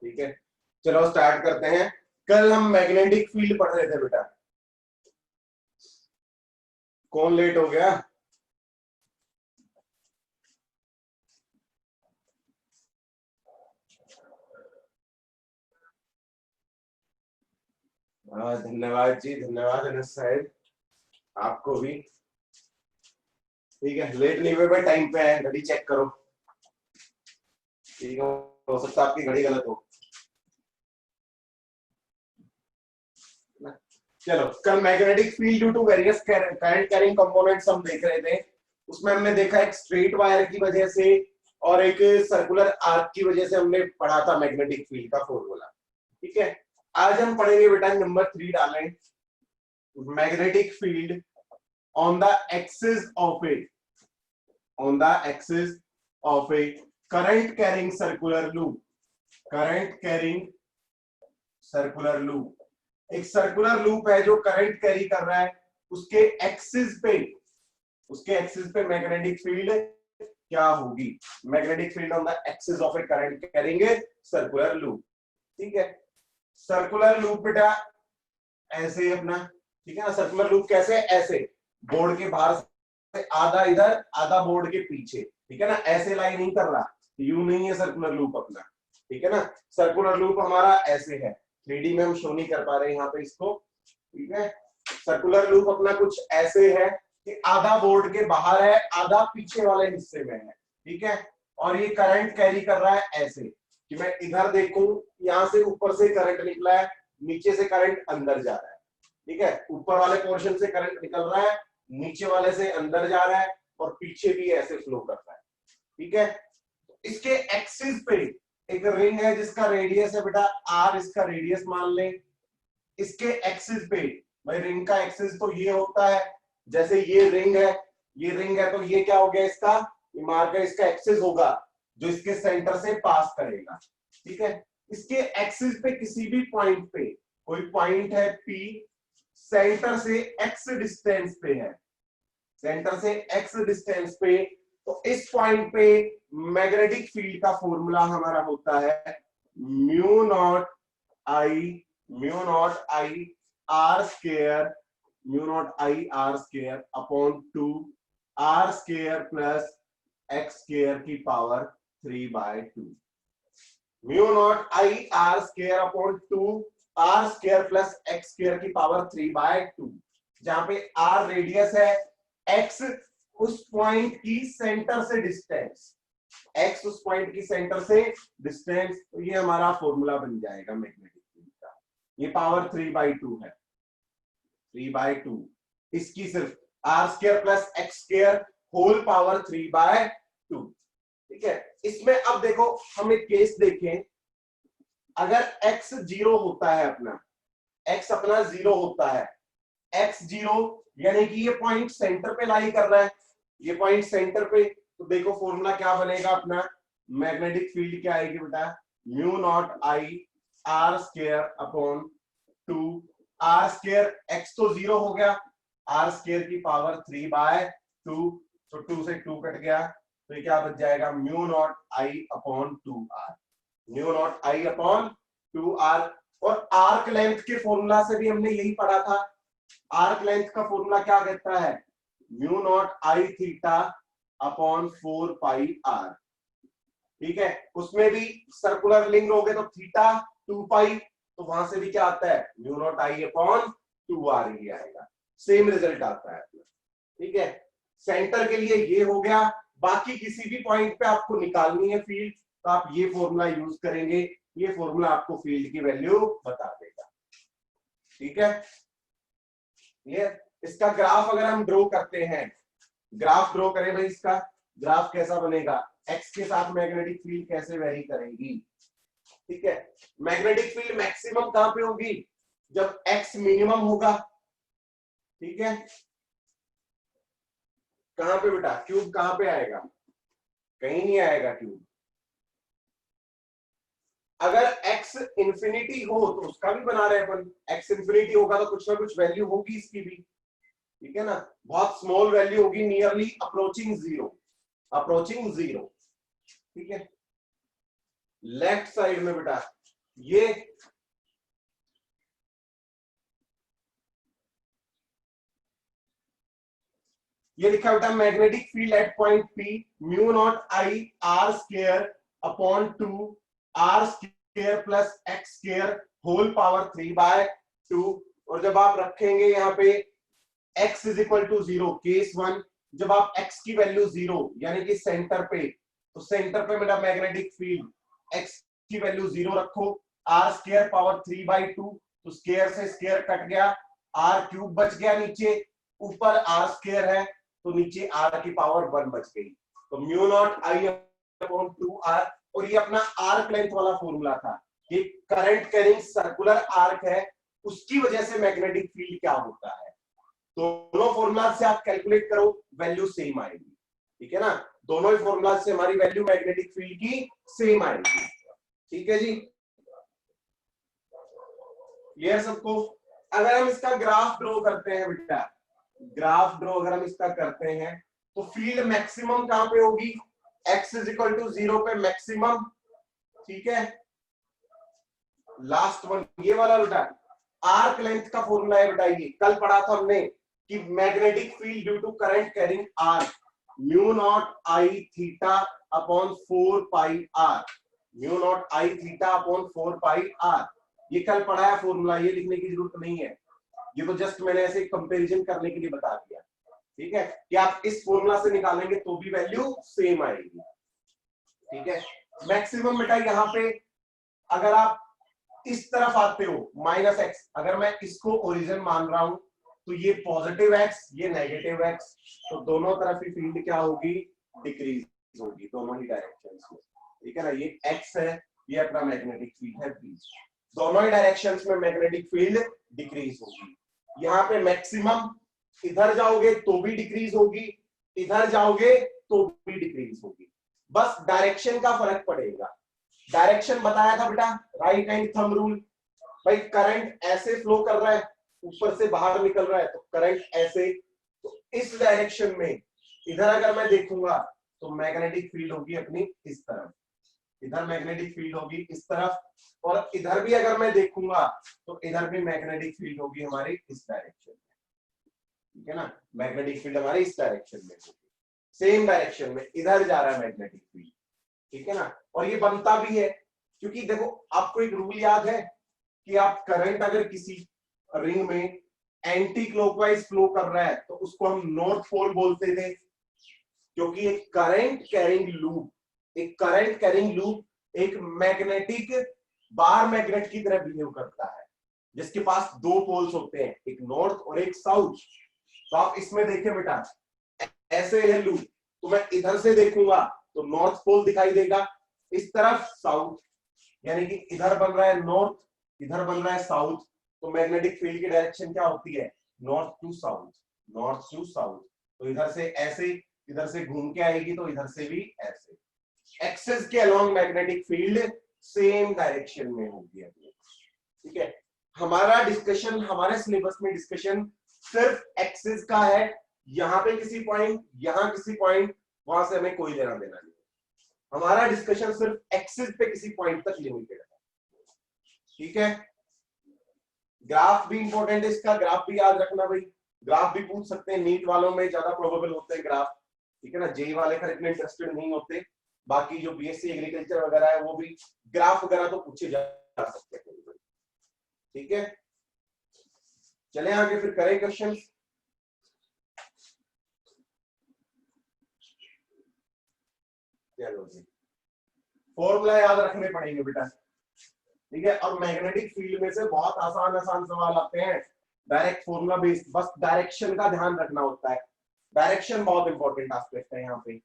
ठीक है, चलो स्टार्ट करते हैं। कल हम मैग्नेटिक फील्ड पढ़ रहे थे बेटा, कौन लेट हो गया? धन्यवाद जी, धन्यवाद अनस साहब, आपको भी। ठीक है, लेट नहीं हुए भाई, टाइम पे आए, घड़ी चेक करो। ठीक है, हो सकता है आपकी घड़ी गलत हो। चलो, कल magnetic field due to various current carrying components हम देख रहे थे। उसमें हमने देखा एक स्ट्रेट वायर की वजह से और एक सर्कुलर आर्क की वजह से हमने पढ़ा था मैग्नेटिक फील्ड का फॉर्मूला। ठीक है, आज हम पढ़ेंगे बेटा नंबर 3 डालें, magnetic field on the axis of A current carrying circular loop. Current carrying circular loop, एक सर्कुलर लूप है जो करंट कैरी कर रहा है, उसके एक्सिस पे मैग्नेटिक फील्ड क्या होगी? Magnetic field on the axis of A current carrying circular loop. ठीक है, सर्कुलर लूप बेटा ऐसे अपना, ठीक है ना। सर्कुलर लूप कैसे? ऐसे बोर्ड के बाहर से आधा इधर आधा बोर्ड के पीछे, ठीक है ना, ऐसे लाइन नहीं कर रहा, यू नहीं है सर्कुलर लूप अपना, ठीक है ना। सर्कुलर लूप हमारा ऐसे है, 3D में हम शो नहीं कर पा रहे यहाँ पे इसको, ठीक है। सर्कुलर लूप अपना कुछ ऐसे है कि आधा बोर्ड के बाहर है, आधा पीछे वाले हिस्से में है, ठीक है। और ये करंट कैरी कर रहा है ऐसे कि मैं इधर देखूं, यहां से ऊपर से करंट निकला है, नीचे से करंट अंदर जा रहा है, ठीक है। ऊपर वाले पोर्शन से करंट निकल रहा है, नीचे वाले से अंदर जा रहा है, और पीछे भी ऐसे फ्लो कर रहा है, ठीक है। इसके एक्सिस पे एक रिंग है जिसका रेडियस है बेटा r, इसका रेडियस मान लें। इसके एक्सिस पे, भाई रिंग का एक्सिस तो ये होता है, जैसे ये रिंग है तो ये क्या हो गया इसका, ये मार्कर इसका एक्सिस होगा जो इसके सेंटर से पास करेगा, ठीक है। इसके एक्सिस पे किसी भी पॉइंट पे, कोई पॉइंट है P, सेंटर से x डिस्टेंस पे है, सेंटर से x डिस्टेंस पे, तो इस पॉइंट पे मैग्नेटिक फील्ड का फॉर्मूला हमारा होता है mu naught I R square upon 2 R square plus X square की power 3/2। Mu naught I R square upon 2 R square plus X square की पावर 3/2, जहां पे आर रेडियस है, एक्स उस पॉइंट की सेंटर से डिस्टेंस, एक्स उस point की सेंटर से डिस्टेंस, तो ये हमारा फॉर्मूला बन जाएगा मैग्नेटिक फील्ड का। ये पावर 3/2 है, 3/2, इसकी सिर्फ R square plus X square whole power 3/2, ठीक है। इसमें अब देखो हम एक केस देखें, अगर x 0 होता है अपना, x अपना 0 होता है, x 0 यानी कि ये पॉइंट सेंटर पे लाई कर रहा है, ये पॉइंट सेंटर पे, तो देखो फॉर्मूला क्या बनेगा अपना, मैग्नेटिक फील्ड क्या आएगी बेटा, mu naught I R square upon 2 R square, x तो 0 हो गया, आर स्क्वायर की पावर 3/2, तो 2 से 2 कट गया, तो ये क्या बच जाएगा, mu naught I upon 2r, mu naught I upon 2r। और आर्क लेंथ के फॉर्मूला से भी हमने यही पढ़ा था, आर्क लेंथ का फॉर्मूला क्या कहता है, mu naught I theta upon 4πr, ठीक है। उसमें भी सर्कुलर लिंक हो गए तो थीटा 2π, तो वहां से भी क्या आता है, mu naught I upon 2r ही आएगा, सेम रिजल्ट आता है, ठीक है। सेंटर के लिए ये हो गया, बाकी किसी भी पॉइंट पे आपको निकालनी है फील्ड, तो आप ये फॉर्मूला यूज करेंगे, ये फॉर्मूला आपको फील्ड की वैल्यू बता देगा, ठीक है। ये इसका ग्राफ अगर हम ड्रॉ करते हैं, ग्राफ ड्रॉ करें भाई, इसका ग्राफ कैसा बनेगा, एक्स के साथ मैग्नेटिक फील्ड कैसे वेरी करेगी, ठीक है। मैग्नेटिक फील्ड मैक्सिमम कहां पे होगी, जब एक्स मिनिमम होगा, ठीक है। कहां पे बेटा, क्यूब कहां पे आएगा, कहीं नहीं आएगा क्यूब। अगर x इंफिनिटी हो तो उसका भी बना रहे अपन, x इंफिनिटी होगा तो कुछ ना कुछ वैल्यू होगी इसकी भी, ठीक है ना, बहुत स्मॉल वैल्यू होगी, नियरली अप्रोचिंग जीरो, ठीक है। लेफ्ट साइड में बेटा ये लिखा होता है magnetic field at point P mu naught I R square upon 2 R square plus X square whole power 3/2। और जब आप रखेंगे यहाँ पे x is equal to 0, case 1, जब आप x की वैल्यू 0 यानी कि सेंटर पे, तो सेंटर पे मेरा मैग्नेटिक फील्ड x की वैल्यू 0 रखो, आर स्क्वायर पावर 3/2, तो स्क्वायर से स्क्वायर कट गया, आर क्यूब बच गया, नीचे ऊपर आर स्क्वायर है तो नीचे आर की पावर 1 बच गई। तो mu naught I upon 2r, और ये अपना आर्क लेंथ वाला फॉर्मूला था, ये करंट कैरिंग सर्कुलर आर्क है, उसकी वजह से मैग्नेटिक फील्ड क्या होता है। दोनों फॉर्मूला से आप कैलकुलेट करो, वैल्यू सेम आएगी, ठीक है ना। दोनों ही फॉर्मूला से हमारी वैल्यू मैग्नेटिक फील्ड की सेम आएगी, ठीक है जी, क्लियर सबको। अगर हम इसका ग्राफ ड्रॉ करते हैं बेटा, ग्राफ ड्रॉ अगर हम इसका करते हैं तो फील्ड मैक्सिमम कहां पे होगी, x इज इक्वल टू 0 पे मैक्सिमम, ठीक है। लास्ट वन ये वाला बेटा आर्क लेंथ का फॉर्मूला है बेटा, ये कल पढ़ा था हमने कि magnetic field due to current carrying arc mu naught I theta upon 4 pi R, mu naught I theta upon 4 pi R, ये कल पढ़ाया फॉर्मूला, ये लिखने की जरूरत नहीं है, ये तो जस्ट मैंने ऐसे कंपैरिजन करने के लिए बता दिया, ठीक है, कि आप इस फॉर्मूला से निकालेंगे तो भी वैल्यू सेम आएगी, ठीक है। मैक्सिमम बेटा यहाँ पे अगर आप इस तरफ आते हो -x, अगर मैं इसको ओरिजिन मान रहा हूं तो ये पॉजिटिव x, ये नेगेटिव x, तो दोनों तरफ की फील्ड क्या होगी, डिक्रीज होगी, दोनों ही डायरेक्शंस में, ठीक है ना। ये x है, ये अपना मैग्नेटिक फील्ड है b, दोनों ही डायरेक्शंस में मैग्नेटिक फील्ड डिक्रीज होगी। यहाँ पे मैक्सिमम इधर जाओगे तो भी डिक्रीज होगी, इधर जाओगे तो भी डिक्रीज होगी, बस डायरेक्शन का फर्क पड़ेगा। डायरेक्शन बताया था बेटा, राइट हैंड थंब रूल, भाई करंट ऐसे फ्लो कर रहा है, ऊपर से बाहर निकल रहा है, तो करंट ऐसे, तो इस डायरेक्शन में इधर अगर मैं देखूंगा तो मैग्नेटिक फील्ड होगी अपनी इस तरफ, इधर मैग्नेटिक फील्ड होगी इस तरफ, और इधर भी अगर मैं देखूंगा तो इधर भी मैग्नेटिक फील्ड होगी हमारी इस डायरेक्शन में, ठीक है ना। मैग्नेटिक फील्ड हमारी इस डायरेक्शन में होगी, सेम डायरेक्शन में इधर जा रहा है मैग्नेटिक फील्ड, ठीक है ना। और ये बनता भी है क्योंकि देखो आपको एक रूल याद है कि आप करंट अगर किसी रिंग में एंटी क्लॉकवाइज फ्लो कर रहा है तो उसको हम नॉर्थ पोल बोलते थे, क्योंकि एक करंट कैरिंग लूप, एक करंट कैरिंग लूप एक मैग्नेटिक बार मैग्नेट की तरह बिहेव करता है, जिसके पास दो पोल्स होते हैं, एक नॉर्थ और एक साउथ। तो आप इसमें देखें बेटा, ऐसे है लूप, तो मैं इधर से देखूंगा तो नॉर्थ पोल दिखाई देगा, इस तरफ साउथ, यानी कि इधर बन रहा है नॉर्थ, इधर बन रहा है साउथ, तो मैग्नेटिक फील्ड की डायरेक्शन क्या होती है, north to south, north to south. तो इधर से ऐसे, इधर से घूम के आएगी तो इधर से भी ऐसे, एक्सिस के along magnetic field same direction में होगी अपनी, ठीक है। हमारा डिस्कशन, हमारे सिलेबस में डिस्कशन सिर्फ एक्सिस का है, यहां पे किसी पॉइंट, यहां किसी पॉइंट, वहां से हमें कोई लेना देना नहीं, हमारा डिस्कशन सिर्फ एक्सिस पे किसी पॉइंट तक लिमिटेड है, ठीक है। ग्राफ भी इंपॉर्टेंट है, इसका ग्राफ भी याद रखना भाई, ग्राफ भी पूछ सकते हैं, नीट वालों में ज्यादा प्रोबेबल होते हैं ग्राफ, ठीक है ना, जेई वाले खैर इतने इंटरेस्टेड नहीं होते, बाकी जो बीएससी एग्रीकल्चर वगैरह है वो भी ग्राफ वगैरह तो पूछे जा सकते हैं, ठीक है। चले आगे फिर करें क्वेश्चन। चलो जी, फॉर्मूला याद रखने पड़ेंगे बेटा, ठीक है। और मैग्नेटिक फील्ड में से बहुत आसान आसान सवाल आते हैं, डायरेक्ट फॉर्मूला बेस्ड, बस डायरेक्शन का ध्यान रखना होता है, डायरेक्शन बहुत इंपॉर्टेंट एस्पेक्ट है यहाँ पे।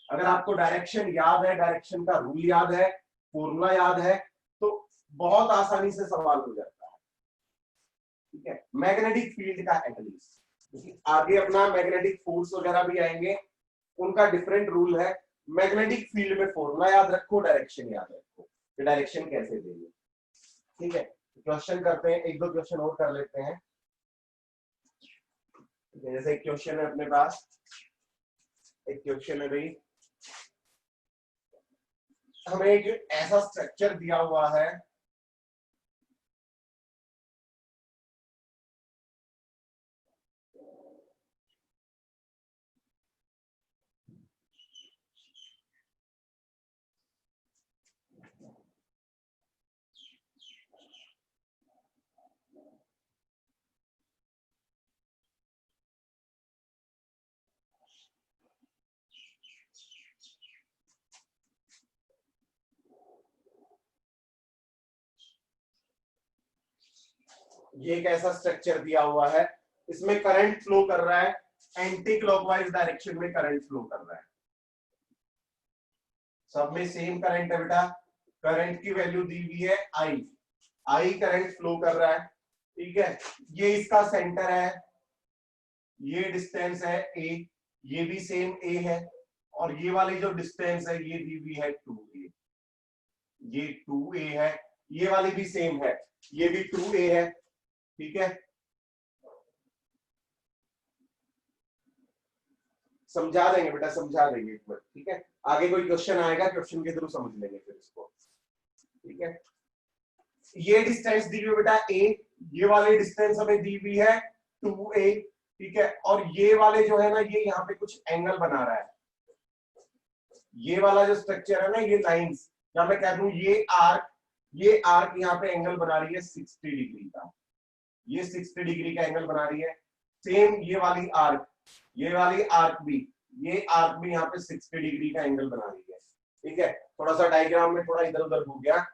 अगर आपको डायरेक्शन याद है, डायरेक्शन का रूल याद है, फॉर्मूला याद है, तो बहुत आसानी से सवाल हो जाता है, ठीक है। मैग्नेटिक फील्ड का एटलीस्ट, आगे अपना मैग्नेटिक फोर्स वगैरह भी आएंगे, उनका डिफरेंट रूल है। मैग्नेटिक फील्ड में फॉर्मूला याद रखो, डायरेक्शन याद रखो, डायरेक्शन कैसे देंगे, ठीक है। क्वेश्चन करते हैं, एक दो क्वेश्चन और कर लेते हैं। जैसे एक क्वेश्चन है अपने पास, एक क्वेश्चन है भाई, हमें एक ऐसा स्ट्रक्चर दिया हुआ है ये एक ऐसा स्ट्रक्चर दिया हुआ है, इसमें करंट फ्लो कर रहा है, एंटी क्लॉकवाइज डायरेक्शन में करंट फ्लो कर रहा है, सब में सेम करंट है बेटा। करंट की वैल्यू दी हुई है आई करंट फ्लो कर रहा है, ठीक है। ये इसका सेंटर है, ये डिस्टेंस है ए, ये भी सेम ए है, और ये वाली जो डिस्टेंस है ये दी हुई है 2a, ये 2a है, ये वाली भी सेम है, ये भी 2a है, ठीक है। समझा देंगे बेटा, समझा देंगे एक बार, ठीक है। आगे कोई क्वेश्चन आएगा, क्वेश्चन के थ्रू समझ लेंगे फिर इसको, ठीक है। ये डिस्टेंस दी हुई बेटा a, ये वाली डिस्टेंस हमें दी हुई है 2a, ठीक है। और ये वाले जो है ना, ये यहाँ पे कुछ एंगल बना रहा है, ये वाला जो स्ट्रक्चर है ना, ये लाइंस, या मैं कह दूं ये आर्क यहाँ पे एंगल बना रही है 60 डिग्री का, ये 60 डिग्री का एंगल बना रही है। सेम ये वाली आर्क भी, ये आर्क भी यहाँ पे 60 डिग्री का एंगल बना रही है, ठीक है। थोड़ा सा डायग्राम में थोड़ा इधर उधर हो गया,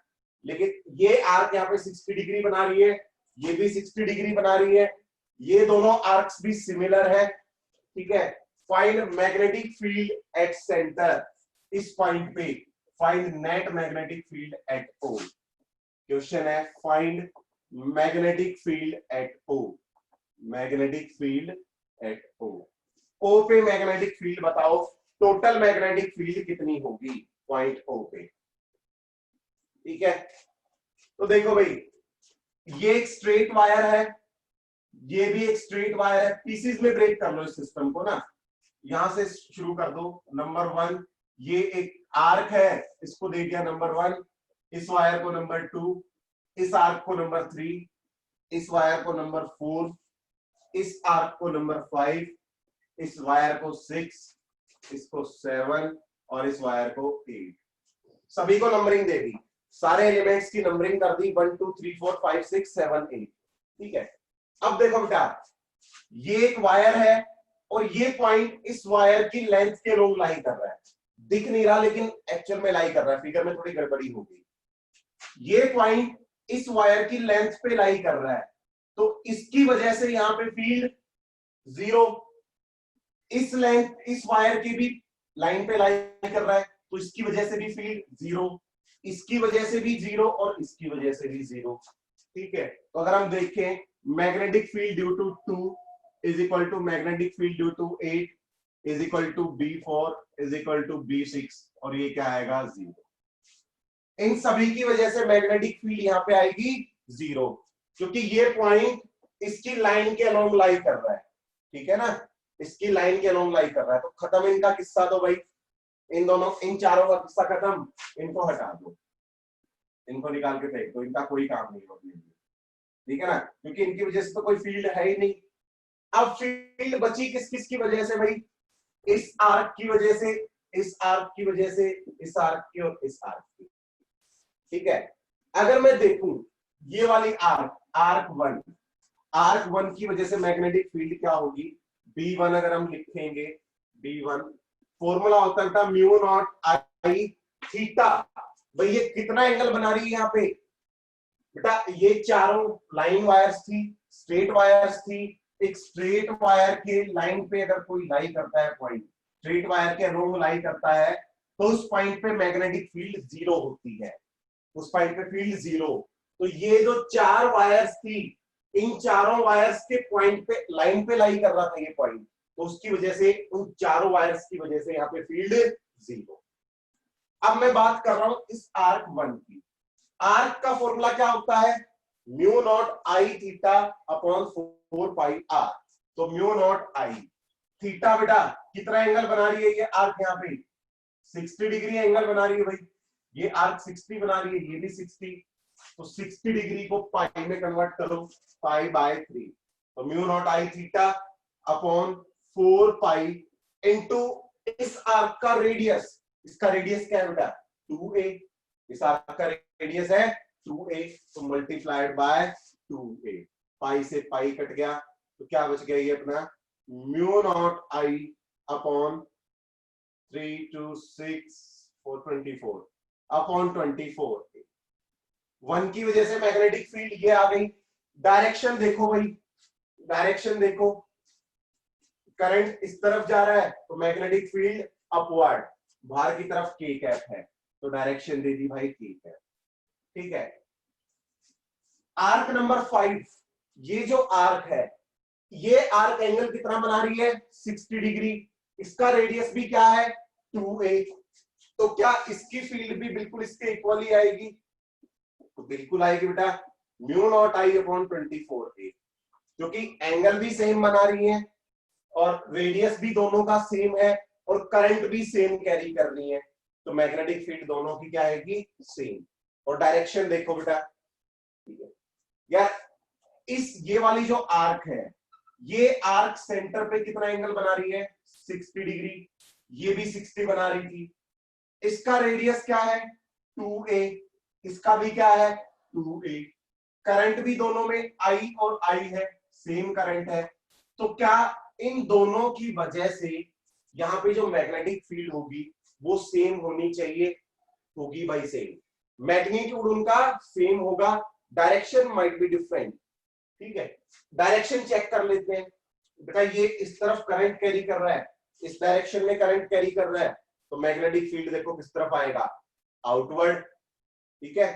लेकिन ये आर्क यहाँ पे 60 डिग्री बना रही है, ये भी 60 डिग्री बना रही है, ये दोनों आर्क्स भी सिमिलर है, ठीक है। Find magnetic field at centre, इस पॉइंट पे find net magnetic field at O. Question है find magnetic field at O, magnetic field at O. O पे मैग्नेटिक फील्ड बताओ, टोटल मैग्नेटिक फील्ड कितनी होगी पॉइंट ओ पे, ठीक है। तो देखो भाई, ये एक स्ट्रेट वायर है, ये भी एक स्ट्रेट वायर है, पीसीज में ब्रेक कर लो इस सिस्टम को ना, यहां से शुरू कर दो। नंबर 1 ये एक आर्क है, इसको दे दिया नंबर 1, इस वायर को नंबर 2, इस आर्क को नंबर 3, इस वायर को नंबर 4, इस आर्क को नंबर 5, इस वायर को 6, इसको 7 और इस वायर को 8। सभी को नंबरिंग दे दी, सारे एलिमेंट्स की नंबरिंग कर दी, 1 2 3 4 5 6 7 8, ठीक है। अब देखो बेटा, ये एक वायर है और ये पॉइंट इस वायर की लेंथ के लोग लाई कर रहा है, दिख नहीं रहा लेकिन एक्चुअल में लाई कर रहा है, फिगर में थोड़ी गड़बड़ी होगी। ये पॉइंट इस वायर की लेंथ पे लाई कर रहा है, तो इसकी वजह से यहां पे फील्ड 0, इस लेंथ इस वायर की भी लाइन पे लाई कर रहा है, तो इसकी वजह से भी फील्ड 0, इसकी वजह से भी 0 और इसकी वजह से भी 0, ठीक है। तो अगर हम देखें, magnetic field due to 2 is equal to magnetic field due to 8 is equal to B4 is equal to B6, और ये क्या आएगा 0। इन सभी की वजह से मैग्नेटिक फील्ड यहाँ पे आएगी 0, क्योंकि ये पॉइंट इसकी लाइन के अलोंग लाई कर रहा है, ठीक है ना, इसकी लाइन के अलोंग लाई कर रहा है। तो खत्म इनका किस्सा, तो भाई इन दोनों इन चारों का किस्सा खत्म, इनको हटा दो, इनको निकाल के फेंक दो, इनका कोई काम नहीं होती, ठीक है ना, क्योंकि इनकी वजह से तो कोई फील्ड है ही नहीं। अब फील्ड बची किस किस की वजह से भाई, इस आर्क की वजह से, इस आर्क की वजह से, इस आर्क की और इस आर्क की, ठीक है। अगर मैं देखूं ये वाली आर्क वन की वजह से मैग्नेटिक फील्ड क्या होगी, B1 अगर हम लिखेंगे, B1 फॉर्मूला होता है म्यू नॉट आई थीटा। भाई ये कितना एंगल बना रही है यहाँ पे बेटा, ये चारों लाइन वायर्स थी, स्ट्रेट वायर्स थी, एक स्ट्रेट वायर के लाइन पे अगर कोई लाई करता है पॉइंट, स्ट्रेट वायर के रोंग लाई करता है, तो उस पॉइंट पे मैग्नेटिक फील्ड 0 होती है, उस पॉइंट पे फील्ड 0। तो ये जो 4 वायर्स थी, इन चारों वायर्स के पॉइंट पे लाइन पे लाई कर रहा था ये पॉइंट, तो उसकी वजह से उन चारों वायर्स की वजह से यहाँ पे फील्ड 0। अब मैं बात कर रहा हूं इस आर्क 1 की। आर्क का फॉर्मूला क्या होता है, mu naught I theta upon 4 pi R. तो म्यू नॉट आई थीटा बेटा कितना एंगल बना रही है ये आर्क, यहाँ पे 60 डिग्री एंगल बना रही है भाई, ये आर्क 60 बना रही है, ये भी 60, तो 60 डिग्री को पाई में कन्वर्ट करो, पाई बाय 3, तो mu naught I theta upon 4 pi into इस आर्क का रेडियस, इसका रेडियस क्या है बेटा 2a, इस आर्क का रेडियस है 2a, तो मल्टीप्लाइड बाय 2a, पाई से पाई कट गया, तो क्या बच गया ये अपना mu naught I upon 3 2 6 4 24 upon 24। 1 की वजह से मैग्नेटिक फील्ड ये आ गई, डायरेक्शन देखो भाई, डायरेक्शन देखो, करंट इस तरफ जा रहा है तो मैग्नेटिक फील्ड अपवर्ड, बाहर की तरफ के कैप है, तो डायरेक्शन दे दी भाई के कैप। ठीक है, आर्क नंबर 5, ये जो आर्क है, ये आर्क एंगल कितना बना रही है 60 डिग्री, इसका रेडियस भी क्या है 2a, तो क्या इसकी फील्ड भी बिल्कुल इसके इक्वल ही आएगी, तो बिल्कुल आएगी बेटा, mu naught I upon 24a, क्योंकि एंगल भी सेम बना रही है और रेडियस भी दोनों का सेम है और करंट भी सेम कैरी कर रही है, तो मैग्नेटिक फील्ड दोनों की क्या आएगी सेम। और डायरेक्शन देखो बेटा, ठीक है यार, इस ये वाली जो आर्क है, ये आर्क सेंटर पे कितना एंगल बना रही है 60 डिग्री, ये भी 60 बना रही थी, इसका रेडियस क्या है 2a, इसका भी क्या है 2a, करंट भी दोनों में I और I है, सेम करंट है, तो क्या इन दोनों की वजह से यहाँ पे जो मैग्नेटिक फील्ड होगी वो सेम होनी चाहिए, होगी भाई सेम, मैग्नीट्यूड उनका सेम होगा, डायरेक्शन माइट बी डिफरेंट। ठीक है, डायरेक्शन चेक कर लेते हैं बेटा, ये इस तरफ करंट कैरी कर रहा है, इस डायरेक्शन में करंट कैरी कर रहा है, तो मैग्नेटिक फील्ड देखो किस तरफ आएगा आउटवर्ड। ठीक है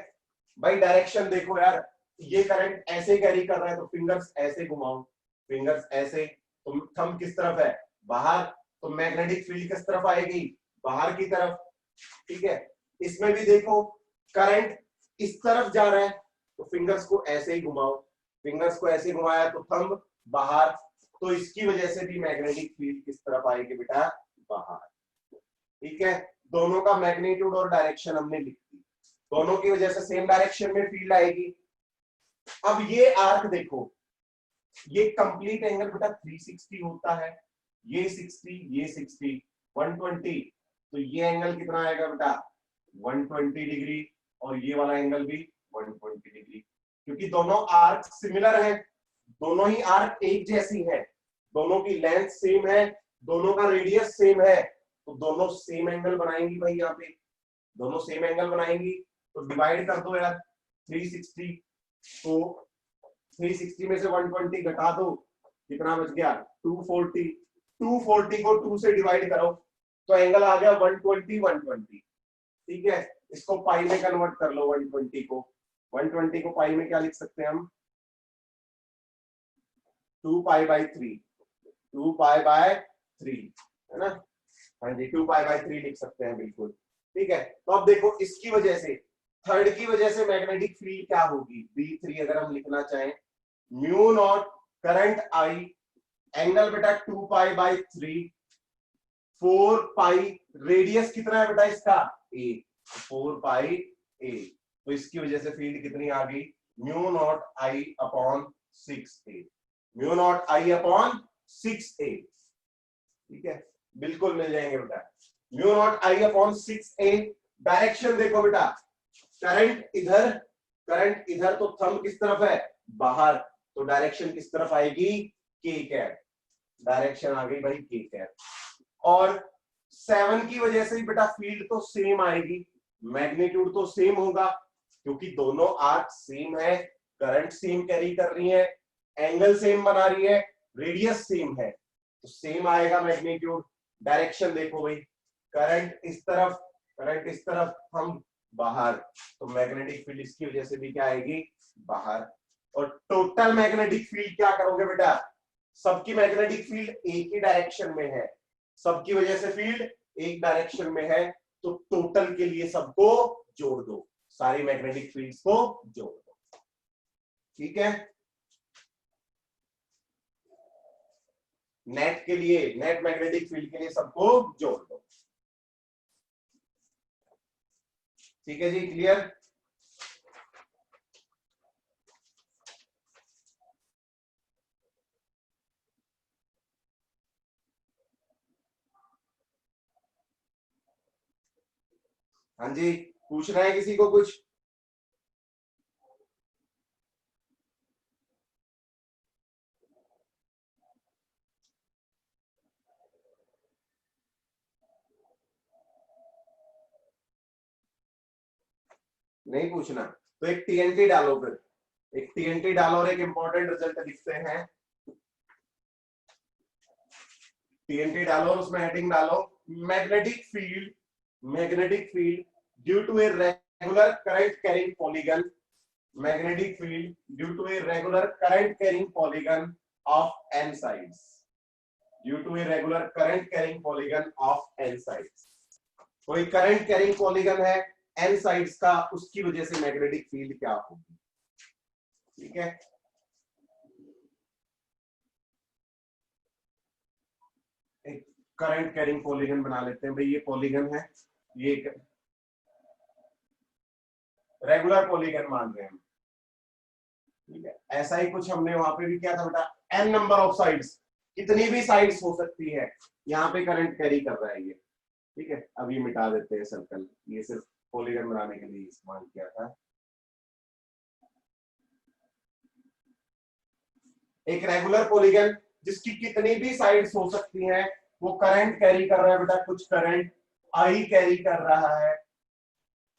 भाई, डायरेक्शन देखो यार, ये करंट ऐसे कैरी कर रहा है तो फिंगर्स ऐसे घुमाओ, फिंगर्स ऐसे, तो थंब किस तरफ है बाहर, तो मैग्नेटिक फील्ड किस तरफ आएगी बाहर की तरफ। ठीक है, इसमें भी देखो करंट इस तरफ जा रहा है तो फिंगर्स को ऐसे ही घुमाओ, फिंगर्स को ऐसे घुमाया तो थंब बाहर, तो इसकी वजह से भी मैग्नेटिक फील्ड किस तरफ आएगी बेटा बाहर। ठीक है, दोनों का मैग्नीट्यूड और डायरेक्शन हमने लिख दी, दोनों की वजह से सेम डायरेक्शन में फील्ड आएगी। अब ये आर्क देखो, ये कंप्लीट एंगल बेटा 360 होता है, ये 60 ये 60 120, तो ये एंगल कितना आएगा बेटा 120 डिग्री, और ये वाला एंगल भी 120 डिग्री, क्योंकि दोनों आर्क सिमिलर है, दोनों ही आर्क एक जैसी है, दोनों की लेंथ सेम है, दोनों का रेडियस सेम है, तो दोनों सेम एंगल बनाएंगी भाई, यहाँ पे दोनों सेम एंगल बनाएंगी, तो डिवाइड कर दो यार 360 को, 360 में से 120 घटा दो, कितना बच गया 240, 240 को 2 से डिवाइड करो तो एंगल आ गया 120 120। ठीक है, इसको पाई में कन्वर्ट कर लो, 120 को, 120 को पाई में क्या लिख सकते हैं हम 2 पाई बाई 3, 2 पाई बाय 3 है ना, हाँ जी 2 पाई बाय 3 लिख सकते हैं बिल्कुल। ठीक है, तो अब देखो इसकी वजह से, थर्ड की वजह से मैग्नेटिक फील्ड क्या होगी B3, अगर हम लिखना चाहें mu naught current I, angle बेटा 2 पाई बाई 3, 4 पाई, रेडियस कितना है बेटा इसका a, 4 पाई a, तो इसकी वजह से फील्ड कितनी आ गई mu naught I upon 6a, mu naught I upon 6a। ठीक है, बिल्कुल मिल जाएंगे बेटा, mu naught I upon 6a। Direction देखो बेटा, करंट इधर तो थंब किस तरफ है बाहर, तो डायरेक्शन किस तरफ आएगी के कैप, डायरेक्शन आ गई भाई के कैप। और 7 की वजह से बेटा फील्ड तो सेम आएगी, मैग्नीट्यूड तो सेम होगा, क्योंकि दोनों आर्क सेम है, करंट सेम कैरी कर रही है, एंगल सेम बना रही है, रेडियस सेम है, तो सेम आएगा मैग्नीट्यूड। डायरेक्शन देखो भाई, करंट इस तरफ हम बाहर, तो मैग्नेटिक फील्ड इसकी वजह से भी क्या आएगी बाहर। और टोटल मैग्नेटिक फील्ड क्या करोगे बेटा, सबकी मैग्नेटिक फील्ड एक ही डायरेक्शन में है, सबकी वजह से फील्ड एक डायरेक्शन में है, तो टोटल के लिए सबको जोड़ दो, सारी मैग्नेटिक फील्ड्स को जोड़ दो। ठीक है, नेट के लिए, नेट मैग्नेटिक फील्ड के लिए सबको जोड़ दो। ठीक है जी, क्लियर। हाँ जी, पूछना है किसी को कुछ? नहीं पूछना तो एक TNT डालो फिर, एक टीएनटी डालो और एक इंपॉर्टेंट रिजल्ट लिखते हैं। टीएनटी डालो और उसमें हेडिंग डालो magnetic field due to a regular current carrying polygon, magnetic field due to a regular current carrying polygon of n sides, due to a regular current carrying polygon of n sides। कोई current carrying polygon है n sides का, उसकी वजह से magnetic field क्या होगी। ठीक है, एक करंट कैरिंग पॉलीगन बना लेते हैं भाई, ये पॉलीगन है, ये रेगुलर पॉलीगन मान रहे हैं हम। ठीक है, ऐसा ही कुछ हमने वहां पे भी किया था बेटा, n नंबर ऑफ साइड्स, कितनी भी साइड्स हो सकती है, यहाँ पे करंट कैरी कर रहा है ये। ठीक है, अब ये मिटा देते हैं सर्कल, ये सिर्फ पॉलीगन बनाने के लिए इस्तेमाल किया था। एक रेगुलर पॉलीगन जिसकी कितनी भी साइड्स हो सकती हैं, वो करंट कैरी कर रहा है बेटा, कुछ करंट आई कैरी कर रहा है।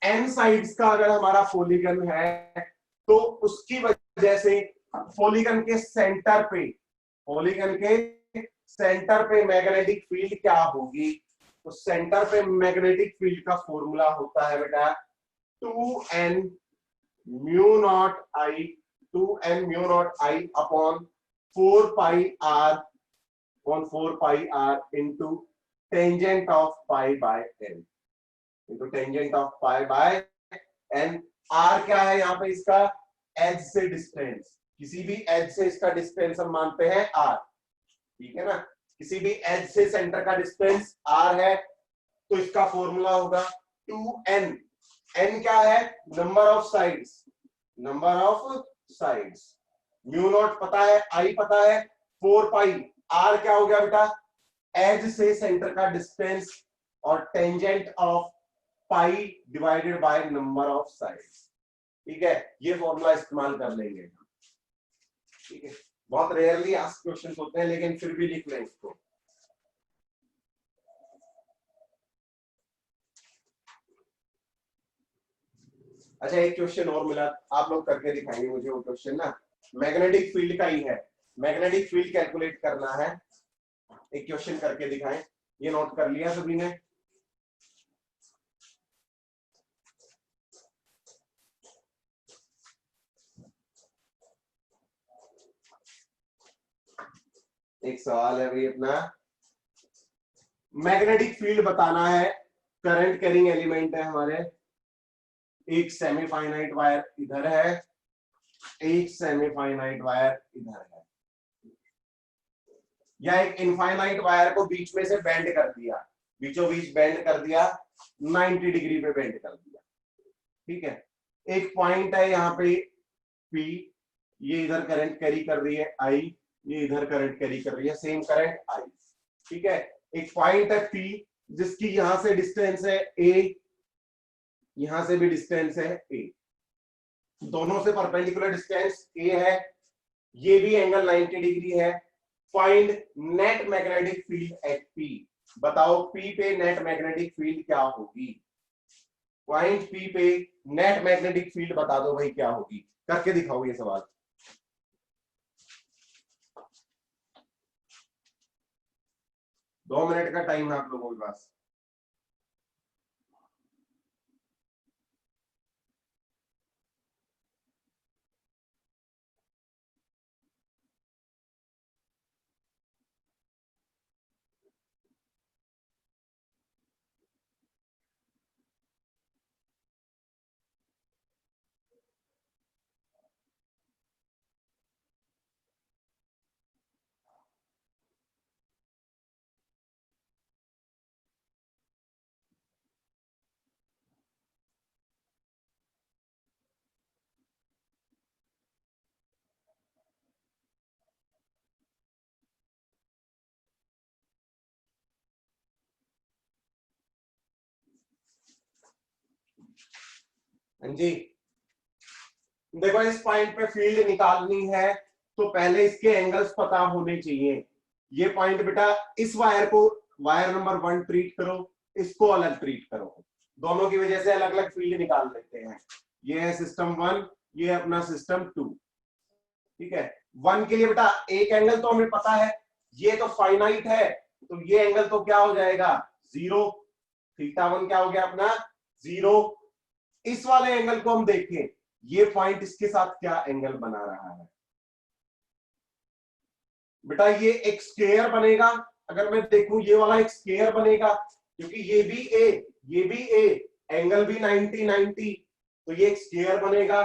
n साइड्स का अगर हमारा पॉलीगन है तो उसकी वजह से पॉलीगन के सेंटर पे मैग्नेटिक फील्ड क्या होगी। तो सेंटर पे मैग्नेटिक फील्ड का फॉर्मूला होता है बेटा 2n mu naught I upon 4 pi r into tangent of pi by n, into tangent of pi by n। r क्या है यहाँ पे, इसका एज से डिस्टेंस, किसी भी एज से इसका डिस्टेंस हम मानते हैं r। ठीक है ना, किसी भी एज से सेंटर का डिस्टेंस r है, तो इसका फॉर्मूला होगा 2n। n क्या है, number of sides, mu naught पता है, i पता है, 4 पाई, r क्या हो गया बेटा, एज से सेंटर का डिस्टेंस, और tangent of pi divided by number of sides. ठीक है, ये फॉर्मूला इस्तेमाल कर लेंगे। ठीक है, बहुत रेयरली आस्क क्वेश्चन होते हैं, लेकिन फिर भी लिख लें इसको। अच्छा, एक क्वेश्चन और मिला, आप लोग करके दिखाएंगे मुझे वो क्वेश्चन ना, मैग्नेटिक फील्ड का ही है, मैग्नेटिक फील्ड कैलकुलेट करना है, एक क्वेश्चन करके दिखाएं। ये नोट कर लिया सभी ने? एक सवाल है भाई अपना, मैग्नेटिक फील्ड बताना है, करंट कैरिंग एलिमेंट है हमारे, एक सेमीफाइनाइट वायर इधर है, एक सेमीफाइनाइट वायर इधर है, या एक इनफाइनाइट वायर को बीच में से बेंड कर दिया, बीचों बीच बेंड कर दिया, 90 डिग्री पे बेंड कर दिया। ठीक है, एक पॉइंट है यहाँ पे P, ये इधर करंट कैरी कर रही है I, ये इधर करंट कैरी कर रही है, सेम करंट I। ठीक है, एक पॉइंट है P जिसकी यहां से डिस्टेंस है A, यहां से भी डिस्टेंस है A, दोनों से परपेंडिकुलर डिस्टेंस A है, ये भी एंगल 90 डिग्री है। Find net magnetic field eight P, बताओ P पे नेट मैग्नेटिक फील्ड क्या होगी। पॉइंट P पे नेट मैग्नेटिक फील्ड बता दो भाई क्या होगी, करके दिखाओ ये सवाल। दो मिनट का टाइम है आप लोगों के पास। जी देखो, इस पॉइंट पे फील्ड निकालनी है तो पहले इसके एंगल्स पता होने चाहिए। ये पॉइंट बेटा, इस वायर को वायर नंबर 1 ट्रीट करो, इसको अलग ट्रीट करो, दोनों की वजह से अलग अलग फील्ड निकाल लेते हैं। ये है सिस्टम 1, ये अपना सिस्टम 2। ठीक है, 1 के लिए बेटा एक एंगल तो हमें पता है, ये तो फाइनाइट है, तो ये एंगल तो क्या हो जाएगा 0, θ1 क्या हो गया अपना 0। इस वाले एंगल को हम देखें, ये पॉइंट इसके साथ क्या एंगल बना रहा है बेटा, ये एक स्क्वायर बनेगा। अगर मैं देखूं ये वाला एक स्क्वायर बनेगा, क्योंकि ये भी ए, एंगल भी 90 90, तो ये एक स्क्वायर बनेगा।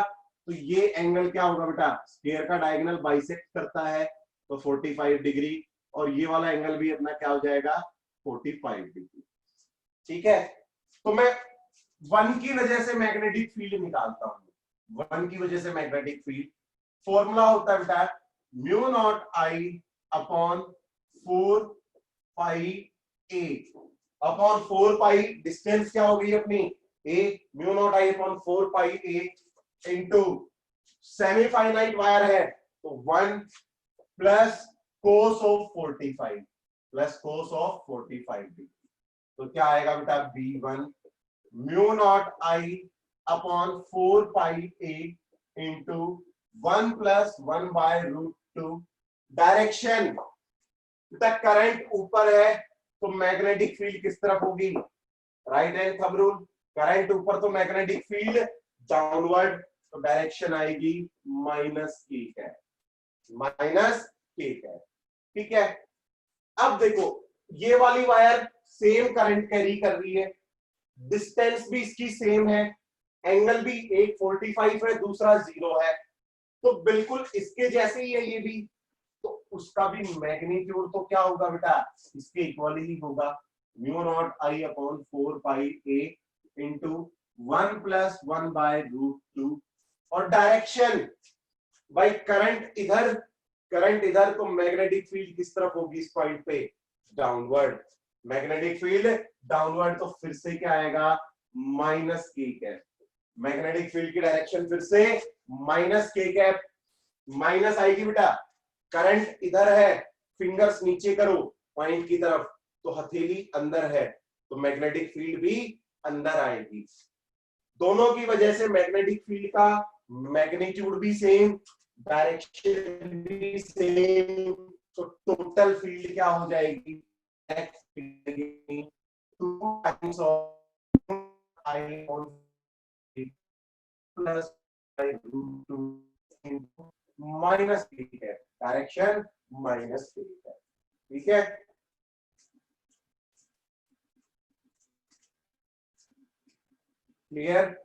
तो ये एंगल क्या होगा बेटा, स्क्वायर का डायगोनल बाइसेक्ट करता है तो 45 डिग्री, और ये वाला एंगल भी अपना क्या हो जाएगा 45 डिग्री। ठीक है, तो मैं 1 की वजह से मैग्नेटिक फील्ड निकालता हूं। 1 की वजह से मैग्नेटिक फील्ड फॉर्मूला होता है बेटा mu naught I upon 4 pi A upon 4 pi, distance क्या हो गई अपनी ए, mu naught I upon 4 pi A into semi finite wire है तो 1 प्लस कोस ऑफ 45 डिग्री, तो क्या आएगा बेटा B1 mu naught I upon 4 pi A into 1 plus 1 by root 2। Direction बेटा करंट ऊपर है तो मैग्नेटिक फील्ड किस तरफ होगी, right hand thumb rule, current ऊपर तो मैग्नेटिक फील्ड डाउनवर्ड, तो डायरेक्शन आएगी माइनस के है, माइनस के है। ठीक है, अब देखो ये वाली वायर सेम करंट कैरी कर रही है, डिस्टेंस भी इसकी सेम है, एंगल भी एक 45 है दूसरा 0 है, तो बिल्कुल इसके जैसे ही है ये भी, तो उसका भी मैग्नीट्यूड तो क्या होगा बेटा इसके इक्वल ही होगा, mu naught I upon 4 pi A into 1 plus 1 by root 2। और डायरेक्शन भाई करंट इधर तो मैग्नेटिक फील्ड किस तरफ होगी इस पॉइंट पे, डाउनवर्ड, मैग्नेटिक फील्ड डाउनवर्ड, तो फिर से क्या आएगा माइनस के कैप, मैग्नेटिक फील्ड की डायरेक्शन फिर से माइनस के कैप, माइनस आएगी बेटा, करंट इधर है, फिंगर्स नीचे करो पॉइंट की तरफ, तो हथेली अंदर है तो मैग्नेटिक फील्ड भी अंदर आएगी, दोनों की वजह से मैग्नेटिक फील्ड का मैग्नीट्यूड भी सेम, डायरेक्शन भी सेम, तो टोटल फील्ड क्या हो जाएगी 2 times of I on plus root 2 minus K है, डायरेक्शन माइनस के है। ठीक है, clear.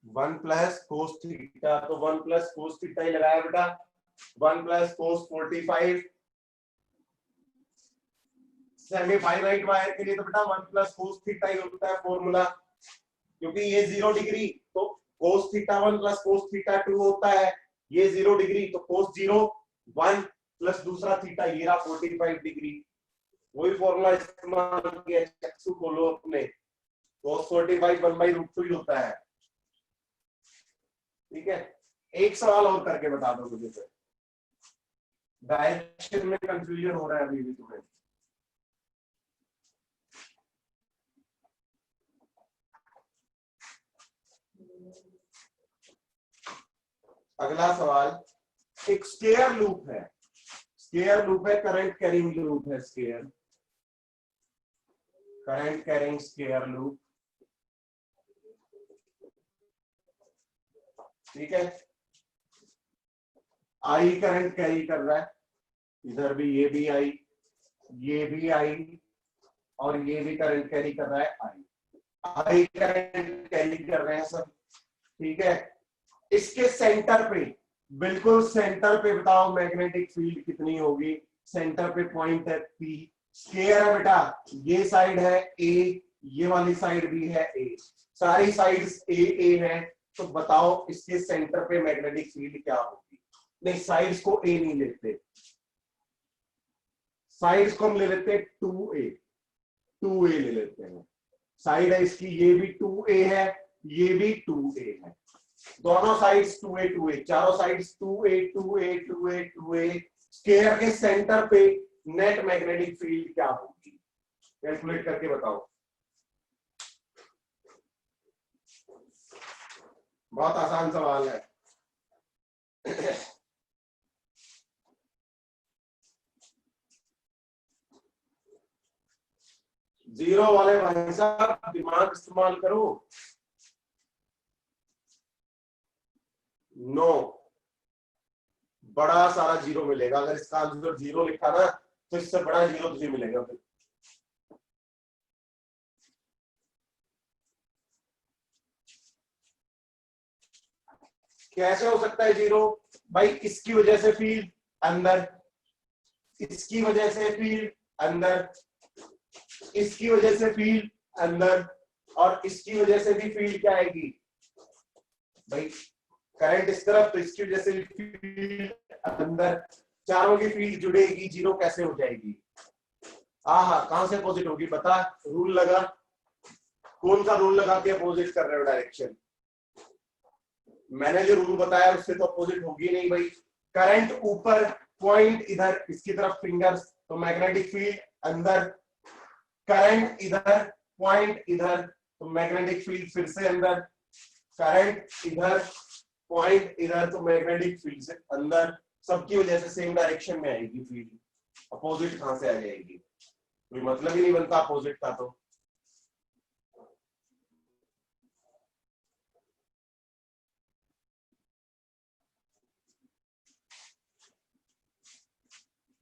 One plus cos theta, तो 1 प्लस कोस थीटा ही लगाया बेटा, 1 plus cos 45, semi finite wire के लिए तो बेटा 1 प्लस कोस थीटा ही होता है फॉर्मूला, क्योंकि ये 0 डिग्री तो cos theta 1 plus cos theta 2 होता है, ये 0 डिग्री तो कोस 0 1 प्लस दूसरा थीटा ये रहा 45 डिग्री, वही फॉर्मूला इस्तेमाल किया, चक्षु खोलो अपने, कोस 45 1 बाई रूट 2 ही होता है। ठीक है, एक सवाल और करके बता दो मुझे, फिर डायरेक्शन में कंफ्यूजन हो रहा है अभी भी तुम्हें। अगला सवाल, एक स्क्वायर लूप है, स्क्वायर लूप है, करंट कैरिंग लूप है, square current carrying square loop. ठीक है, आई करंट कैरी कर रहा है, इधर भी ये भी आई, ये भी आई, और ये भी करंट कैरी कर रहा है आई करंट कैरी कर रहे हैं सब। ठीक है, इसके सेंटर पे, बिल्कुल सेंटर पे बताओ मैग्नेटिक फील्ड कितनी होगी, सेंटर पे पॉइंट है पी, स्क्वायर है बेटा, ये साइड है ए, ये वाली साइड भी है ए, सारी साइड्स ए है, तो बताओ इसके सेंटर पे मैग्नेटिक फील्ड क्या होगी। नहीं, साइड्स को ए नहीं लेते, साइड्स को हम ले लेते हैं 2a ले लेते हैं, साइड है इसकी ये भी 2a है, ये भी 2a है, दोनों साइड्स 2a 2a, चारों sides 2a 2a 2a 2a। Sphere के सेंटर पे नेट मैग्नेटिक फील्ड क्या होगी, कैलकुलेट करके बताओ। बहुत आसान सवाल है। जीरो वाले भाई साहब दिमाग इस्तेमाल करो। नो, बड़ा सारा जीरो मिलेगा अगर इसका आंसर जीरो लिखा ना, तो इससे बड़ा जीरो तुझे मिलेगा फिर। कैसे हो सकता है जीरो भाई? इसकी वजह से फील्ड अंदर, इसकी वजह से फील्ड अंदर, इसकी वजह से फील्ड अंदर, और इसकी वजह से भी फील्ड क्या आएगी भाई? करंट इस तरफ, तो इसकी वजह से फील्ड अंदर, चारों की फील्ड जुड़ेगी, जीरो कैसे हो जाएगी? हाँ, कहां से अपोजिट होगी बता, रूल लगा। कौन सा रूल लगा के अपोजिट कर रहे हो डायरेक्शन? मैंने जो रूल बताया उससे तो अपोजिट होगी नहीं भाई। करंट ऊपर, पॉइंट इधर, इसकी तरफ फिंगर्स, तो मैग्नेटिक फील्ड अंदर। करंट इधर, पॉइंट इधर, तो मैग्नेटिक फील्ड फिर से अंदर। करंट इधर, पॉइंट इधर, तो मैग्नेटिक फील्ड से अंदर। सबकी वजह से सेम डायरेक्शन में आएगी फील्ड, अपोजिट कहां से आ जाएगी? कोई मतलब ही नहीं बनता अपोजिट का। तो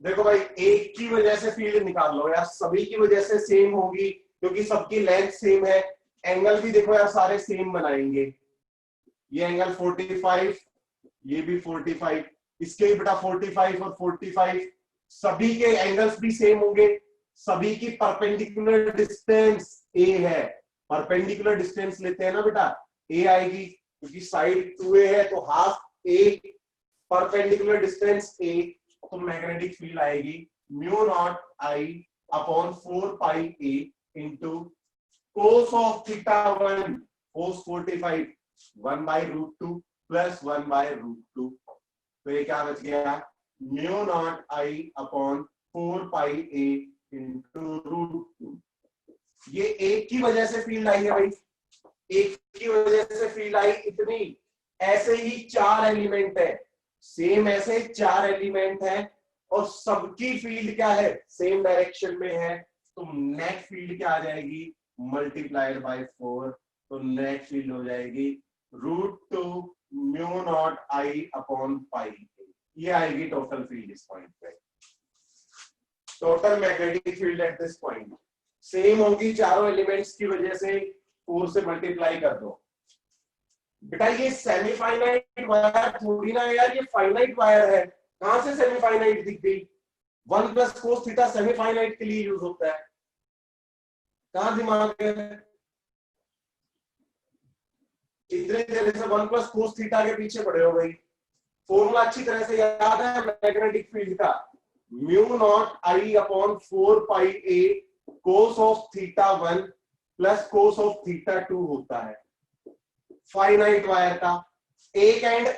देखो भाई, एक की वजह से फील्ड निकाल लो यार, सभी की वजह से सेम होगी क्योंकि सबकी लेंथ सेम है। एंगल भी देखो यार सारे सेम बनाएंगे। ये एंगल 45, ये भी 45, इसके भी बेटा 45 और 45, सभी के एंगल्स भी सेम होंगे। सभी की परपेंडिकुलर डिस्टेंस ए है। परपेंडिकुलर डिस्टेंस लेते हैं ना बेटा, ए आएगी क्योंकि साइड 2a है, तो half A, perpendicular distance A, तो मैग्नेटिक फील्ड आएगी mu naught I upon 4 pi A into cos of theta 1, cos 45 1 by root 2 plus 1 by root 2। तो ये क्या बच गया? Mu naught I upon 4 pi A into root 2। ये एक की वजह से फील्ड आई है भाई, एक की वजह से फील्ड आई इतनी। ऐसे ही 4 एलिमेंट है, सेम ऐसे 4 एलिमेंट है और सबकी फील्ड क्या है? सेम डायरेक्शन में है, तो नेट फील्ड क्या आ जाएगी? मल्टीप्लाइड बाय 4, तो नेट फील्ड हो जाएगी √2 mu naught I upon pi. ये आएगी टोटल फील्ड इस पॉइंट पे। Total magnetic field at this point same होगी चारों एलिमेंट्स की वजह से, 4 से मल्टीप्लाई कर दो। बेटा ये सेमीफाइनाइट वायर थोड़ी ना यार, ये फाइनाइट वायर है। कहां से सेमीफाइनाइट दिख गई? 1 प्लस कोस थीटा सेमीफाइनाइट के लिए यूज होता है। कहां दिमाग है? इतने देर से 1 प्लस कोस थीटा के पीछे पड़े हो गई। फॉर्मूला अच्छी तरह से याद है मैग्नेटिक फील्ड का, mu naught I upon 4 pi A cos of theta 1 plus cos of theta 2 होता है फाइनाइट वायर का। एक एंड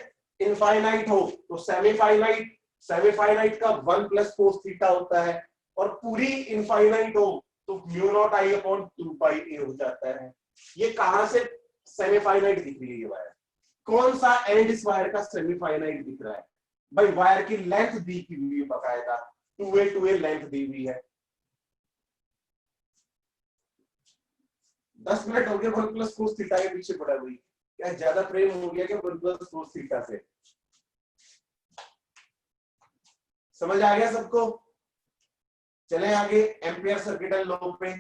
इनफाइनाइट हो तो सेमीफाइनाइट, सेमीफाइनाइट का 1 प्लस कोस थीटा होता है, और पूरी इनफाइनाइट हो तो म्यू नॉट आई अपॉन 2 पाई ए हो जाता है। ये कहां से सेमीफाइनाइट दिख रही है ये वायर? कौन सा एंड इस वायर का सेमीफाइनाइट दिख रहा है भाई? वायर की लेंथ दी हुई है बकायदा, 2a 2a लेंथ दी हुई है। 10 मिनट हो गए 1 प्लस कोस थीटा के पीछे पड़ा हुई, क्या ज्यादा प्रेम हो गया क्या 1 प्लस कोस थीटा से? समझ आ गया सबको? चले आगे एम्पियर सर्किट एंड लॉ पे।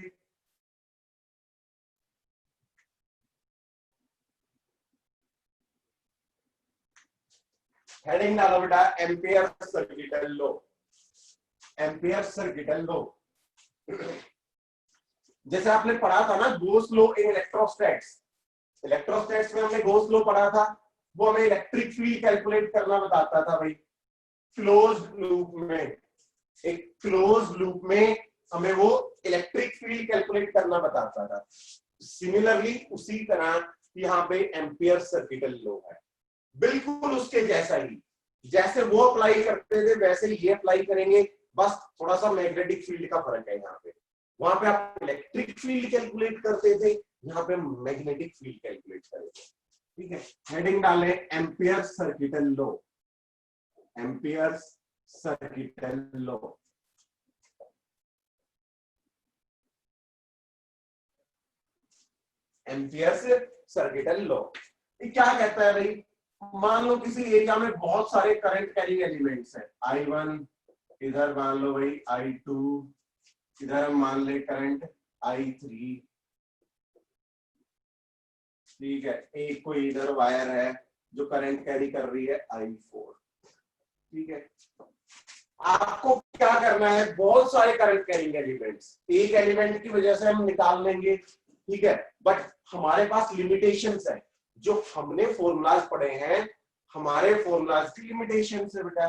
हेडिंग डालो बेटा ampere circuit and law. Ampere circuit and law जैसे आपने पढ़ा था ना गोस लॉ इन इलेक्ट्रोस्टैट्स। इलेक्ट्रोस्टैट्स में हमने गोस लॉ पढ़ा था, वो हमें इलेक्ट्रिक फील्ड कैलकुलेट करना बताता था भाई। क्लोज्ड लूप में, एक क्लोज लूप में हमें वो इलेक्ट्रिक फील्ड कैलकुलेट करना बताता था। सिमिलरली उसी तरह यहाँ पे एम्पियर सर्किटल लॉ है, बिल्कुल उसके जैसा ही, जैसे वो अप्लाई करते थे वैसे ही ये अप्लाई करेंगे, बस थोड़ा सा मैग्नेटिक फील्ड का फर्क है यहाँ पे। वहां पे आप इलेक्ट्रिक फील्ड कैलकुलेट करते थे, यहाँ पे मैग्नेटिक फील्ड कैलकुलेट करेंगे। ठीक है, हेडिंग डालें ampere circuital law, ampere circuital law. Ampere circuital law ये क्या कहता है भाई, मान लो किसी एरिया में बहुत सारे करंट कैरिंग एलिमेंट्स हैं, I1 इधर मान लो भाई, I2 इधर हम मान ले करंट I3, ठीक है, एक कोई इधर वायर है जो करंट कैरी कर रही है I4। ठीक है, आपको क्या करना है, बहुत सारे करंट कैरिंग एलिमेंट्स, एक एलिमेंट की वजह से हम निकाल लेंगे, ठीक है, बट हमारे पास लिमिटेशंस है, जो हमने फॉर्मूलाज पढ़े हैं, हमारे फॉर्मूलाज की लिमिटेशंस है बेटा।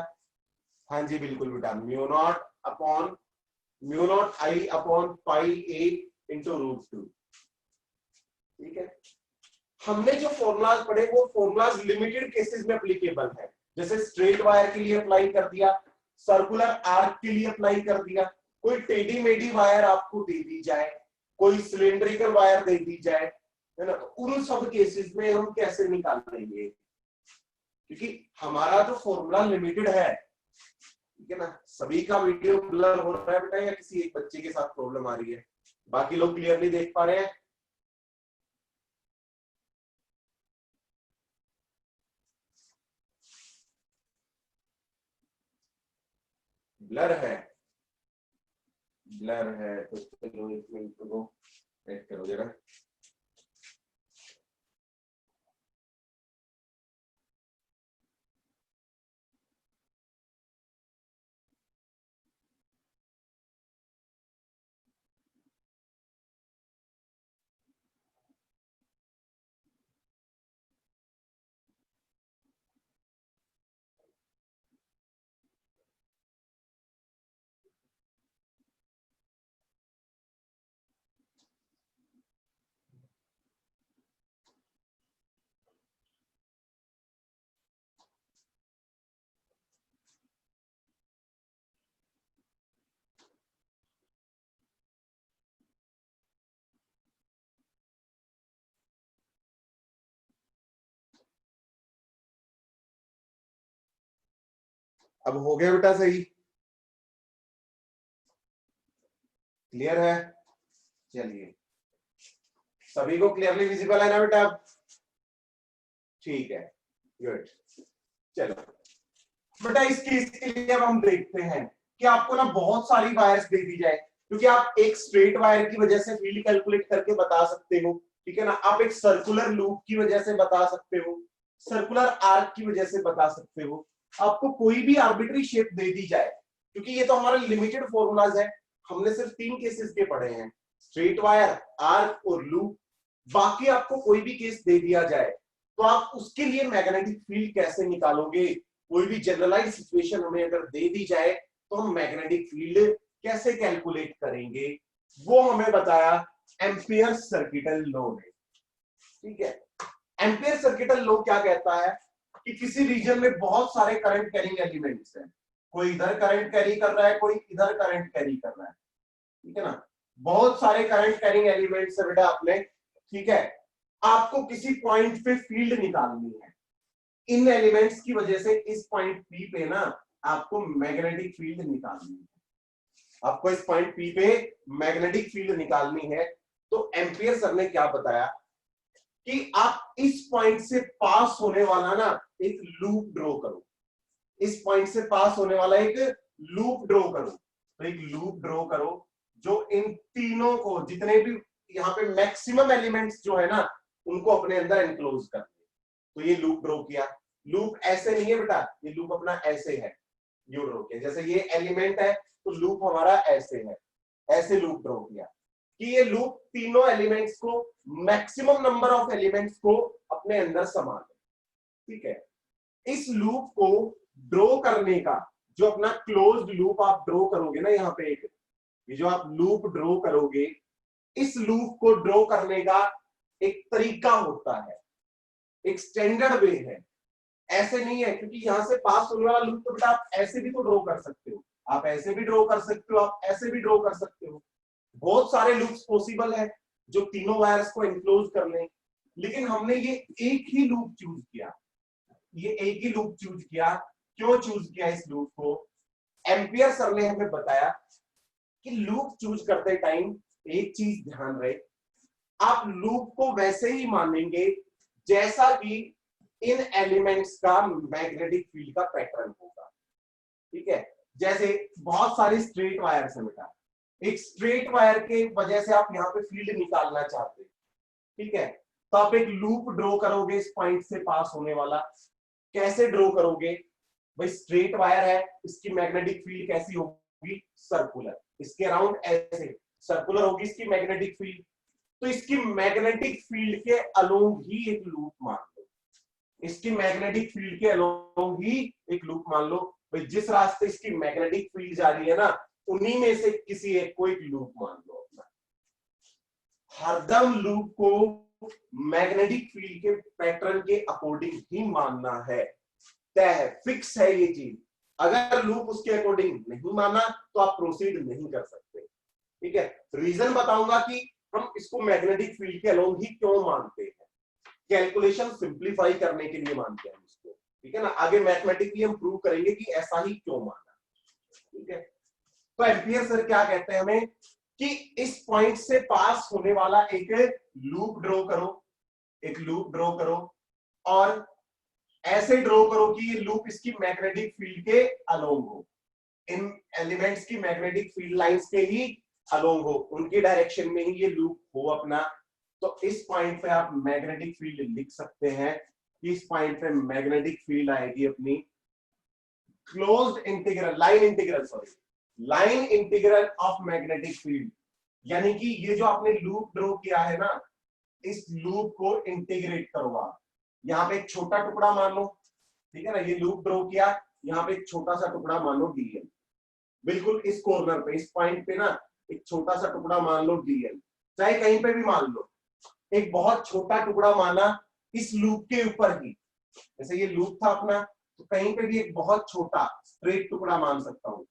हाँ जी बिल्कुल बेटा, mu naught I upon pi A into root 2। ठीक है, हमने जो फॉर्मूलाज पढ़े वो फॉर्मूलाज लिमिटेड केसेस में एप्लीकेबल है, जैसे स्ट्रेट वायर के लिए अप्लाई कर दिया, सर्कुलर आर्क के लिए अप्लाई कर दिया, कोई टेढ़ी मेढ़ी वायर आपको दे दी जाए, कोई सिलिंड्रिकल वायर दे दी जाए, है ना, तो उन सब केसेस में हम कैसे निकाल लेंगे, क्योंकि हमारा जो फॉर्मूला लिमिटेड है। ठीक है ना, सभी का वीडियो ब्लर हो रहा है बेटा या किसी एक बच्चे के साथ प्रॉब्लम आ रही है, बाकी लोग क्लियरली देख पा रहे हैं? ब्लर है, ब्लर है तो चलो एक मिनट को वेट करो जरा। अब हो गया बेटा सही, क्लियर है? चलिए, सभी को क्लियरली विजिबल है ना बेटा? ठीक है, गुड। चलो बेटा, इस केस के लिए अब हम देखते हैं कि आपको ना बहुत सारी वायर्स दे दी जाए, क्योंकि आप एक स्ट्रेट वायर की वजह से फील्ड कैलकुलेट करके बता सकते हो, ठीक है ना, आप एक सर्कुलर लूप की वजह से बता सकते हो, सर्कुलर आर्क की वजह से बता सकते हो, आपको कोई भी आर्बिट्री शेप दे दी जाए, क्योंकि ये तो हमारे लिमिटेड फॉर्मूलाज है, हमने सिर्फ 3 केसेस के पढ़े हैं, स्ट्रेट वायर, आर्क और लूप, बाकी आपको कोई भी केस दे दिया जाए तो आप उसके लिए मैग्नेटिक फील्ड कैसे निकालोगे, कोई भी जनरलाइज सिचुएशन हमें अगर दे दी जाए तो हम मैग्नेटिक फील्ड कैसे कैलकुलेट करेंगे, वो हमें बताया एम्पियर सर्किटल लॉ ने। ठीक है, एम्पियर सर्किटल लॉ क्या कहता है कि किसी रीजन में बहुत सारे करंट कैरिंग एलिमेंट्स हैं, कोई इधर करंट कैरी कर रहा है, कोई इधर करंट कैरी कर रहा है, ठीक है ना, बहुत सारे करंट कैरिंग एलिमेंट्स है बेटा आपने, ठीक है, आपको किसी पॉइंट पे फील्ड निकालनी है, इन एलिमेंट्स की वजह से इस पॉइंट पी पे ना आपको मैग्नेटिक फील्ड निकालनी है, आपको इस पॉइंट पी पे मैग्नेटिक फील्ड निकालनी है। तो एम्पियर सर ने क्या बताया कि आप इस पॉइंट से पास होने वाला ना एक लूप ड्रॉ करो, इस पॉइंट से पास होने वाला एक लूप ड्रॉ करो, तो एक लूप ड्रॉ करो जो इन तीनों को, जितने भी यहाँ पे मैक्सिमम एलिमेंट्स जो है ना उनको अपने अंदर एनक्लोज कर दे। तो ये लूप ड्रॉ किया, लूप ऐसे नहीं है बेटा, ये लूप अपना ऐसे है, यू ड्रॉ किया, जैसे ये एलिमेंट है तो लूप हमारा ऐसे है, ऐसे लूप ड्रॉ किया कि ये लूप तीनों एलिमेंट्स को, मैक्सिमम नंबर ऑफ एलिमेंट्स को अपने अंदर समा ले। ठीक है, इस लूप को ड्रॉ करने का, जो अपना क्लोज्ड लूप आप ड्रॉ करोगे ना, यहाँ पे ये जो आप लूप ड्रॉ करोगे, इस लूप को ड्रॉ करने का एक तरीका होता है, एक स्टैंडर्ड वे है। ऐसे नहीं है, क्योंकि यहां से पास होने वाला लूप तो बेटा आप ऐसे भी तो ड्रॉ कर सकते हो, आप ऐसे भी ड्रॉ कर सकते हो, आप ऐसे भी ड्रॉ कर सकते हो। बहुत सारे लूप्स पॉसिबल है जो तीनों वायर्स को एनक्लोज कर लें, लेकिन हमने ये एक ही लूप चूज किया, ये एक ही लूप चूज किया। क्यों चूज किया इस लूप को? एम्पियर सर ने हमें बताया कि लूप चूज करते टाइम एक चीज ध्यान रहे, आप लूप को वैसे ही मानेंगे जैसा कि इन एलिमेंट्स का मैग्नेटिक फील्ड का पैटर्न होगा। ठीक है, जैसे बहुत सारी स्ट्रेट वायर्स है बेटा, एक स्ट्रेट वायर के वजह से आप यहाँ पे फील्ड निकालना चाहते हैं, ठीक है, तो आप एक लूप ड्रॉ करोगे इस पॉइंट से पास होने वाला। कैसे ड्रॉ करोगे भाई? स्ट्रेट वायर है, इसकी मैग्नेटिक फील्ड कैसी होगी? सर्कुलर, इसके अराउंड ऐसे सर्कुलर होगी इसकी मैग्नेटिक फील्ड, तो इसकी मैग्नेटिक फील्ड के अलोंग ही एक लूप मान लो, इसकी मैग्नेटिक फील्ड के अलोंग ही एक लूप मान लो। भाई जिस रास्ते इसकी मैग्नेटिक फील्ड जा रही है ना, उन्हीं में से किसी एक को एक लूप मान लो अपना। हरदम लूप को मैग्नेटिक फील्ड के पैटर्न के अकॉर्डिंग ही मानना है, तय है, फिक्स है ये चीज। अगर लूप उसके अकॉर्डिंग नहीं माना तो आप प्रोसीड नहीं कर सकते। ठीक है, रीजन बताऊंगा कि हम इसको मैग्नेटिक फील्ड के अलोंग ही क्यों मानते हैं, कैलकुलेशन सिंप्लीफाई करने के लिए मानते हैं इसको। ठीक है ना, आगे मैथमेटिकली हम प्रूव करेंगे कि ऐसा ही क्यों माना। ठीक है, तो एम्पियर सर क्या कहते हैं हमें कि इस पॉइंट से पास होने वाला एक लूप ड्रॉ करो, एक लूप ड्रॉ करो, और ऐसे ड्रॉ करो कि ये लूप इसकी मैग्नेटिक फील्ड के अलोंग हो, इन एलिमेंट्स की मैग्नेटिक फील्ड लाइंस के ही अलोंग हो, उनकी डायरेक्शन में ही ये लूप हो अपना। तो इस पॉइंट पे आप मैग्नेटिक फील्ड लिख सकते हैं कि इस पॉइंट पे मैग्नेटिक फील्ड आएगी अपनी closed integral, line integral, sorry, line integral of magnetic field. यानी कि ये जो आपने लूप ड्रॉ किया है ना, इस लूप को इंटीग्रेट करो आप। यहाँ पे एक छोटा टुकड़ा मान लो, ठीक है ना, ये लूप ड्रॉ किया, यहाँ पे एक छोटा सा टुकड़ा मान लो डीएल, बिल्कुल इस कॉर्नर पे, इस पॉइंट पे ना एक छोटा सा टुकड़ा मान लो डीएल, चाहे कहीं पे भी मान लो, एक बहुत छोटा टुकड़ा माना इस लूप के ऊपर ही। जैसे ये लूप था अपना, तो कहीं पे भी एक बहुत छोटा स्ट्रेट टुकड़ा मान सकता हूँ,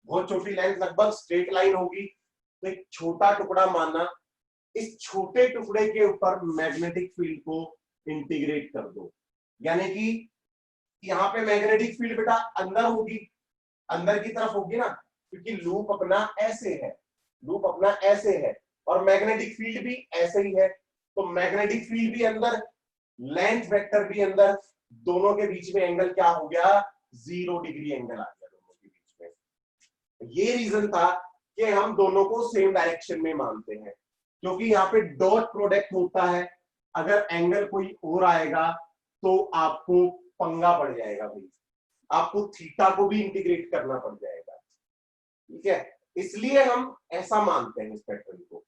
बहुत छोटी लाइन लगभग स्ट्रेट लाइन होगी, तो एक छोटा टुकड़ा मानना, इस छोटे टुकड़े के ऊपर मैग्नेटिक फील्ड को इंटीग्रेट कर दो। यानी कि यहाँ पे मैग्नेटिक फील्ड बेटा अंदर होगी, अंदर की तरफ होगी ना, क्योंकि लूप अपना ऐसे है, लूप अपना ऐसे है, और मैग्नेटिक फील्ड भी ऐसे ही है, तो मैग्नेटिक फील्ड भी अंदर, लेंथ वेक्टर भी अंदर, दोनों के बीच में एंगल क्या हो गया? 0 डिग्री एंगल आ गया दोनों के बीच में। ये रीजन था कि हम दोनों को सेम डायरेक्शन में मानते हैं, क्योंकि यहाँ पे डॉट प्रोडक्ट होता है, अगर एंगल कोई और आएगा तो आपको पंगा पड़ जाएगा भाई, आपको थीटा को भी इंटीग्रेट करना पड़ जाएगा। ठीक है, इसलिए हम ऐसा मानते हैं इस पैटर्न को।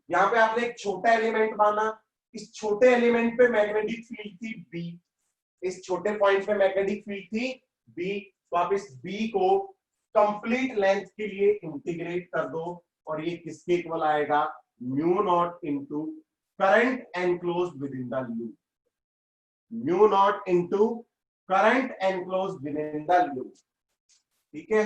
यहाँ पे आपने एक छोटा एलिमेंट माना, इस छोटे एलिमेंट पे मैग्नेटिक फील्ड थी बी, इस छोटे पॉइंट पे मैग्नेटिक फील्ड थी बी, तो आप इस बी को कंप्लीट लेंथ के लिए इंटीग्रेट कर दो, और ये किसके इक्वल आएगा? Mu naught into current enclosed with in the loop, mu naught into current enclosed with in the loop. ठीक है,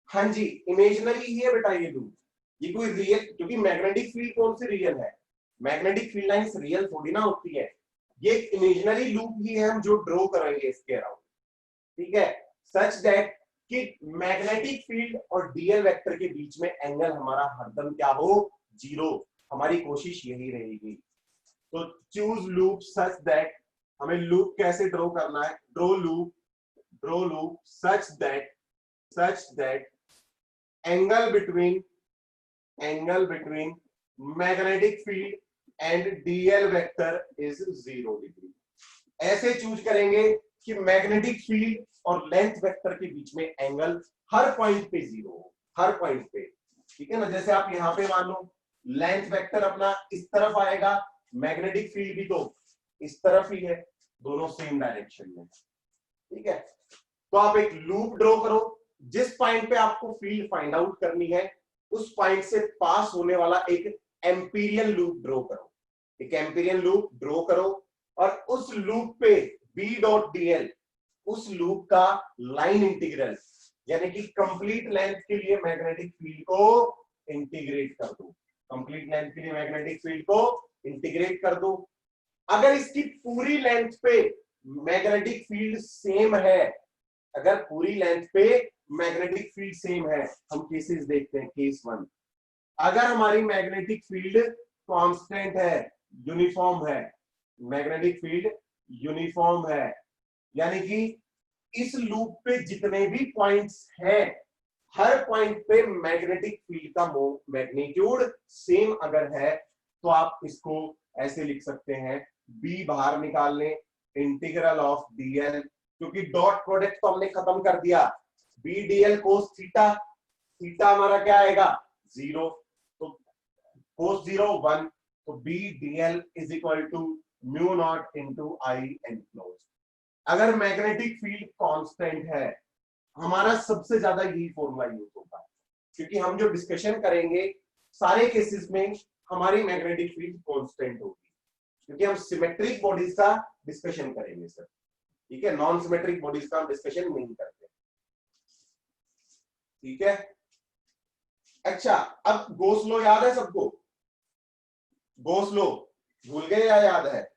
हाँ जी, इमेजिनरी ही है बेटा ये लूप, ये कोई रियल, क्योंकि मैग्नेटिक फील्ड कौन सी रियल है? मैग्नेटिक फील्ड लाइंस रियल थोड़ी ना होती है, ये इमेजिनरी लूप ही है हम जो ड्रॉ करेंगे इसके अराउंड। ठीक है, सच दैट कि मैग्नेटिक फील्ड और डीएल वेक्टर के बीच में एंगल हमारा हरदम क्या हो? 0। हमारी कोशिश यही रहेगी। तो चूज लूप सच दैट, हमें लूप कैसे ड्रॉ करना है? Draw loop such that angle between magnetic field and DL vector is 0 degree. ऐसे चूज करेंगे कि मैग्नेटिक फील्ड और लेंथ वेक्टर के बीच में एंगल हर पॉइंट पे 0 हो, हर पॉइंट पे। ठीक है ना, जैसे आप यहाँ पे मान लो लेंथ वेक्टर अपना इस तरफ आएगा, मैग्नेटिक फील्ड भी तो इस तरफ ही है, दोनों सेम डायरेक्शन में। ठीक है, तो आप एक लूप ड्रॉ करो, जिस पॉइंट पे आपको फील्ड फाइंड आउट करनी है उस पॉइंट से पास होने वाला एक एम्पीरियल लूप ड्रॉ करो। एक एम्पीरियन लूप ड्रॉ करो और उस लूप पे बी डॉट डीएल, उस लूप का लाइन इंटीग्रल यानी कि कंप्लीट लेंथ के लिए मैग्नेटिक फील्ड को इंटीग्रेट कर दो, कंप्लीट लेंथ के लिए मैग्नेटिक फील्ड को इंटीग्रेट कर दो। अगर इसकी पूरी लेंथ पे मैग्नेटिक फील्ड सेम है, अगर पूरी लेंथ पे मैग्नेटिक फील्ड सेम है, हम केसेस देखते हैं। केस 1, अगर हमारी मैग्नेटिक फील्ड कांस्टेंट है, यूनिफॉर्म है, मैग्नेटिक फील्ड यूनिफॉर्म है, यानी कि इस लूप पे जितने भी पॉइंट्स हैं, हर पॉइंट पे मैग्नेटिक फील्ड का मैग्नीट्यूड सेम अगर है, तो आप इसको ऐसे लिख सकते हैं, बी बाहर निकाल लें, इंटीग्रल ऑफ डीएल, क्योंकि डॉट प्रोडक्ट तो हमने खत्म कर दिया, B DL cos theta, theta हमारा क्या आएगा 0, तो कोस 0 1, तो B DL is equal to mu naught into I enclose. अगर मैग्नेटिक फील्ड कांस्टेंट है, हमारा सबसे ज्यादा यही फॉर्मूला यूज होगा, क्योंकि हम जो डिस्कशन करेंगे सारे केसेस में हमारी मैग्नेटिक फील्ड कांस्टेंट होगी, क्योंकि हम सिमेट्रिक बॉडीज का डिस्कशन करेंगे सर, ठीक है, नॉन सिमेट्रिक बॉडीज का हम डिस्कशन नहीं करते, ठीक है। अच्छा, अब गॉस लॉ याद है सबको? गॉस लॉ भूल गए या याद है?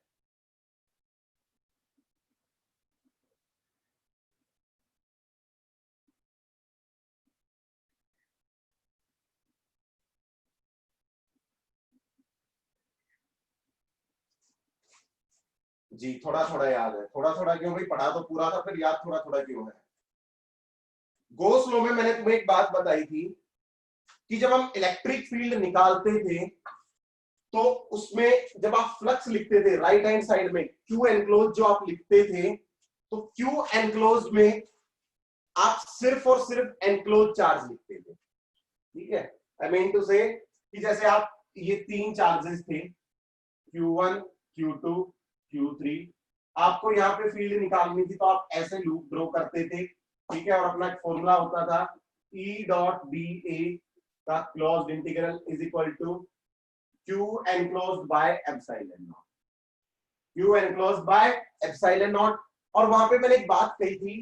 जी थोड़ा थोड़ा याद है, थोड़ा थोड़ा क्यों भाई, पढ़ा तो पूरा था, फिर याद थोड़ा थोड़ा क्यों है? गॉस लॉ में मैंने तुम्हें एक बात बताई थी कि जब हम इलेक्ट्रिक फील्ड निकालते थे, तो उसमें जब आप फ्लक्स लिखते थे राइट हैंड साइड में क्यू एनक्लोज जो आप लिखते थे, तो क्यू एनक्लोज में आप सिर्फ और सिर्फ एनक्लोज चार्ज लिखते थे, ठीक है। आई मीन टू से कि जैसे आप ये 3 चार्जेस थे Q1, Q2, Q3, आपको यहाँ पे फील्ड निकालनी थी, तो आप ऐसे लूप ड्रॉ करते थे, ठीक है, और अपना एक फॉर्मूला होता था E डॉट बी ए का closed integral is equal to Q enclosed by epsilon naught, Q enclosed by epsilon naught. और वहां पे मैंने एक बात कही थी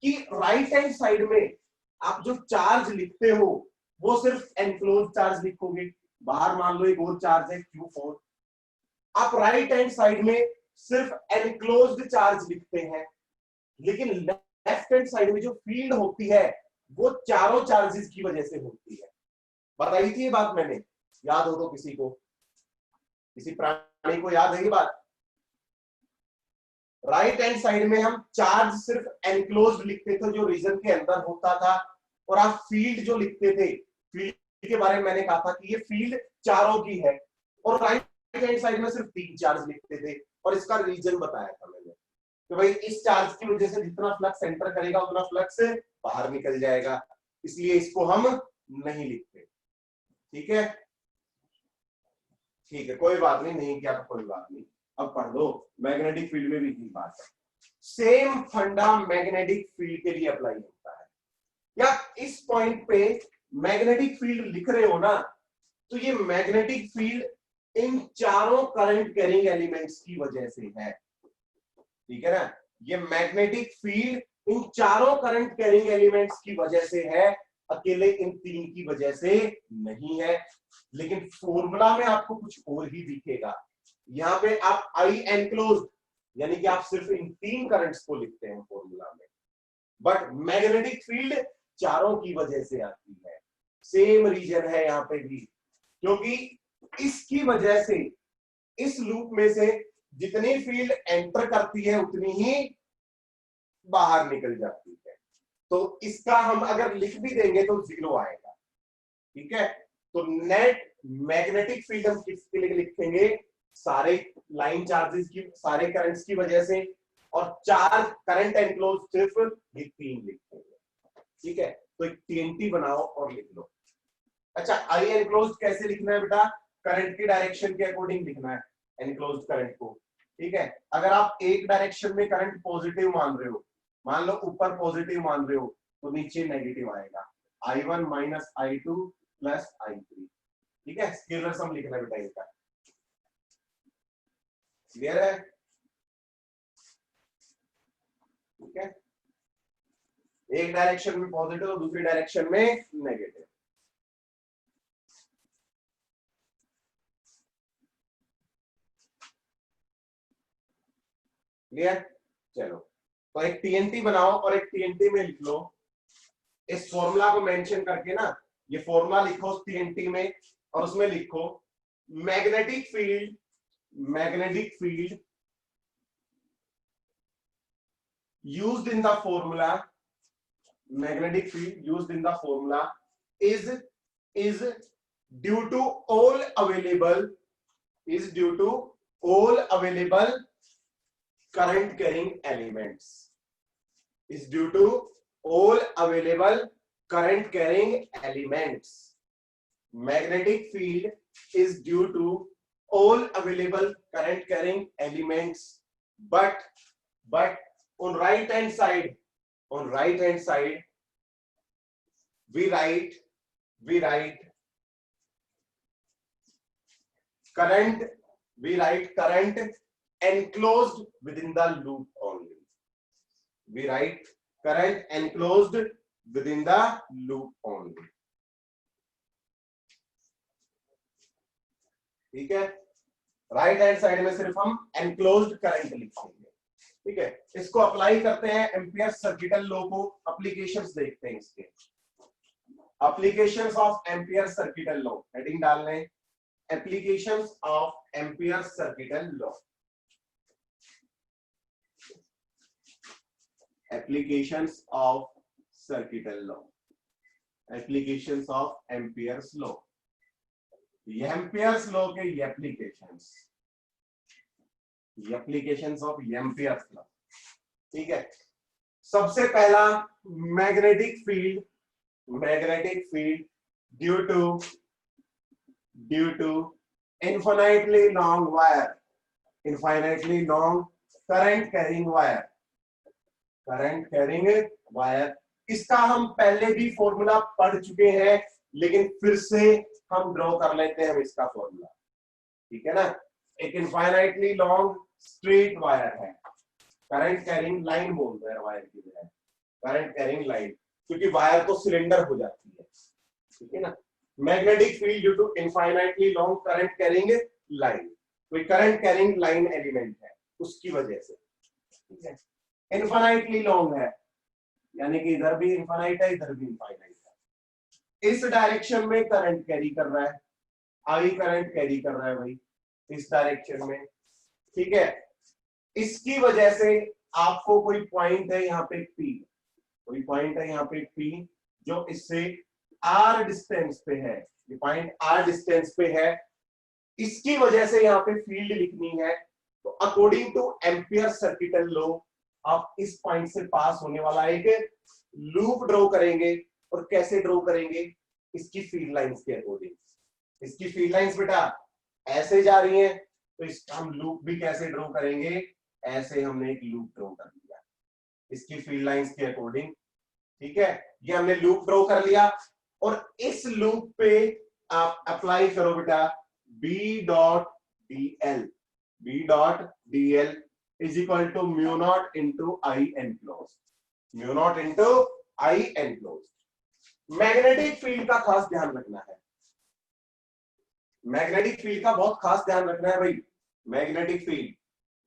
कि राइट हैंड साइड में आप जो चार्ज लिखते हो वो सिर्फ एनक्लोज चार्ज लिखोगे, बाहर मान लो एक और चार्ज है Q4, आप राइट हैंड साइड में सिर्फ एनक्लोज्ड चार्ज लिखते हैं, लेकिन लेफ्ट हैंड साइड में जो फील्ड होती है वो चारों चार्जेस की वजह से होती है। बताई थी ये बात मैंने, याद हो तो किसी को, किसी प्राणी को याद है ये बात? राइट हैंड साइड में हम चार्ज सिर्फ एनक्लोज्ड लिखते थे जो रीजन के अंदर होता था, और आप फील्ड जो लिखते थे, फील्ड के बारे में मैंने कहा था कि ये फील्ड चारों की है, और राइट हैंड साइड में सिर्फ 3 चार्ज लिखते थे, और इसका रीजन बताया था मैंने कि भाई इस चार्ज की वजह से जितना फ्लक्स एंटर करेगा उतना फ्लक्स बाहर निकल जाएगा, इसलिए इसको हम नहीं लिखते, ठीक है। ठीक है, कोई बात नहीं, नहीं किया तो कोई बात नहीं, अब पढ़ लो, मैग्नेटिक फील्ड में भी यही बात है, सेम फंडा मैग्नेटिक फील्ड के लिए अप्लाई होता है। या इस पॉइंट पे मैग्नेटिक फील्ड लिख रहे हो ना, तो ये मैग्नेटिक फील्ड इन चारों करंट कैरिंग एलिमेंट्स की वजह से है, ठीक है ना, ये मैग्नेटिक फील्ड इन चारों करंट कैरिंग एलिमेंट्स की वजह से है, अकेले इन 3 की वजह से नहीं है। लेकिन फॉर्मूला में आपको कुछ और ही दिखेगा, यहाँ पे आप आई एनक्लोज्ड यानी कि आप सिर्फ इन 3 करंट्स को लिखते हैं फॉर्मूला में, बट मैग्नेटिक फील्ड चारों की वजह से आती है, सेम रीजन है यहाँ पे भी, क्योंकि इसकी वजह से इस लूप में से जितनी फील्ड एंटर करती है उतनी ही बाहर निकल जाती है, तो इसका हम अगर लिख भी देंगे तो 0 आएगा, ठीक है। तो नेट मैग्नेटिक फील्ड हम किसके लिए लिखेंगे? सारे लाइन चार्जेस की, सारे करंट्स की वजह से, और चार्ज करंट एनक्लोज सिर्फ ये 3 लिखेंगे, ठीक है। तो एक TNT बनाओ और लिख लो। अच्छा, आई एनक्लोज कैसे लिखना है बेटा? करंट की डायरेक्शन के अकॉर्डिंग लिखना है एनक्लोज करंट को, ठीक है। अगर आप एक डायरेक्शन में करंट पॉजिटिव मान रहे हो, मान लो ऊपर पॉजिटिव मान रहे हो, तो नीचे नेगेटिव आएगा, I1 minus I2 plus I3, ठीक है। स्केलर सम लिखना है बेटा इसका। क्लियर है? ठीक है, एक डायरेक्शन में पॉजिटिव और दूसरी डायरेक्शन में नेगेटिव। क्लियर? चलो, तो एक टीएनटी बनाओ और एक टीएनटी में लिख लो, इस फॉर्मूला को मेंशन करके ना, ये फॉर्मूला लिखो टीएनटी में और उसमें लिखो magnetic field, magnetic field used in the formula, magnetic field used in the formula is due to all available, is due to all available current carrying elements, is due to all available current carrying elements. Magnetic field is due to all available current carrying elements, but on right hand side, on right hand side we write current, we write current enclosed within the loop only, we write current enclosed within the loop only. ठीक है, right hand side में सिर्फ हम enclosed current लिखेंगे। ठीक है, इसको apply करते हैं एम्पियर सर्किटल लॉ को, एप्लीकेशंस देखते हैं इसके, applications of Ampere circuital law, heading डाल लें applications of Ampere circuital law, applications of circuital law, applications of Ampere's law, Ampere's law के applications, applications of Ampere's law. ठीक है, सबसे पहला magnetic field, magnetic field due to infinitely long wire, infinitely long current carrying wire, current carrying wire. इसका हम पहले भी formula पढ़ चुके हैं, लेकिन फिर से हम ड्रॉ कर लेते हैं इसका फॉर्मूला। ठीक है ना, एक इनफाइनाइटली लॉन्ग स्ट्रेट वायर है, करंट कैरिंग लाइन बोलते हैं वायर की बजाय, करंट कैरिंग लाइन, क्योंकि वायर तो सिलेंडर हो जाती है। ठीक है ना, magnetic field due to infinitely long current carrying line, कोई करंट कैरिंग लाइन एलिमेंट है उसकी वजह से। ठीक है, इनफाइनाइटली लॉन्ग है, यानी कि इधर भी इनफाइनाइट है, इधर भी इनफाइनाइट है। इस डायरेक्शन में करंट कैरी कर रहा है, आई करंट कैरी कर रहा है भाई इस डायरेक्शन में। ठीक है, इसकी वजह से आपको कोई पॉइंट है यहाँ पे P, कोई पॉइंट है यहाँ पे P जो इससे R डिस्टेंस पे है, ये पॉइंट R डिस्टेंस पे है, इसकी वजह से यहाँ पे फील्ड लिखनी है। तो according two ampere circuital law आप इस पॉइंट से पास होने वाला एक लूप ड्रॉ करेंगे, और कैसे ड्रॉ करेंगे, इसकी फील्ड लाइंस के अकॉर्डिंग। इसकी फील्ड लाइंस बेटा ऐसे जा रही हैं, तो इसका हम लूप भी कैसे ड्रॉ करेंगे, ऐसे हमने एक लूप ड्रॉ कर लिया इसकी फील्ड लाइंस के अकॉर्डिंग। ठीक है, ये हमने लूप ड्रॉ कर लिया, और इस लूप पे आप अप्लाई करो बेटा B dot DL, B dot DL is equal to mu naught into I enclosed, mu naught into I enclosed. Magnetic field का खास ध्यान रखना है, मैग्नेटिक फील्ड का बहुत खास ध्यान रखना है भाई, मैग्नेटिक फील्ड,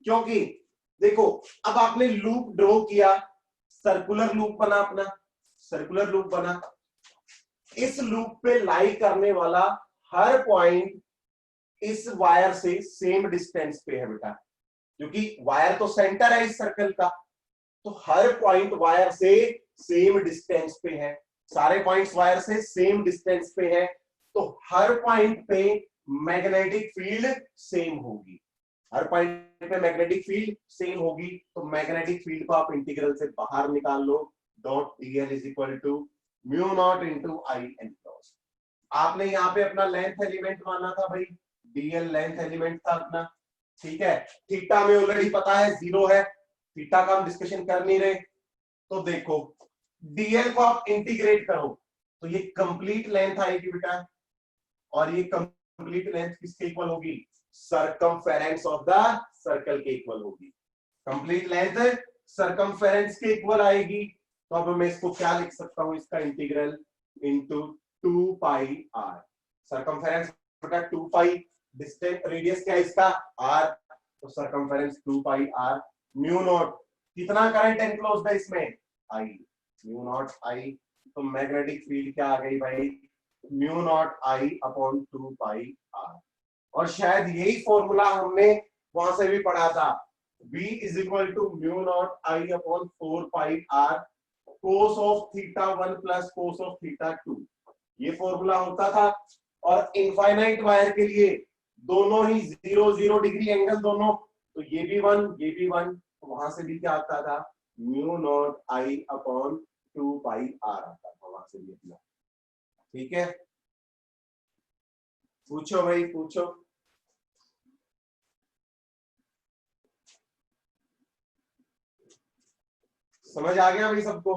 क्योंकि देखो अब आपने लूप ड्रॉ किया, सर्कुलर लूप बना, अपना सर्कुलर लूप बना, इस लूप पे लाई करने वाला हर पॉइंट इस वायर से सेम डिस्टेंस पे है बेटा, क्योंकि वायर तो सेंटर है इस सर्कल का, तो हर पॉइंट वायर से सेम डिस्टेंस पे है, सारे पॉइंट्स वायर से सेम डिस्टेंस पे है, तो हर पॉइंट पे मैग्नेटिक फील्ड सेम होगी, हर पॉइंट पे मैग्नेटिक फील्ड सेम होगी। तो मैग्नेटिक फील्ड को आप इंटीग्रल से बाहर निकाल लो, dot DL is equal to mu naught into I enclosed. आपने यहाँ पे अपना लेंथ एलिमेंट माना था भाई, DL लेंथ एलिमेंट था अपना। ठीक है, थीटा में ऑलरेडी पता है 0 है, थीटा का हम डिस्कशन कर नहीं रहे। तो देखो DL को आप इंटीग्रेट करो तो ये कंप्लीट लेंथ आएगी बेटा, और ये कंप्लीट लेंथ किसके इक्वल होगी, सर्कमफेरेंस ऑफ द सर्कल के इक्वल होगी। कंप्लीट लेंथ सर्कमफेरेंस के इक्वल आएगी, तो अब मैं इसको क्या लिख सकता हूं, इसका integral into 2 pi R. Circumference बटा 2 पाई, डिस्टेंस रेडियस क्या है इसका r, तो सर्कमफेरेंस 2 पाई r। म्यू नॉट, कितना करंट एनक्लोज्ड है इसमें, I, म्यू नॉट I, तो मैग्नेटिक फील्ड क्या आ गई भाई, mu naught I upon 2 pi r। और शायद यही फॉर्मूला हमने वहां से भी पढ़ा था, V is equal to mu naught I upon 4 pi r cos of theta 1 plus cos of theta 2, ये फॉर्मूला होता था। और इनफाइनाइट वायर के लिए दोनों ही 0 डिग्री एंगल दोनों, तो ये भी 1 ये भी 1, तो वहां से भी क्या आता था, mu naught I upon 2 pi r आता था वहां से भी अपना। ठीक है, पूछो भाई पूछो। समझ आ गया भाई सबको?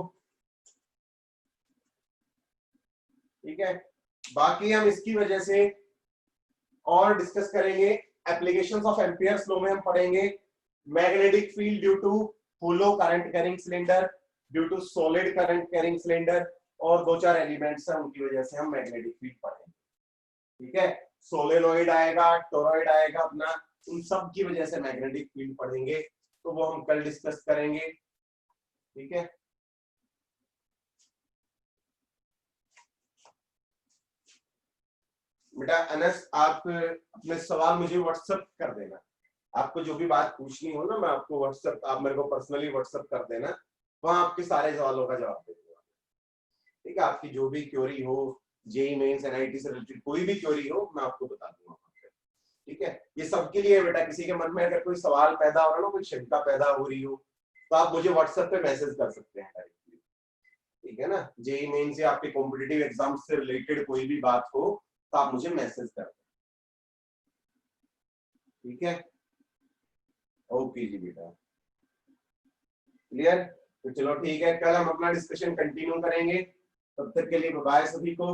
ठीक है, बाकी हम इसकी वजह से और डिस्कस करेंगे। एप्लीकेशंस ऑफ एम्पियर्स लॉ में हम पढ़ेंगे magnetic field due to hollow current carrying cylinder, due to solid current carrying cylinder, और 2-4 एलिमेंट्स हैं उनकी वजह से हम मैग्नेटिक फील्ड पढ़ेंगे। ठीक है, सोलेनॉइड आएगा, टोरॉइड आएगा अपना, उन सब की वजह से मैग्नेटिक फील्ड पढ़ेंगे, तो वो हम कल डिस्कस करेंगे। ठीक है, बेटा अनस आप अपने सवाल मुझे व्हाट्सएप कर देना, आपको जो भी बात पूछनी हो ना, मैं आपको व्हाट्सएप, आप मेरे को पर्सनली व्हाट्सएप कर देना, वहां आपके सारे सवालों का जवाब दे दूंगा। ठीक है, आपकी जो भी क्वेरी हो, जेई मेंस एनआईटी से रिलेटेड कोई भी क्वेरी हो, मैं आपको बता दूंगा। ठीक है, ये सबके लिए बेटा, किसी के मन में अगर कोई सवाल पैदा हो रहा हो, कोई शंका पैदा हो रही हो, तो आप मुझे व्हाट्सएप पे मैसेज कर सकते हैं डायरेक्टली। ठीक है ना, जेई मेंस या आपके कॉम्पिटिटिव एग्जाम से रिलेटेड कोई भी बात हो, तो आप मुझे मैसेज कर दें। ठीक है, ओके जी बेटा, क्लियर? तो चलो ठीक है, कल हम अपना डिस्कशन कंटिन्यू करेंगे, तब तक के लिए बाय सभी को।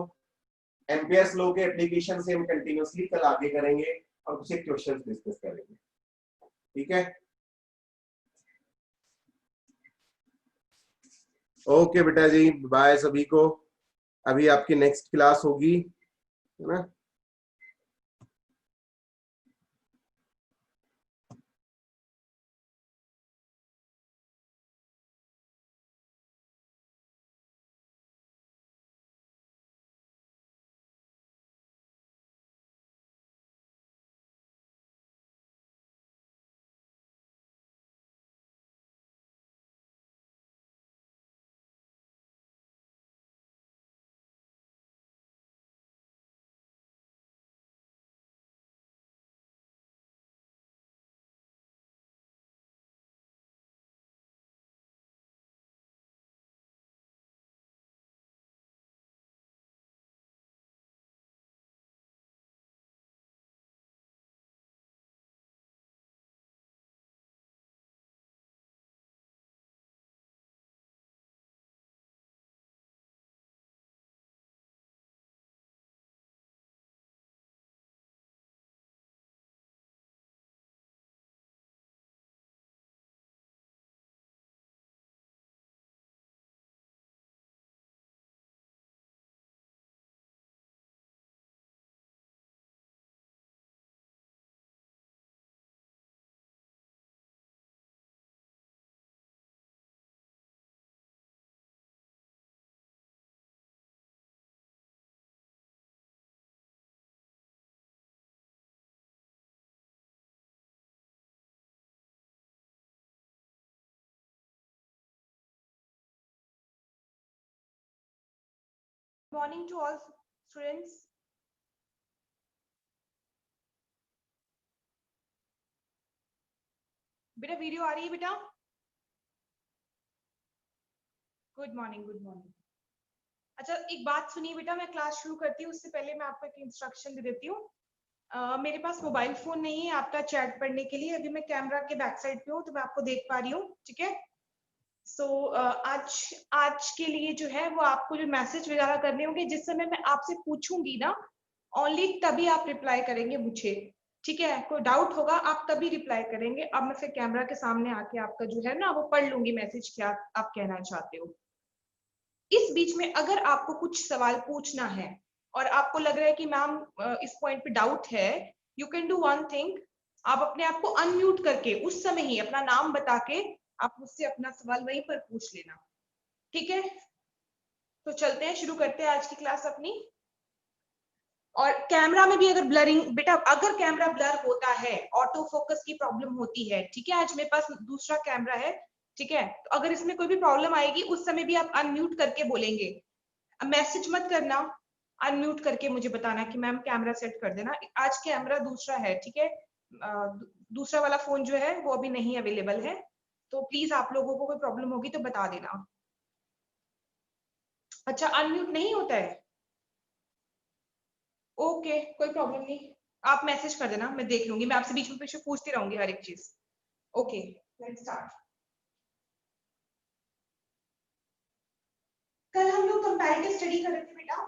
एम्पियर्स लॉ के एप्लीकेशन से हम कंटिन्यूअसली कल आगे करेंगे और कुछ क्वेश्चंस डिस्कस करेंगे। ठीक है, ओके बेटा जी, बाय सभी को। अभी आपकी नेक्स्ट क्लास होगी, है ना? Morning to all students. बेटा वीडियो आ रही है बेटा? Good morning, good morning. अच्छा एक बात सुनिए बेटा, मैं क्लास शुरू करती हूँ उससे पहले मैं आपको एक इंस्ट्रक्शन दे देती हूँ। मेरे पास मोबाइल फोन नहीं है आपका चैट पढ़ने के लिए, अभी मैं कैमरा के बैक साइड पे हूँ तो मैं आपको देख पा रही हूँ। ठीक है, सो आज के लिए जो है वो आपको जो मैसेज वगैरह करने होंगे, जिस समय मैं आपसे पूछूंगी ना, ओनली तभी आप रिप्लाई करेंगे मुझे। ठीक है, कोई डाउट होगा आप तभी रिप्लाई करेंगे। अब मैं फिर कैमरा के सामने आके आपका जो है ना वो पढ़ लूंगी मैसेज, क्या आप कहना चाहते हो। इस बीच में अगर आपको कुछ सवाल पूछना है और आपको लग रहा है कि मैम इस पॉइंट पे डाउट है, you can do one thing, आप अपने आप को अनम्यूट करके उस समय ही अपना नाम बता के आप मुझसे अपना सवाल वहीं पर पूछ लेना। ठीक है, तो चलते हैं, शुरू करते हैं आज की क्लास अपनी। और कैमरा में भी अगर ब्लरिंग, बेटा अगर कैमरा ब्लर होता है, ऑटो फोकस की प्रॉब्लम होती है, ठीक है, आज मेरे पास दूसरा कैमरा है, ठीक है, तो अगर इसमें कोई भी प्रॉब्लम आएगी उस समय भी आप अनम्यूट करके बोलेंगे, मैसेज मत करना, अनम्यूट करके मुझे बताना कि मैम कैमरा सेट कर देना। आज कैमरा दूसरा है, ठीक है, दूसरा वाला फोन जो है वो अभी नहीं अवेलेबल है, तो प्लीज आप लोगों को कोई प्रॉब्लम होगी तो बता देना। अच्छा, अनम्यूट नहीं होता है, ओके, कोई प्रॉब्लम नहीं, आप मैसेज कर देना, मैं देख लूंगी, मैं आपसे बीच में पीछे पूछती रहूंगी हर एक चीज। Okay, let's start. कल हम लोग कंपैरेटिव स्टडी कर रहे थे बेटा,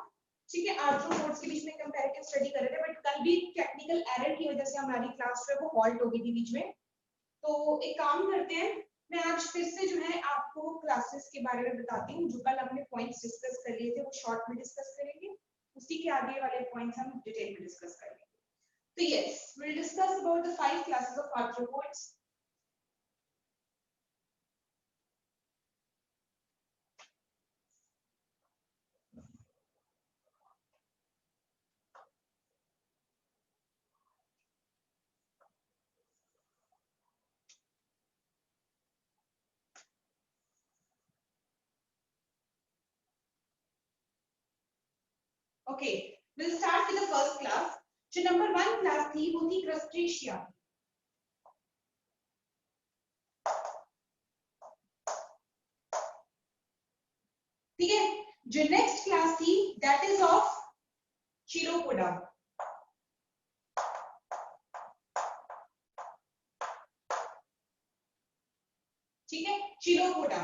ठीक है, आर्थ्रोपोड्स के बीच में कंपैरेटिव स्टडी कर रहे थे, बट कल भी टेक्निकल एरर की वजह से हमारी क्लास जो है वो हॉल्ट हो गई थी बीच में। तो एक काम करते हैं, मैं आज फिर से जो है आपको क्लासेस के बारे में बताती हूँ, जो कल हमने पॉइंट्स डिस्कस कर लिए थे वो शॉर्ट में डिस्कस करेंगे, उसी के आगे वाले पॉइंट्स हम डिटेल में डिस्कस करेंगे। So yes, we'll discuss about the 5 classes of arthropods. Okay, we'll start with the first class. जो नंबर 1 क्लास थी वो थी क्रस्टेशिया। ठीक है, जो नेक्स्ट क्लास थी दैट इज ऑफ चिलोपोडा। ठीक है, चिलोपोडा।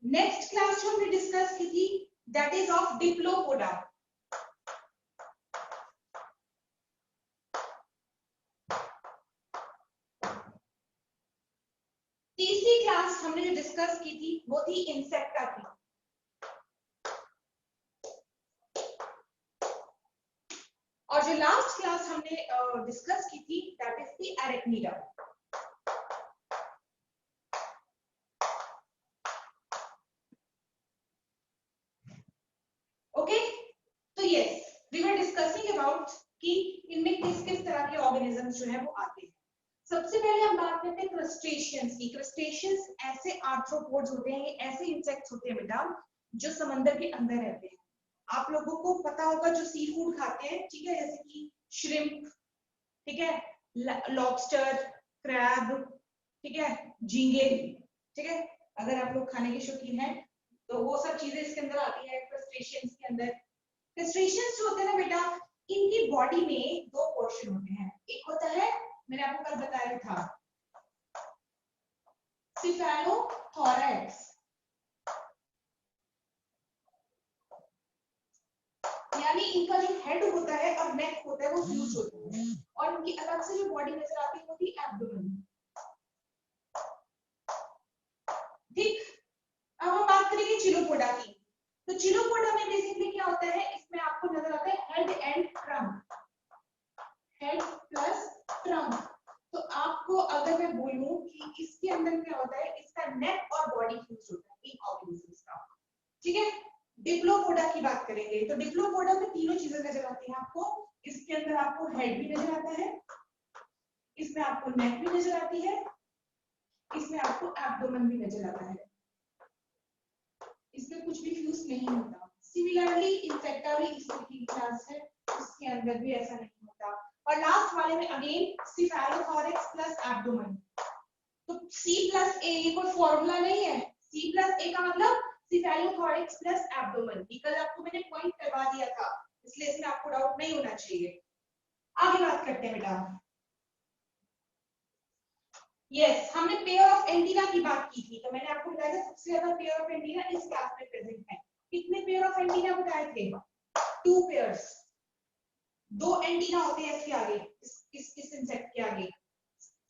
नेक्स्ट क्लास जो हमने डिस्कस की थी दैट इज ऑफ डिप्लोपोडा। तीसरी क्लास हमने जो डिस्कस की थी वो थी इंसेक्टा की। और जो लास्ट क्लास हमने डिस्कस की थी that is the Arachnida. Okay, तो yes, we were discussing about कि इनमें किस किस तरह के ऑर्गेनिजम्स जो है वो आते हैं। सबसे पहले हम बात करते हैं क्रस्टेशियंस की। क्रस्टेशियंस ऐसे आर्थ्रोपोड्स होते हैं, ये ऐसे इंसेक्ट्स होते हैं बेटा जो समंदर के अंदर रहते हैं। आप लोगों को पता होगा जो सी फूड खाते हैं, ठीक है, जैसे कि श्रिम्प, ठीक है, लॉबस्टर, क्रैब, ठीक है, झींगे, ठीक है, अगर आप लोग खाने के शौकीन हैं तो वो सब चीजें इसके अंदर आती है क्रस्टेशियंस के अंदर। क्रस्टेशियंस जो होते हैं ना बेटा, इनकी बॉडी में दो पोर्शन होते हैं, एक होता है, मैंने आपको कल बताया था, सिफेलोथोरैक्स, यानी इनका जो हेड होता है और नेक होता है वो फ्यूज होता है, और इनकी अलग से जो बॉडी नजर आती है वो थी एब्डोमेन। ठीक, अब हम बात करेंगे चिलोपोडा की। तो चिलोपोडा में बेसिकली क्या होता है, इसमें आपको नजर आता है head and trunk, head plus trunk. तो आपको अगर मैं बोलूं कि इसके अंदर क्या होता है, इसका नेक और बॉडी फ्यूज होता है इन ऑर्गेनिजम्स का। ठीक है, डिप्लोपोडा की बात करेंगे तो डिप्लोपोडा में तीनों चीजें नजर आती हैं आपको। इसके अंदर आपको हेड भी नजर आता है, इसमें आपको नेक भी नजर आती है, इसमें आपको एब्डोमेन भी नजर आता है, इसमें कुछ भी फ्यूज नहीं होता। सिमिलरली इंसेक्टा भी इस तरह की क्लास है, उसके अंदर भी ऐसा नहीं होता। और लास्ट वाले में अगेन सिफेलोथोरैक्स प्लस एब्डोमेन। तो C प्लस ए ये कोई फॉर्मूला नहीं है, C प्लस ए का मतलब सिफेलोथोरैक्स प्लस एब्डोमेन। ये कल आपको मैंने पॉइंट करवा दिया था, इसलिए इसमें आपको डाउट नहीं होना चाहिए। आगे बात करते हैं बेटा। यस, हमने पेयर ऑफ एंटीना की बात की थी, तो मैंने आपको बताया था सबसे ज्यादा पेयर ऑफ एंटीना इस क्लास में प्रेजेंट है। कितने पेयर ऑफ एंटीना बताए थे? 2 पेयर्स, 2 एंटीना होते हैं इसके आगे, इस इंसेक्ट के आगे।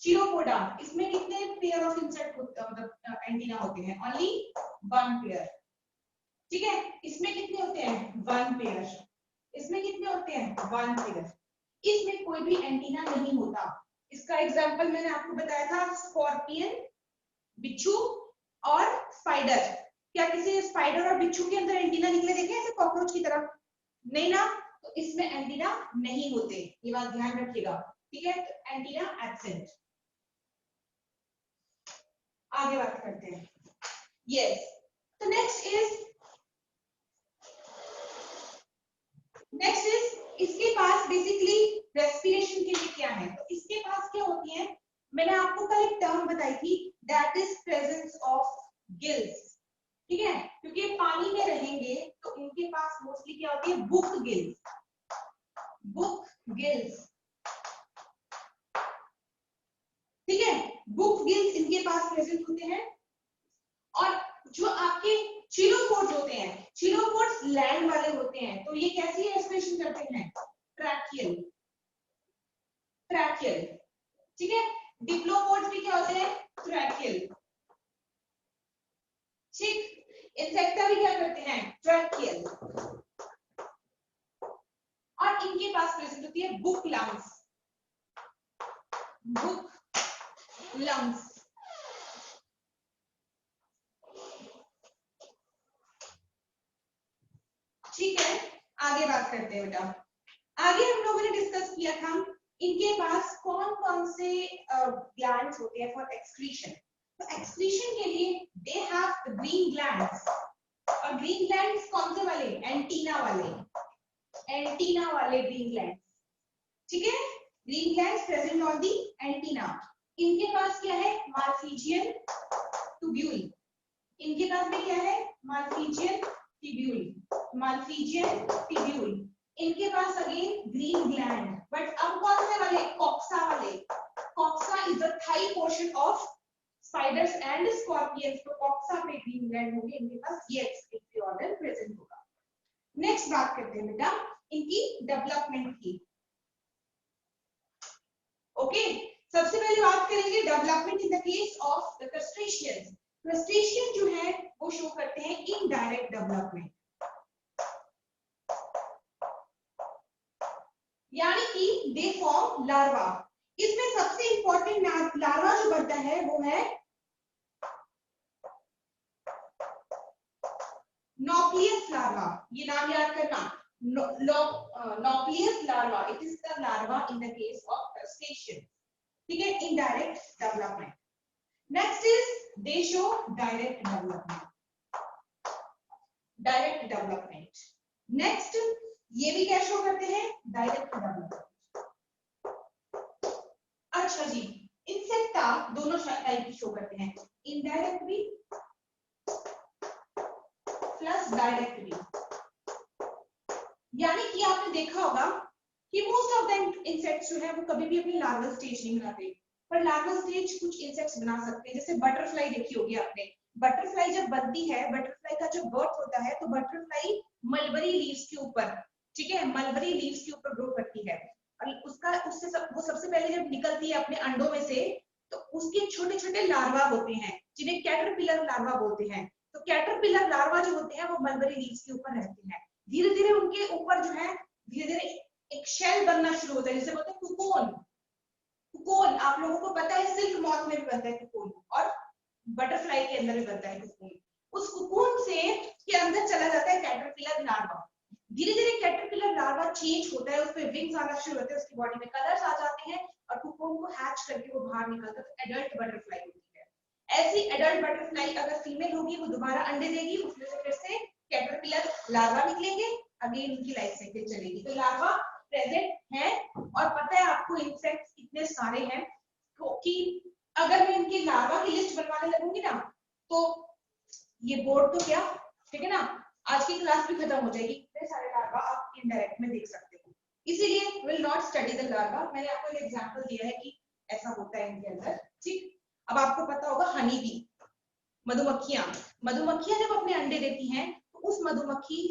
चिरोपोडा, इसमें कितने पेयर ऑफ इंसेक्ट मतलब एंटीना होते हैं? Only 1 pair. ठीक है, इसमें कितने होते हैं? 1 पेयर। इसमें कितने होते हैं? 1 पेयर। इसमें कोई भी एंटीना नहीं होता। इसका एग्जांपल मैंने आपको बताया था, स्कॉर्पियन, बिच्छू और स्पाइडर। क्या किसी स्पाइडर और बिच्छू के अंदर एंटीना निकले देखे ऐसे कॉकरोच की तरह? नहीं ना, तो इसमें एंटीना नहीं होते, ये बात ध्यान रखिएगा। ठीक है, तो एंटीना एब्सेंट। आगे बात करते हैं। यस, तो नेक्स्ट इज इसके पास बेसिकली रेस्पिरेशन के लिए क्या है? तो इसके पास क्या होती है? मैंने आपको कल एक टर्म बताई थी, that is presence of gills. ठीक है, क्योंकि ये पानी में रहेंगे तो इनके पास मोस्टली क्या होती है? Book gills. बुक गिल्स, ठीक है, बुक गिल्स इनके पास प्रेजेंट होते हैं। और जो आपके चिलोपोड्स होते हैं, चिलोपोड्स लैंड वाले होते हैं, तो ये कैसी रेस्पिरेशन करते हैं? Tracheal, tracheal. ठीक है, डिप्लोपोड्स भी क्या होते हैं? ट्रैकियल। ठीक, इंसेक्टा भी क्या करते हैं? ट्रैकियल। और इनके पास प्रेजेंट होती है बुक लंग्स, बुक लंग्स। ठीक है, आगे बात करते हैं बेटा। आगे हम लोगों ने डिस्कस किया था इनके पास कौन कौन से ग्लैंड्स होते हैं फॉर एक्सक्रीशन। तो एक्सक्रीशन के लिए दे हैव ग्रीन ग्लैंड्स। और ग्रीन ग्लैंड्स कौन से वाले? एंटीना वाले, एंटीना वाले ग्रीन ग्लैंड्स। ठीक है, green glands present on the antenna. इनके पास क्या है? Malpighian tubule. इनके पास में क्या है? Malpighian tubule, Malpighian tubule. इनके पास अगेन ग्रीन ग्लैंड, बट अब कौन से वाले? कॉक्सा वाले। Coxa is the thigh portion of spiders and scorpions. तो कॉक्सा पे ग्रीन ग्लैंड होंगे, इनके पास ये एक्सक्रीटरी ऑर्गन प्रेजेंट होगा। नेक्स्ट बात करते हैं बेटा इनकी डेवलपमेंट की। ओके, सबसे पहले बात करेंगे development in the case of the crustaceans. Crustacean जो है वो शो करते हैं इनडायरेक्ट डेवलपमेंट, यानी कि दे फॉर्म लार्वा। इसमें सबसे इंपॉर्टेंट लार्वा जो बनता है वो है नॉक्लियस लार्वा। ये नाम याद करना, nauplius larva. It is the larva in the case of crustacean. ठीक है, indirect development. Next is they show direct development, direct development. Next ये भी क्या शो करते हैं? Direct development. अच्छा जी, इंसेक्टा दोनों टाइप की शो करते हैं, इनडायरेक्ट भी प्लस डायरेक्ट भी। यानी कि आपने देखा होगा कि मोस्ट ऑफ द इंसेक्ट्स जो है वो कभी भी अपनी लार्वल स्टेज नहीं बनाते, पर लार्वल स्टेज कुछ इंसेक्ट्स बना सकते हैं। जैसे बटरफ्लाई देखी होगी आपने, बटरफ्लाई जब बनती है, बटरफ्लाई का जब बर्थ होता है तो बटरफ्लाई मलबरी लीव्स के ऊपर, ठीक है, मलबरी लीव्स के ऊपर ग्रो करती है। और वो सबसे पहले जब निकलती है अपने अंडों में से, तो उसके छोटे छोटे लार्वा होते हैं जिन्हें कैटरपिलर लार्वा बोलते हैं। तो कैटरपिलर लार्वा जो होते हैं वो मलबरी लीव्स के ऊपर रहते हैं। धीरे धीरे उनके ऊपर जो है धीरे धीरे एक शेल बनना शुरू होता है, जिसे बोलते हैं कुकोन। कुकोन आप लोगों को पता है, सिल्क मॉथ में भी बनता है कुकोन, और बटरफ्लाई के अंदर भी बनता है कुकोन। उस कुकोन से के अंदर चला जाता है कैटरपिलर लार्वा। धीरे धीरे कैटरपिलर लार्वा चेंज होता है, उस पे विंग्स आना शुरू होते हैं, उसकी बॉडी में कलर्स आ जाते हैं और कुकोन को हैच करके वो बाहर निकलता है, तो एडल्ट बटरफ्लाई होती है। ऐसी एडल्ट बटरफ्लाई अगर फीमेल होगी वो दोबारा अंडे देगी, उसमें से फिर से कैटरपिलर लार्वा निकलेंगे, अगेन उनकी लाइफ साइकिल चलेगी। तो लार्वा प्रेजेंट है, और पता है आपको इंसेक्ट्स इतने सारे हैं कि अगर मैं इनकी लार्वा की लिस्ट बनवाने लगूंगी ना तो ये बोर्ड तो क्या, ठीक है ना, आज की क्लास भी खत्म हो जाएगी। इतने सारे लार्वा आप इनडायरेक्ट में देख सकते हो, इसीलिए will not study the larva. मैंने आपको एक एग्जांपल दिया है कि ऐसा होता है इनके अंदर। ठीक, अब आपको पता होगा हनी बी, मधुमक्खियां, मधुमक्खियां जब अपने अंडे देती हैं तो उस मधुमक्खी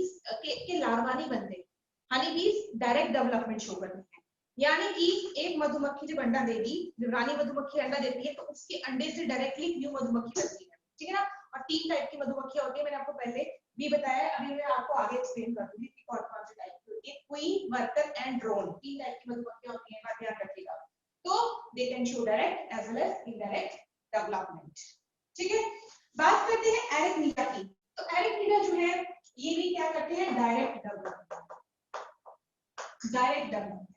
के लार्वा नहीं बनते, हनी बीज डायरेक्ट डेवलपमेंट शो करती हैं, यानी कि एक मधुमक्खी जब अंडा देगी, जब रानी मधुमक्खी अंडा देती है तो उसके अंडे से डायरेक्टली न्यू मधुमक्खी बनती है, ठीक है ना। और 3 टाइप की मधुमक्खियां होती है, मैंने आपको पहले भी बताया, अभी मैं आपको आगे एक्सप्लेन कर दूंगी कि कौन कौन से टाइप की होती है। Queen, worker and drone, 3 type की मधुमक्खियां होती हैं, ध्यान रखिएगा। तो they can show direct as well as indirect development, ठीक है। बात करते हैं एरिथमिया की। तो एरिथमिया जो है ये भी क्या करते हैं, डायरेक्ट डेवलपमेंट, डायरेक्ट डेवलपमेंट।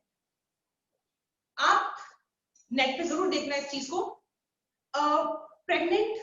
आप नेट पे जरूर देखना इस चीज को। प्रेग्नेंट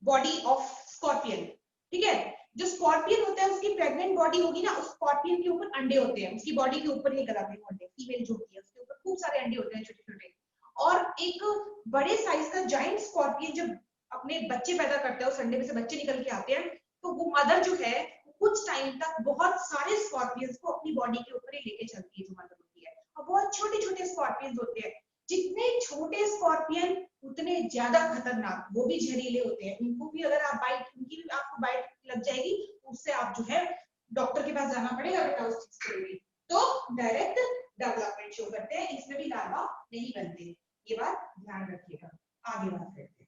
बॉडी ऑफ स्कॉर्पियन, ठीक है, जो स्कॉर्पियन होता है उसकी प्रेग्नेंट बॉडी होगी ना, उस स्कॉर्पियन के ऊपर अंडे होते हैं, उसकी बॉडी के ऊपर नहीं लगाते हैं अंडे, फीमेल जो होती है उसके ऊपर खूब सारे अंडे होते हैं छोटे छोटे। और एक बड़े साइज का जाइंट स्कॉर्पियन जब अपने बच्चे पैदा करता है, उस अंडे में से बच्चे निकल के आते हैं, तो वो मदर जो है कुछ टाइम तक बहुत सारे स्कॉर्पियंस को अपनी बॉडी के ऊपर ही लेके चलती है, जो मदर होती है। और बहुत छोटे छोटे स्कॉर्पियंस होते हैं, जितने छोटे स्कॉर्पियन उतने ज्यादा खतरनाक, वो भी जहरीले होते हैं, उनको भी अगर आप बाइट, उनकी भी आपको बाइट लग जाएगी, उससे आप जो है डॉक्टर के पास जाना पड़ेगा बेटा उस चीज के लिए। तो डायरेक्ट डेवलपमेंट शो करते हैं, इसमें भी लार्वा नहीं बनते, ये बात ध्यान रखिएगा। आगे बात करते हैं।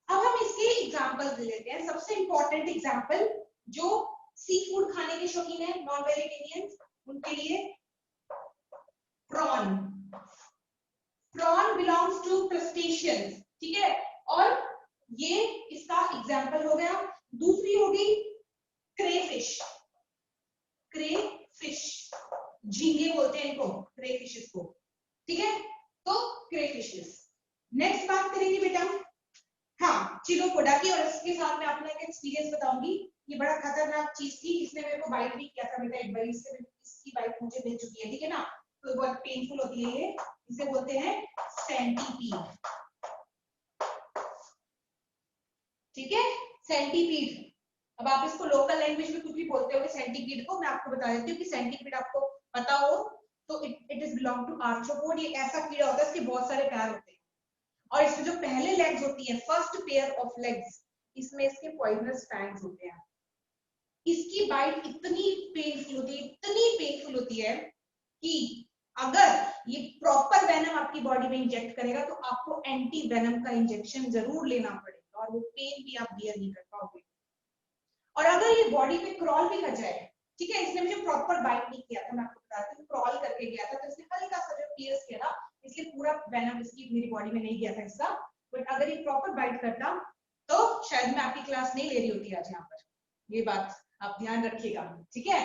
अब हम इसके एग्जांपल लेते हैं। सबसे इंपॉर्टेंट एग्जांपल जो सी फूड खाने के शौकीन है, नॉन वेजिटेरियंस, उनके लिए prawn. Prawn belongs to crustaceans, ठीक है, और ये इसका एग्जांपल हो गया। दूसरी होगी क्रेफिश, क्रेफिश, झींगे बोलते हैं इनको, क्रेफिशेस को, ठीक है, तो क्रेफिशेस। नेक्स्ट बात करेंगे बेटा, हाँ, चिलोपोडा की, और इसके साथ मैं अपना एक एक्सपीरियंस बताऊंगी। ये बड़ा खतरनाक चीज थी, इसने मेरे को बाइट भी किया था बेटा एक बार, इसकी बाइट मुझे मिल चुकी है, ठीक है ना, तो बहुत पेनफुल होती है ये, इसे बोलते हैं सेंटीपीड, ठीक है, सेंटीपीड। अब आप इसको लोकल लैंग्वेज में कुछ भी बोलते हो सेंटीपीड को, मैं आपको बता देती हूँ कि सेंटीपीड आपको पता हो तो it is belong to arthropod. ये ऐसा कीड़ा होता है, इसके बहुत सारे पैर होते हैं, और इसमें जो पहले लेग्स होती है, फर्स्ट पेयर ऑफ लेग्स, इसमें इसके पॉइजनस फैंग्स होते हैं। इसकी बाइट इतनी पेनफुल होती है, इतनी पेनफुल होती है कि अगर ये प्रॉपर वेनम आपकी बॉडी में इंजेक्ट करेगा तो आपको एंटी वेनम का इंजेक्शन जरूर लेना पड़ेगा, और वो पेन भी आप बियर नहीं कर पाओगे। और अगर ये बॉडी पे क्रॉल भी कर जाए, ठीक है, इसने मुझे प्रॉपर बाइट नहीं किया था, मैं आपको बताती हूँ, क्रॉल करके गया था, तो इसने हल्का सा जो पियर्स किया था, इसलिए पूरा वेनम इसकी मेरी बॉडी में नहीं गया था इसका। बट अगर ये प्रॉपर बाइट करता तो शायद मैं आपकी क्लास नहीं ले रही होती आज यहाँ पर, ये बात आप ध्यान रखिएगा, ठीक है।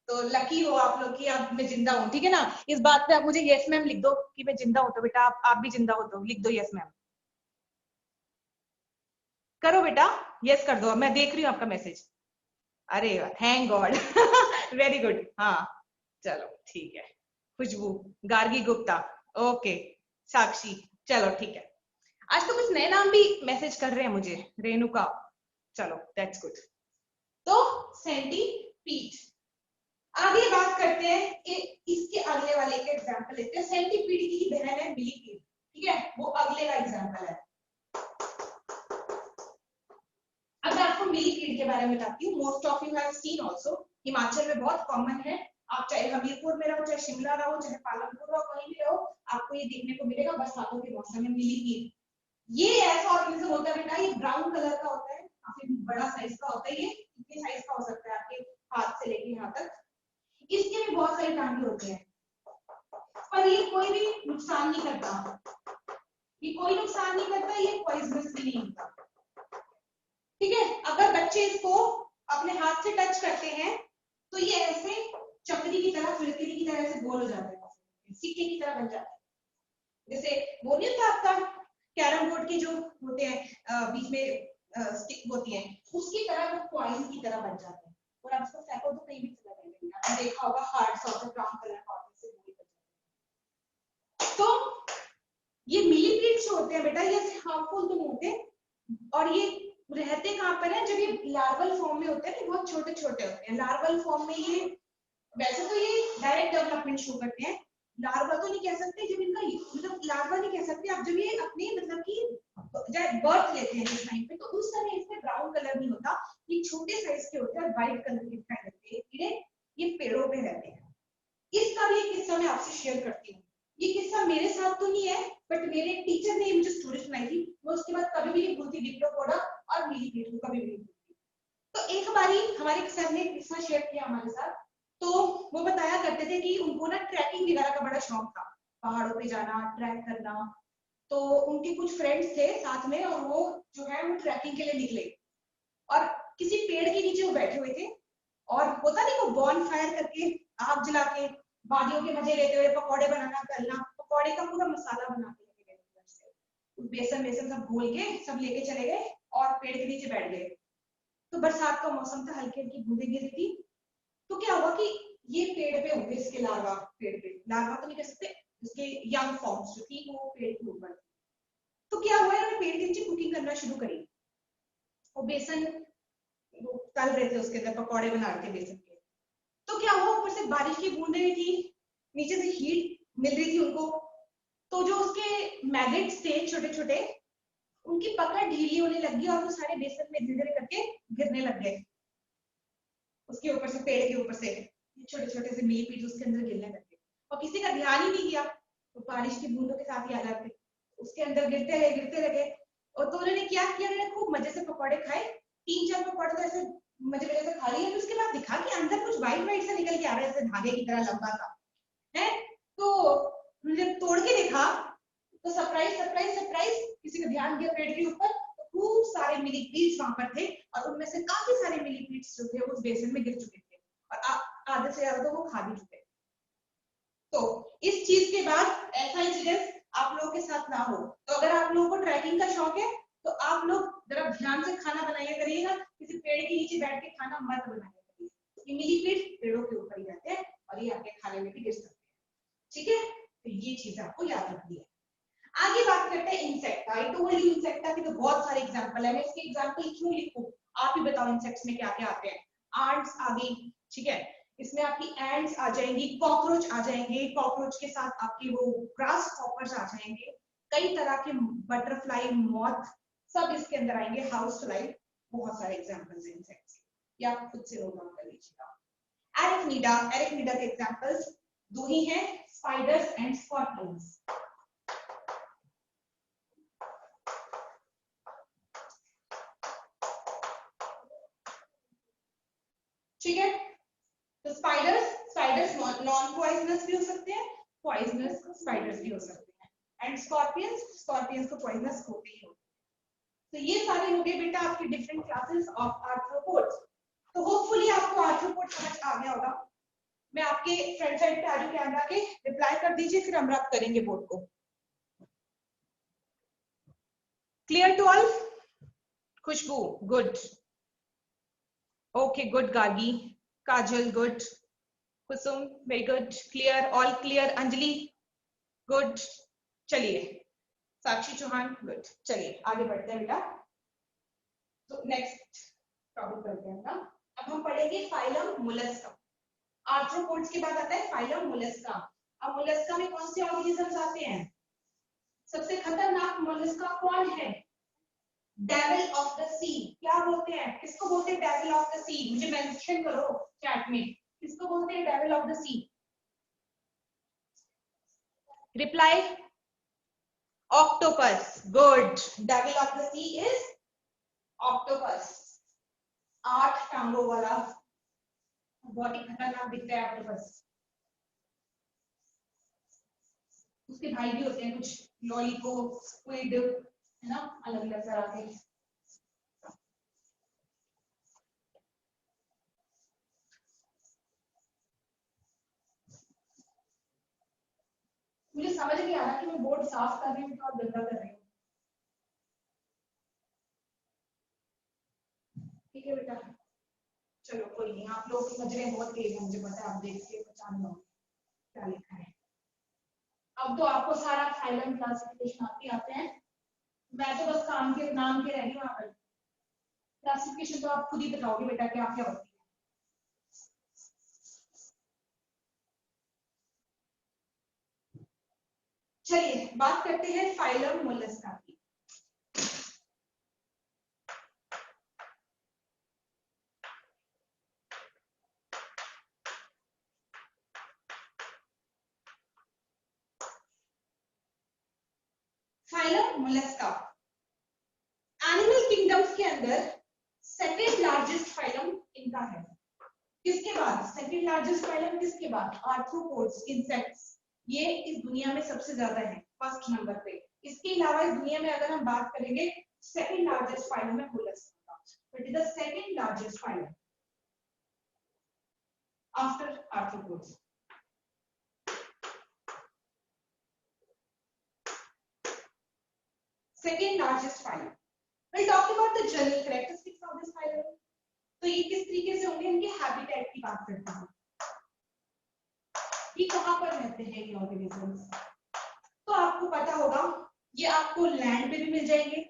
तो लकी हो आप लोग कि आप मैं जिंदा हूँ, ठीक है ना। इस बात पे आप मुझे यस मैम लिख दो कि मैं जिंदा हूँ, तो बेटा आप भी जिंदा हो तो लिख दो यस मैम, करो बेटा, यस कर दो, मैं देख रही हूँ आपका मैसेज। अरे थैंक गॉड वेरी गुड, हाँ चलो ठीक है। खुशबू, गार्गी गुप्ता, ओके, साक्षी, चलो ठीक है। आज तो कुछ नए नाम भी मैसेज कर रहे हैं मुझे, रेणुका, चलो दैट्स गुड। तो सेंटीपीड। आगे बात करते हैं कि इसके अगले वाले के एग्जांपल लेते हैं। सेंटीपीड की बहन है मिलीपीड, ठीक है, वो अगले का एग्जांपल है। अब मैं आपको मिलीपीड के बारे में बताती हूँ। Most of you have seen also, Himachal में बहुत कॉमन है, आप चाहे हमीरपुर में रहो, चाहे शिमला रहो, चाहे पालमपुर रहो, कहीं भी रहो, आपको ये देखने को मिलेगा बरसातों के मौसम में मिलीपीड। ये ऐसा ऑर्गेनिज्म होता है बेटा, ये ब्राउन कलर का होता है, काफी बड़ा साइज का होता है, ये कितने साइज का हो सकता है आपके हाथ से लेके यहाँ तक। इसके भी बहुत सारे टांगे होते हैं, पर ये कोई भी नुकसान नहीं करता, ये कोई नुकसान नहीं करता, ये पॉइजनस भी नहीं होता, ठीक है। अगर बच्चे इसको अपने हाथ से टच करते हैं तो ये ऐसे चक्री की तरह, फिरकी की तरह से गोल हो जाता है, सिक्के की तरह बन जाता है। जैसे वो नहीं होता आपका कैरम बोर्ड के जो होते हैं बीच में स्टिक होती है, उसकी तरह वो कॉइन की तरह बन जाते हैं, और आप इसको फेंको तो कहीं भी चला जाएगा। आपने देखा होगा हार्ट्स होते हैं ब्राउन कलर का, से गोल बन जाते हैं। तो ये मिलीपीड्स होते हैं बेटा, ये हार्मफुल तो नहीं होते, और ये रहते कहाँ पर है, जब ये लार्वल फॉर्म में होते हैं तो बहुत छोटे छोटे होते हैं। लार्वल फॉर्म में ये, वैसे तो ये डायरेक्ट डेवलपमेंट शो करते हैं, लार्वा तो नहीं कह सकते, जब इनका मतलब लार्वा नहीं कह सकते आप, जब ये अपने मतलब कि जब बर्थ लेते हैं इस टाइम पे, तो उस समय इसमें ब्राउन कलर नहीं होता, ये छोटे साइज के होते हैं, व्हाइट कलर के दिखाई देते हैं कीड़े, ये पेड़ों पे रहते हैं। इसका भी एक किस्सा मैं आपसे शेयर करती हूँ। ये किस्सा मेरे साथ तो नहीं है, बट मेरे टीचर ने मुझे स्टोरी सुनाई थी, मैं उसके बाद कभी भी नहीं भूलती डिप्लोपोडा और मिलीपीड को कभी भी नहीं भूलती। तो एक बारी हमारे सर ने किस्सा शेयर किया हमारे साथ, तो वो बताया करते थे कि उनको ना ट्रैकिंग वगैरह का बड़ा शौक था, पहाड़ों पे जाना, ट्रैक करना। तो उनके कुछ फ्रेंड्स थे साथ में, और वो जो है वो ट्रैकिंग के लिए निकले, और किसी पेड़ के नीचे वो बैठे हुए थे, और होता नहीं वो बॉन फायर करके आग जला के वादियों के मजे लेते हुए पकौड़े बनाना, तलना, पकौड़े का पूरा मसाला बना के लेके गए, बेसन बेसन सब घोल के सब लेके चले गए और पेड़ के नीचे बैठ गए। तो बरसात का मौसम था, हल्की हल्की बूंदें गिरी थी। तो क्या हुआ कि ये पेड़ पे होंगे, इसके लार्वा, पेड़ पे लार्वा तो नहीं कह सकते, इसके यंग फॉर्म्स जो थी वो पेड़ के ऊपर। तो क्या हुआ, इन्होंने पेड़ के नीचे कुकिंग करना शुरू करी, वो बेसन वो तल रहे थे, उसके अंदर पकौड़े बना रहे थे बेसन के। तो क्या हुआ, ऊपर से बारिश की बूंदें भी थी, नीचे से हीट मिल रही थी उनको, तो जो उसके मैगेट्स थे छोटे छोटे, उनकी पकड़ ढीली होने लगी और वो सारे बेसन में धीरे धीरे करके गिरने लग गए, उसके ऊपर से, पेड़ के ऊपर से छोटे छोटे से मिलीपीट उसके अंदर गिरने लग गए, और किसी का ध्यान ही नहीं किया, तो बारिश की बूंदों के साथ ही आ जाते, उसके अंदर गिरते रहे। और तो उन्होंने क्या किया, उन्होंने खूब मजे से पकौड़े खाए, 3-4 पकौड़े तो ऐसे मजे मजे से खा लिए, उसके बाद दिखा कि अंदर कुछ व्हाइट व्हाइट सा निकल के आ रहा है, जैसे धागे की तरह लंबा सा है। तो जब तोड़ के देखा, तो सरप्राइज सरप्राइज सरप्राइज, किसी का ध्यान गया पेड़ के ऊपर, तो खूब सारे मिलीपीट्स वहां पर थे, और उनमें से काफी सारे मिलीपीट्स जो थे उस बेसन में गिर चुके थे, और आधे से ज्यादा तो वो खा भी चुके। तो इस चीज के बाद ऐसा इंसिडेंट आप लोगों के साथ ना हो। तो अगर आप लोगों को ट्रैकिंग का शौक है, तो आप लोग जरा ध्यान से खाना बनाया करिएगा, किसी पेड़ के नीचे बैठ के खाना मत बनाया करिए, मिलीपीट पेड़ों के ऊपर ही रहते हैं और ये आपके खाने में भी गिर सकते हैं, ठीक है। तो ये चीज आपको याद रखनी है। आगे बात करते हैं insect. I told you insect की तो बहुत सारे एग्जांपल है, मैं इसके एग्जांपल क्यों लिखूं, आप ही बताओ इंसेक्ट्स में क्या क्या आते हैं। आंट्स आ गई, ठीक है, इसमें आपकी एंड्स आ जाएंगी, कॉकरोच आ जाएंगे, कॉकरोच के साथ आपके वो ग्रास हॉपर्स आ जाएंगे, कई तरह के बटरफ्लाई, मॉथ, सब इसके अंदर आएंगे, हाउस फ्लाई, बहुत सारे एग्जांपल्स हैं इंसेक्ट्स, या आप खुद से नोट डाउन कर लीजिएगा। एरिकनीडा, एरिकनीडा के एग्जांपल्स दो ही हैं, स्पाइडर्स एंड स्कॉर्पियंस। ठीक है, तो स्पाइडर्स नॉन पॉइजनस भी हो सकते हैं, पॉइजनस स्पाइडर्स भी हो सकते हैं, एंड स्कॉर्पियंस तो पॉइजनस होते ही होते हैं। तो ये सारे हो गए बेटा आपके डिफरेंट क्लासेस ऑफ आर्थ्रोपोड्स। तो होपफुली आपको आर्थ्रोपोड समझ आ गया होगा। मैं आपके फ्रंट साइड पे आजू कैमरा के, रिप्लाई कर दीजिए, फिर हम रब करेंगे बोर्ड को। Clear to all? Khushboo good, okay good, Gargi, Kajal good, Kusum very good, clear, all clear, Anjali good, चलिए, साक्षी चौहान गुड, चलिए आगे बढ़ते हैं बेटा। तो नेक्स्ट टॉपिक करते हैं ना, अब हम पढ़ेंगे फाइलम मोलस्का। आर्थ्रोपोड्स के बाद आता है फाइलम मोलस्का। अब मोलस्का में कौन से ऑर्गेनिजम्स आते हैं? सबसे खतरनाक मोलस्का कौन है? डेविल ऑफ द सी। क्या बोलते हैं, किसको बोलते हैं डेविल ऑफ द सी? मुझे मेंशन करो चैट में, किसको बोलते हैं devil of the sea? Reply, octopus, good, devil of the sea is octopus, 8 टांगों वाला, बहुत ही खतरनाक दिखता है ऑक्टोपस। उसके भाई भी होते हैं कुछ, लॉलीपॉप, स्क्विड, है ना, अलग अलग तरह के। मुझे समझ नहीं आ रहा कि मैं बोर्ड साफ कर रही हूँ तो आप गंदा कर रही हूँ। ठीक है बेटा, चलो कोई नहीं, आप लोग की नजरें बहुत तेज है, मुझे पता है, आप देख के पहचान लो क्या लिखा है। अब तो आपको सारा फाइलम क्लासिफिकेशन आते हैं, मैं तो बस काम के नाम के रह रही हूँ। वहां पर क्लासिफिकेशन तो आप खुद ही बताओगे बेटा क्या क्या होती है। चलिए बात करते हैं फाइलम मोलस्का की। फाइलम मोलस्का एनिमल किंगडम्स के अंदर सेकंड लार्जेस्ट फाइलम इनका है। किसके बाद? सेकंड लार्जेस्ट फाइलम किसके बाद? Arthropods, insects. ये इस दुनिया में सबसे ज्यादा है, फर्स्ट नंबर पे। इसके अलावा इस दुनिया में अगर हम बात करेंगे, सेकंड लार्जेस्ट फाइलम है Mollusca. It is the second largest phylum after arthropods. Second largest phylum. We'll talk about the general characteristics of this phylum. तो ये किस तरीके से होंगे, इनके हैबिटेट की बात करते हैं कि कहां पर रहते हैं ये ऑर्गेनिजम्स। तो आपको पता होगा ये आपको लैंड पे भी मिल जाएंगे,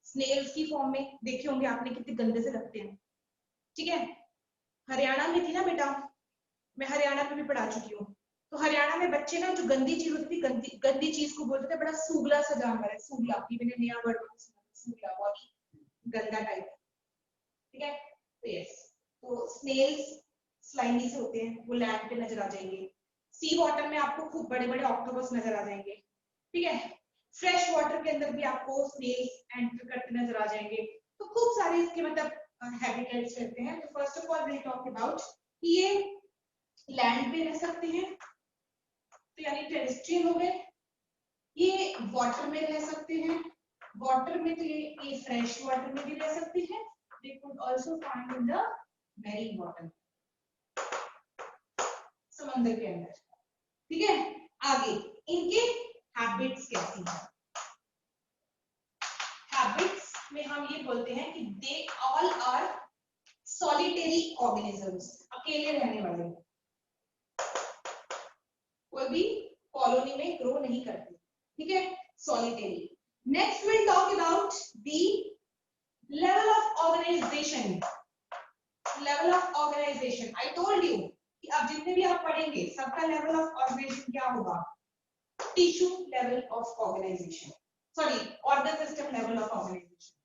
स्नेल्स की फॉर्म में। देखे होंगे आपने कितने गंदे से लगते हैं, ठीक है। हरियाणा में थी ना बेटा, मैं हरियाणा में भी पढ़ा चुकी हूँ। तो हरियाणा में बच्चे ना जो गंदी चीज होती थी, गंदी चीज को बोलते थे बड़ा सूगला सा जानवर है, सूगला। ये मैंने नया वर्ड सुना, सूगला, बहुत गंदा टाइप, ठीक है। तो यस, तो स्नेल्स स्लाइमी से होते हैं, वो लैंड पे नजर आ जाएंगे। सी वाटर में आपको खूब बड़े बड़े ऑक्टोपस नजर आ जाएंगे, ठीक है। फ्रेश वाटर के अंदर भी आपको स्नेल्स एंटर करते नजर आ जाएंगे। तो खूब सारे इसके मतलब हैबिटेट्स रहते हैं। तो first of all we talk about कि ये लैंड पे रह सकते हैं, तो यानी टेरेस्ट्रियल हो गए। ये वाटर में रह सकते हैं, वाटर में तो ये फ्रेश वाटर में भी रह सकते हैं। They could also find in the marine water, समंदर के अंदर, ठीक है। आगे इनके हैबिट्स कैसी हैं? हैबिट्स में हम ये बोलते हैं कि they all are solitary organisms, अकेले रहने वाले, कोई भी कॉलोनी में ग्रो नहीं करते, ठीक है, solitary. Next will talk about the level of organisation. Level of organisation, I told you कि अब जितने भी आप पढ़ेंगे सबका लेवल ऑफ ऑर्गेनाइजेशन क्या होगा? Tissue level of organisation, sorry organ system level of organisation,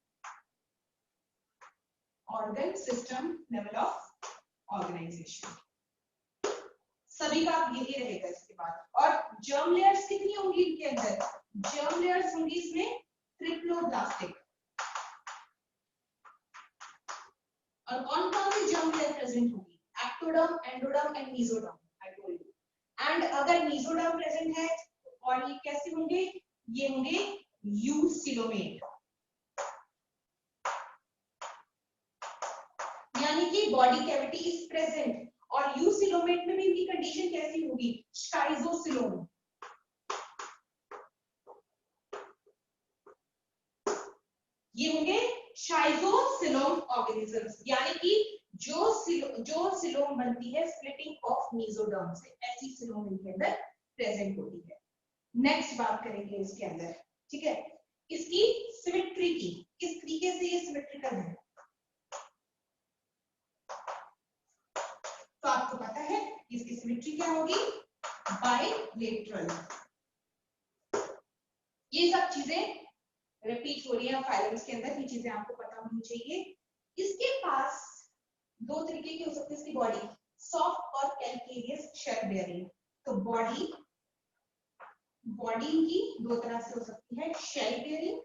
organ system level of organisation, सभी का यही रहेगा इसके बाद। और जर्म लेयर्स कितनी होंगी इनके अंदर? जर्म लेयर्स होंगी इसमें ट्रिप्लोब्लास्टिक। और कौन कौन सी जर्म लेयर प्रेजेंट होगी? Ectoderm, endoderm and mesoderm, I told you. And अगर मेसोडर्म प्रेजेंट है और ये कैसे होंगे? ये होंगे यूसिलोमेट, यानी कि बॉडी कैविटी इज प्रेजेंट। और यूसिलोमेट में भी इनकी कंडीशन कैसी होगी? स्काइजोसिलोम। ये होंगे शाइजोसिलोम ऑर्गेनिजम्स, यानी कि जो सिलोम बनती है स्प्लिटिंग ऑफ मेसोडर्म से, ऐसी सिलोम इनके अंदर प्रेजेंट होती है। नेक्स्ट बात करेंगे इसके अंदर, ठीक है, इसकी सिमेट्री की, किस तरीके से ये सिमेट्रिकल है। तो आपको पता है इसकी सिमेट्री क्या होगी? बाइलेटरल। ये सब चीजें रिपीट हो रही है फाइलम्स के अंदर, ये चीजें आपको पता होनी चाहिए। इसके पास दो तरीके की हो सकती है इसकी बॉडी, सॉफ्ट और कैल्केरियस शेल बेयरिंग। तो बॉडी की दो तरह से हो सकती है, शेल बेयरिंग।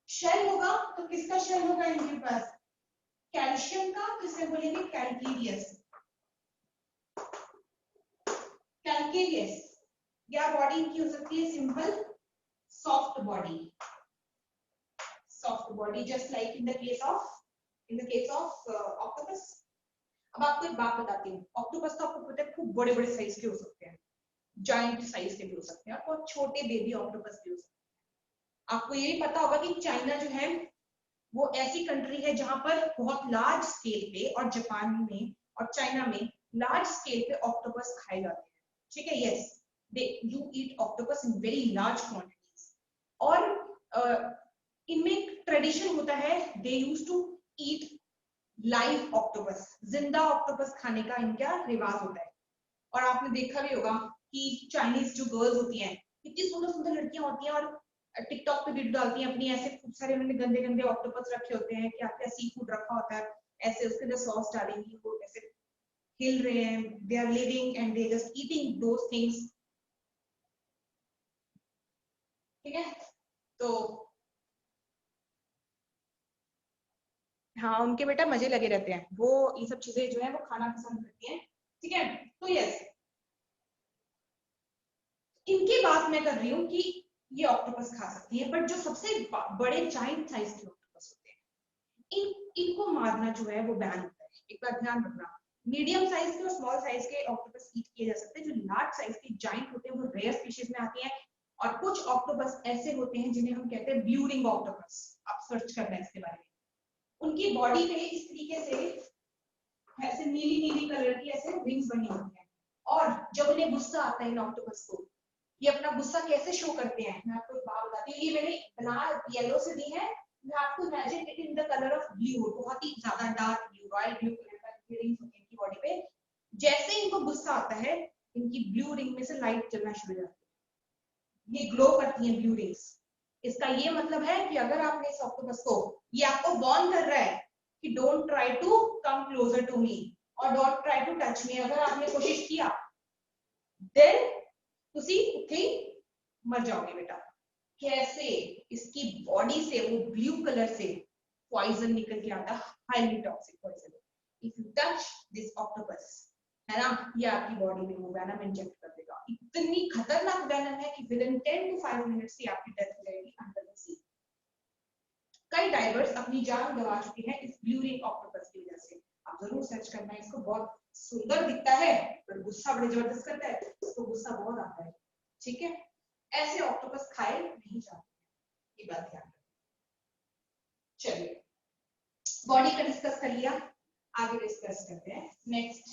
शेल होगा तो किसका शेल होगा इनके पास? कैल्शियम का, तो इसे बोलेंगे कैल्केरियस। कैल्केरियस या बॉडी इनकी हो सकती है simple soft body, soft body, just like in the case of octopus. अब आपको एक बात बताती हूँ, ऑक्टोपस तो आपको पता है खूब बड़े बड़े साइज के हो सकते हैं, जायंट साइज के भी हो सकते हैं, और बहुत छोटे बेबी ऑक्टोपस भी हो सकते हैं। आपको ये भी पता होगा कि चाइना जो है वो ऐसी कंट्री है जहां पर बहुत लार्ज स्केल पे, और जापान में और चाइना में लार्ज स्केल पे ऑक्टोपस खाए जाते हैं, ठीक है। Yes, they you eat octopus in very large quantities. और इनमें ट्रेडिशन होता है, they used to eat live octopus, जिंदा ऑक्टोपस खाने का इनका रिवाज होता है। और आपने देखा भी होगा कि चाइनीज जो गर्ल्स होती हैं कितनी सुंदर सुंदर लड़कियां होती हैं और टिकटॉक पे वीडियो डालती हैं अपनी, ऐसे खूब सारे उन्होंने गंदे गंदे ऑक्टोपस रखे होते हैं, क्या क्या सी फूड रखा होता है, ऐसे उसके अंदर सॉस डालेंगी, वो ऐसे हिल रहे हैं, they are living and they just eating those things. ठीक है, तो हाँ उनके बेटा मजे लगे रहते हैं, वो ये सब चीजें जो है वो खाना पसंद करती हैं। ठीक है, तो यस इनकी बात मैं कर रही हूँ कि ये ऑक्टोपस खा सकती है, बट जो सबसे बड़े जाइंट साइज के ऑक्टोपस होते हैं इनको मारना जो है वो बैन होता है। एक बार ध्यान रखना, मीडियम साइज के और स्मॉल साइज के ऑक्टोपस ईट किए जा सकते हैं, जो लार्ज साइज के जाइंट होते हैं वो रेयर स्पीशीज में आती हैं। और कुछ ऑक्टोपस ऐसे होते हैं जिन्हें हम कहते हैं ब्लू रिंग ऑक्टोपस, आप सर्च करना है इसके बारे में। उनकी बॉडी पे इस तरीके से ऐसे नीली नीली कलर की ऐसे रिंग्स बनी होती हैं, और जब उन्हें गुस्सा आता है इन ऑक्टोपस को, ये अपना गुस्सा कैसे शो करते हैं, मैं आपको एक बात बताती हूँ। ये मैंने बना येलो से दी है, मैं आपको imagine it in the colour of blue, बहुत ही ज्यादा dark blue, royal blue colour का रिंग्स होती है इनकी बॉडी पे। जैसे इनको गुस्सा आता है, इनकी ब्लू रिंग में से लाइट चलना शुरू हो जाती है, ये ग्लो करती है ब्लू रिंग्स। इसका ये मतलब है कि अगर आपने इस ऑक्टोपस को, ये आपको वार्न कर रहा है कि don't try to come closer to me और don't try to touch me. अगर आपने कोशिश किया देन तुसी उठे मर जाओगे बेटा। कैसे, इसकी बॉडी से वो ब्लू कलर से पॉइजन निकल के आता, highly toxic poison. If you touch this octopus, है ना, ये आपकी बॉडी में वो वेनम इंजेक्ट कर देगा। इतनी खतरनाक वेनम है कि विद इन 10 to 5 मिनट्स ही आपकी डेथ हो जाएगी अंडर द सी। कई डाइवर्स अपनी जान गंवा चुके हैं इस ब्लू रिंग ऑक्टोपस की वजह से। आप जरूर सर्च करना, इसको बहुत सुंदर दिखता है पर गुस्सा बड़े जबरदस्त करता है, इसको गुस्सा बहुत आता है। ठीक है, ऐसे ऑक्टोपस खाए नहीं जाते, ये बात ध्यान रखना। चलिए, बॉडी का डिस्कस कर लिया, आगे डिस्कस करते हैं नेक्स्ट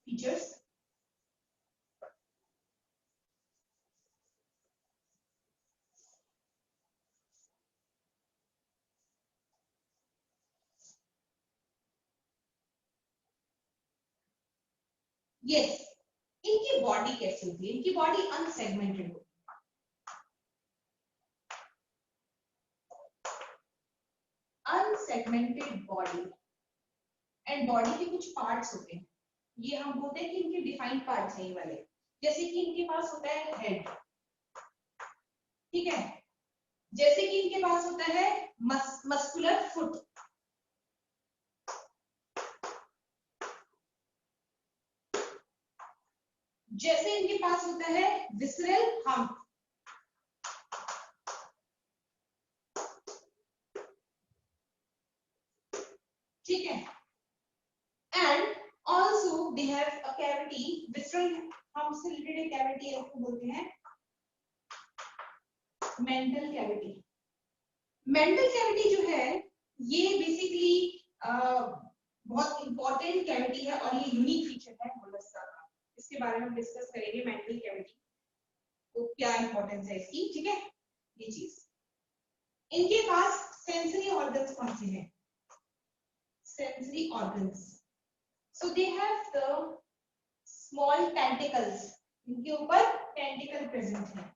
फीचर्स। यस, इनकी बॉडी कैसी होती है, इनकी बॉडी अनसेगमेंटेड होती है। अनसेगमेंटेड बॉडी, एंड बॉडी के कुछ पार्ट्स होते हैं, ये हम बोलते हैं कि इनके डिफाइंड पार्ट्स हैं ये वाले। जैसे कि इनके पास होता है हेड, ठीक है, जैसे कि इनके पास होता है मस्कुलर फुट, जैसे इनके पास होता है विसरल हम्प, ठीक है, and also they have a cavity. Visceral hump से रिलेटेड एक कैविटी है, उसको बोलते हैं मेंटल कैविटी। मेंटल कैविटी जो है ये बेसिकली बहुत इंपॉर्टेंट कैविटी है और ये यूनिक फीचर है मोलस्का का। इसके बारे में हम डिस्कस करेंगे, मेंटल कैविटी तो क्या इंपॉर्टेंस है इसकी, ठीक है, ये चीज। इनके पास सेंसरी ऑर्गन्स कौन से हैं, sensory organs, so they have the small tentacles, इनके ऊपर टेंटिकल प्रेजेंट है,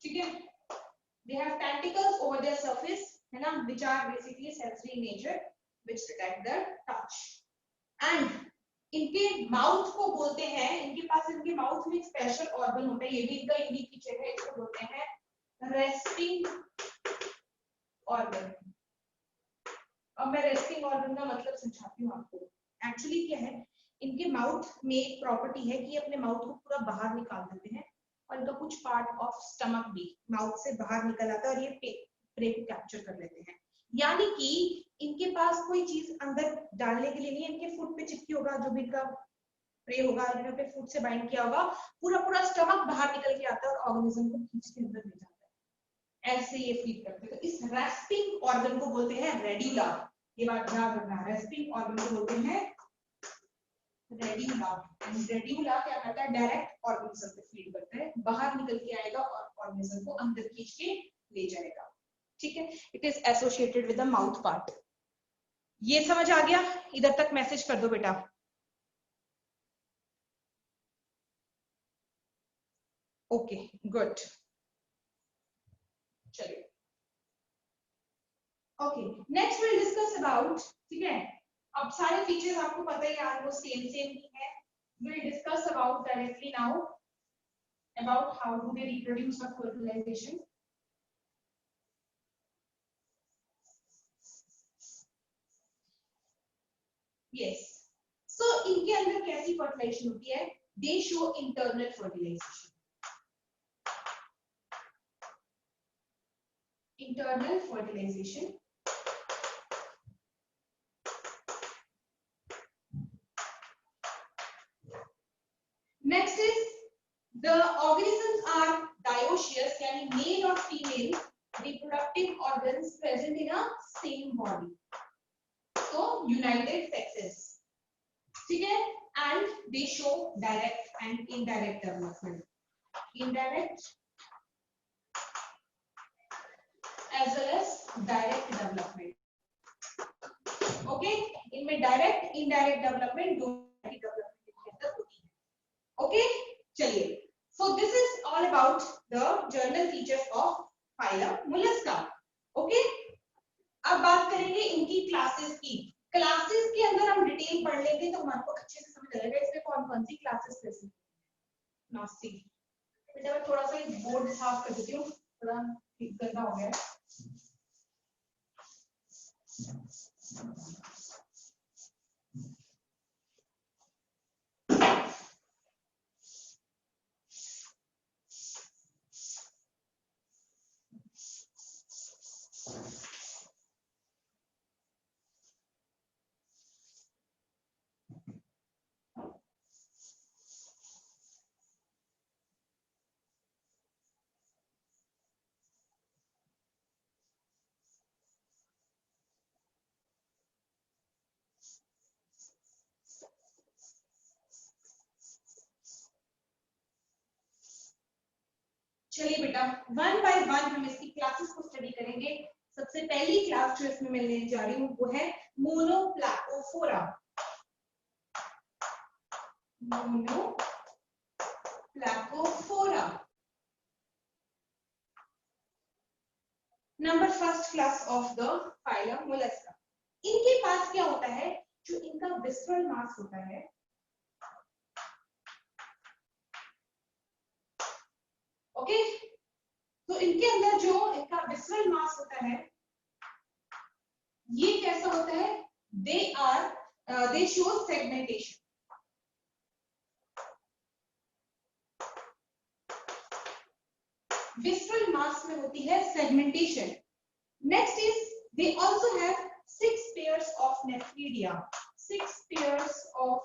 ठीक है, they have tentacles over their surface, है ना, which are basically sensory in nature, which detect the touch, and इनके माउथ को बोलते हैं, इनके पास इनके माउथ में एक स्पेशल ऑर्गन होता है, ये भी इनका यूनिक फीचर है, इसको बोलते हैं रेस्टिंग ऑर्गन। अब मैं रेस्टिंग ऑर्गन का मतलब समझाती हूँ आपको। एक्चुअली क्या है, इनके माउथ में एक प्रॉपर्टी है कि अपने माउथ को पूरा बाहर निकाल देते हैं और इनका कुछ पार्ट ऑफ स्टमक भी माउथ से बाहर निकल आता है और ये प्रे को कैप्चर कर लेते हैं। यानी कि इनके पास कोई चीज अंदर डालने के लिए नहीं है, इनके फूड पे चिपकी होगा, जो भी इनका प्रे होगा, इन्होंने अपने फूड से बाइंड किया होगा, पूरा पूरा स्टमक बाहर निकल के आता है और ऑर्गेनिज्म को खींच के अंदर ले जाता है, ऐसे ये फीड करते हैं। तो इस रेस्पिंग ऑर्गन को बोलते हैं रेड्यूला, ये बात ध्यान रखना, रेस्पिंग ऑर्गन को बोलते हैं रेड्यूला। रेड्यूला क्या करता है, डायरेक्ट ऑर्गेनिज्म पे फीड करता है, बाहर निकल के आएगा और ऑर्गेनिज्म को अंदर खींच के ले जाएगा, ठीक है। It is associated with the mouth part. ये समझ आ गया, इधर तक मैसेज कर दो बेटा। ओके गुड, चलिए okay next will discuss about, ठीक है अब सारे फीचर्स आपको पता ही है, वो सेम ही है. Will discuss about directly now about how do they reproduce और फर्टिलाइजेशन. यस, सो इनके अंदर कैसी फर्टिलाइजेशन होती है? They show internal fertilisation. Internal fertilization. Next is the organisms are dioecious, यानी male और female reproductive organs present in a same body. So united sexes. ठीक है? And they show direct and indirect development. Indirect as well as direct development. Okay, इनमें direct indirect development दोनों की development के अंदर होती है. ओके चलिए, so this is all about the journal features of phylum Mollusca. Okay अब बात करेंगे इनकी क्लासेस की. क्लासेस के अंदर हम डिटेल पढ़ लेंगे तो हमारे को अच्छे से समझ आएगा इसमें कौन कौन सी क्लासेस कैसे. नास्ती बेटा मैं थोड़ा सा बोर्ड साफ कर देती हूँ, थोड़ा गंदा हो गया है. चलिए बेटा वन बाय वन हम इसकी क्लासेस को स्टडी करेंगे. सबसे पहली क्लास जो इसमें मैं लेने जा रही हूँ वो है monoplacophora. Monoplacophora number first class of the phylum Mollusca. इनके पास क्या होता है? जो इनका विस्ट्रल मास होता है, ओके तो इनके अंदर जो इनका विस्ट्रल मास होता है ये कैसा होता है? They show segmentation. विस्ट्रल मास में होती है segmentation. Next is they also have 6 pairs of nephridia. 6 pairs of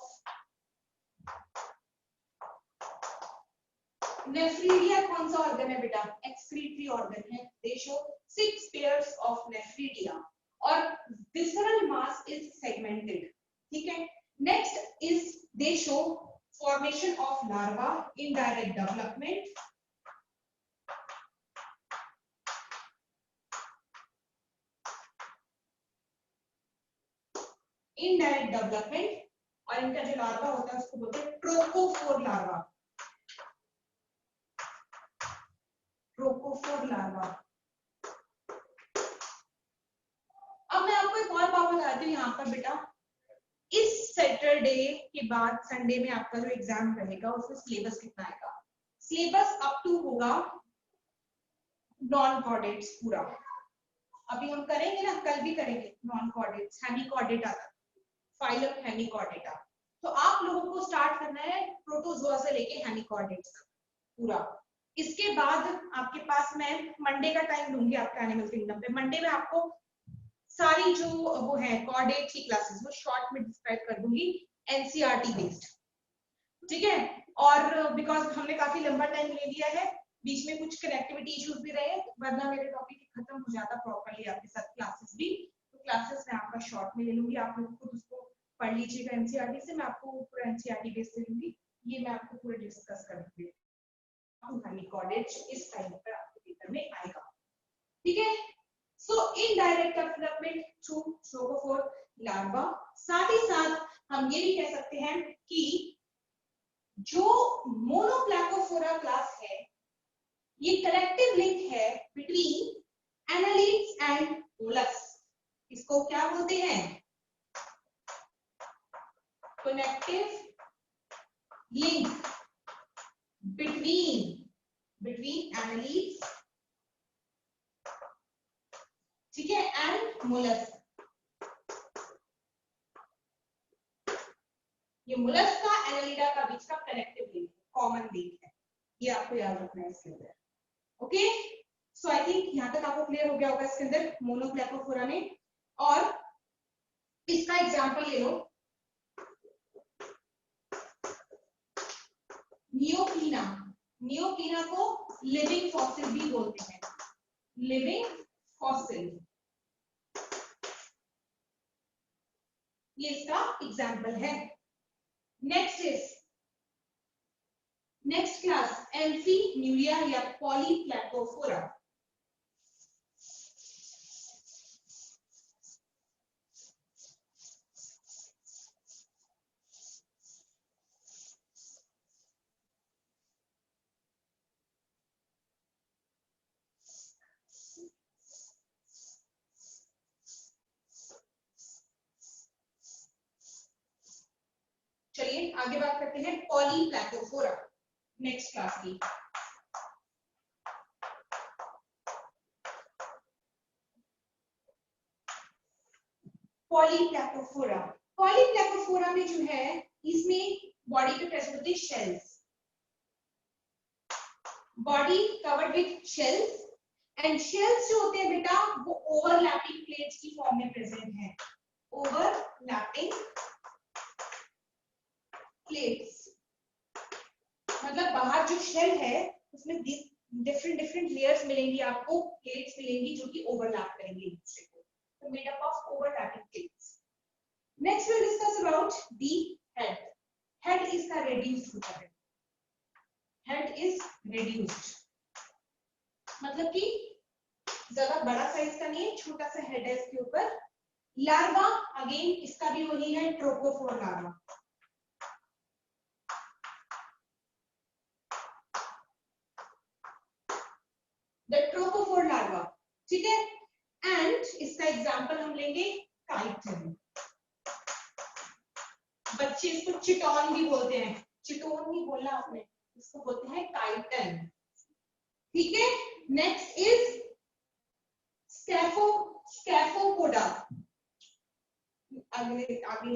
nephridia कौन सा ऑर्गन है बेटा? एक्सक्रीटरी ऑर्गन है. They show 6 pairs of nephridia और विसरल मास इज सेगमेंटेड. ठीक है. Next is they show formation of larva, indirect development. Indirect development और इनका जो लार्वा होता है उसको बोलते हैं ट्रोकोफोर लार्वा. Trochophore larva. अब मैं आपको एक और बात बताती हूँ यहाँ पर बेटा. इस सैटरडे के बाद संडे में आपका जो एग्जाम रहेगा उसमें सिलेबस कितना आएगा? सिलेबस अप टू होगा नॉन कॉर्डेट्स पूरा. अभी हम करेंगे ना, कल भी करेंगे नॉन कॉर्डेट्स. हेमिकॉर्डेटा तक, फाइलम हेमिकॉर्डेटा. तो आप लोगों को स्टार्ट करना है प्रोटोजोआ से लेके हेमिकॉर्डेट्स तक पूरा. इसके बाद आपके पास मैं मंडे का टाइम दूंगी आपके एनिमल किंगडम पे. मंडे में आपको सारी जो वो है कॉर्डेट की क्लासेस वो शॉर्ट में डिस्क्राइब कर दूंगी, एनसीईआरटी बेस्ड. ठीक है. और बिकॉज हमने काफी लंबा टाइम ले लिया है, बीच में कुछ कनेक्टिविटी इश्यूज भी रहे, वरना मेरे टॉपिक खत्म हो जाता प्रॉपर्ली आपके साथ क्लासेस भी. तो क्लासेस मैं आपका शॉर्ट में ले लूंगी, आप लोग खुद उसको पढ़ लीजिएगा एनसीईआरटी से. मैं आपको पूरा एनसीईआरटी बेस्ड दे दूंगी, ये मैं आपको पूरा डिस्कस कर दूंगी. हेमिकॉर्डेट्स इस टाइम पर आपके पेपर में आएगा. ठीक है. सो indirect development through trochophore larva. साथ ही साथ हम ये भी कह सकते हैं कि जो मोनोप्लाकोफोरा क्लास है ये कनेक्टिव लिंक है बिटवीन एनालिड्स एंड मोलस्क। इसको क्या बोलते हैं? कनेक्टिव लिंक बिटवीन एनालिड्स, ठीक है, एंड मोलस्क। ये मोलस्क का एनालिडा का बीच का कनेक्टिव लिंक, कॉमन लिंक है, ये आपको याद रखना है इसके अंदर। ओके, सो आई थिंक यहां तक आपको क्लियर हो गया होगा इसके अंदर मोनोक्लेपोफोरा में। और इसका एग्जांपल ले लो, नियोक्लिना। नियोक्लिना को लिविंग फॉसिल भी बोलते हैं, लिविंग फॉसिल, ये इसका एग्जांपल है। नेक्स्ट क्लास एम्फीन्यूरिया या पॉलीप्लेकोफोरा। चलिए आगे बात करते हैं पॉलीप्लेकोफोरा नेक्स्ट क्लास की। पॉलीप्लेकोफोरा, पॉलीप्लेकोफोरा में जो है इसमें बॉडी पे प्रेजेंट होती है shells, body covered with shells, and shells जो होते हैं बेटा वो ओवरलैपिंग प्लेट्स की फॉर्म में प्रेजेंट है, ओवरलैपिंग प्लेट्स, मतलब बाहर जो शेल है उसमें डिफरेंट लेयर्स मिलेंगी आपको, प्लेट्स मिलेंगी जो कि ओवरलैप करेंगे एक दूसरे को, तो made up of overlapping plates. Next we'll discuss about the head. Head is का reduced होता है, head is reduced, मतलब कि ज्यादा बड़ा साइज का नहीं है, छोटा सा हेड है इसके ऊपर। लार्वा अगेन इसका भी वही है, trochophore larva. The trochophore larva, ठीक है, एंड इसका एग्जांपल हम लेंगे काइटन। बच्चे इसको चिटॉन भी बोलते हैं, चिटोन नहीं बोलना आपने, इसको बोलते हैं काइटन, ठीक है। नेक्स्ट इज स्कैफोपोडा, आगे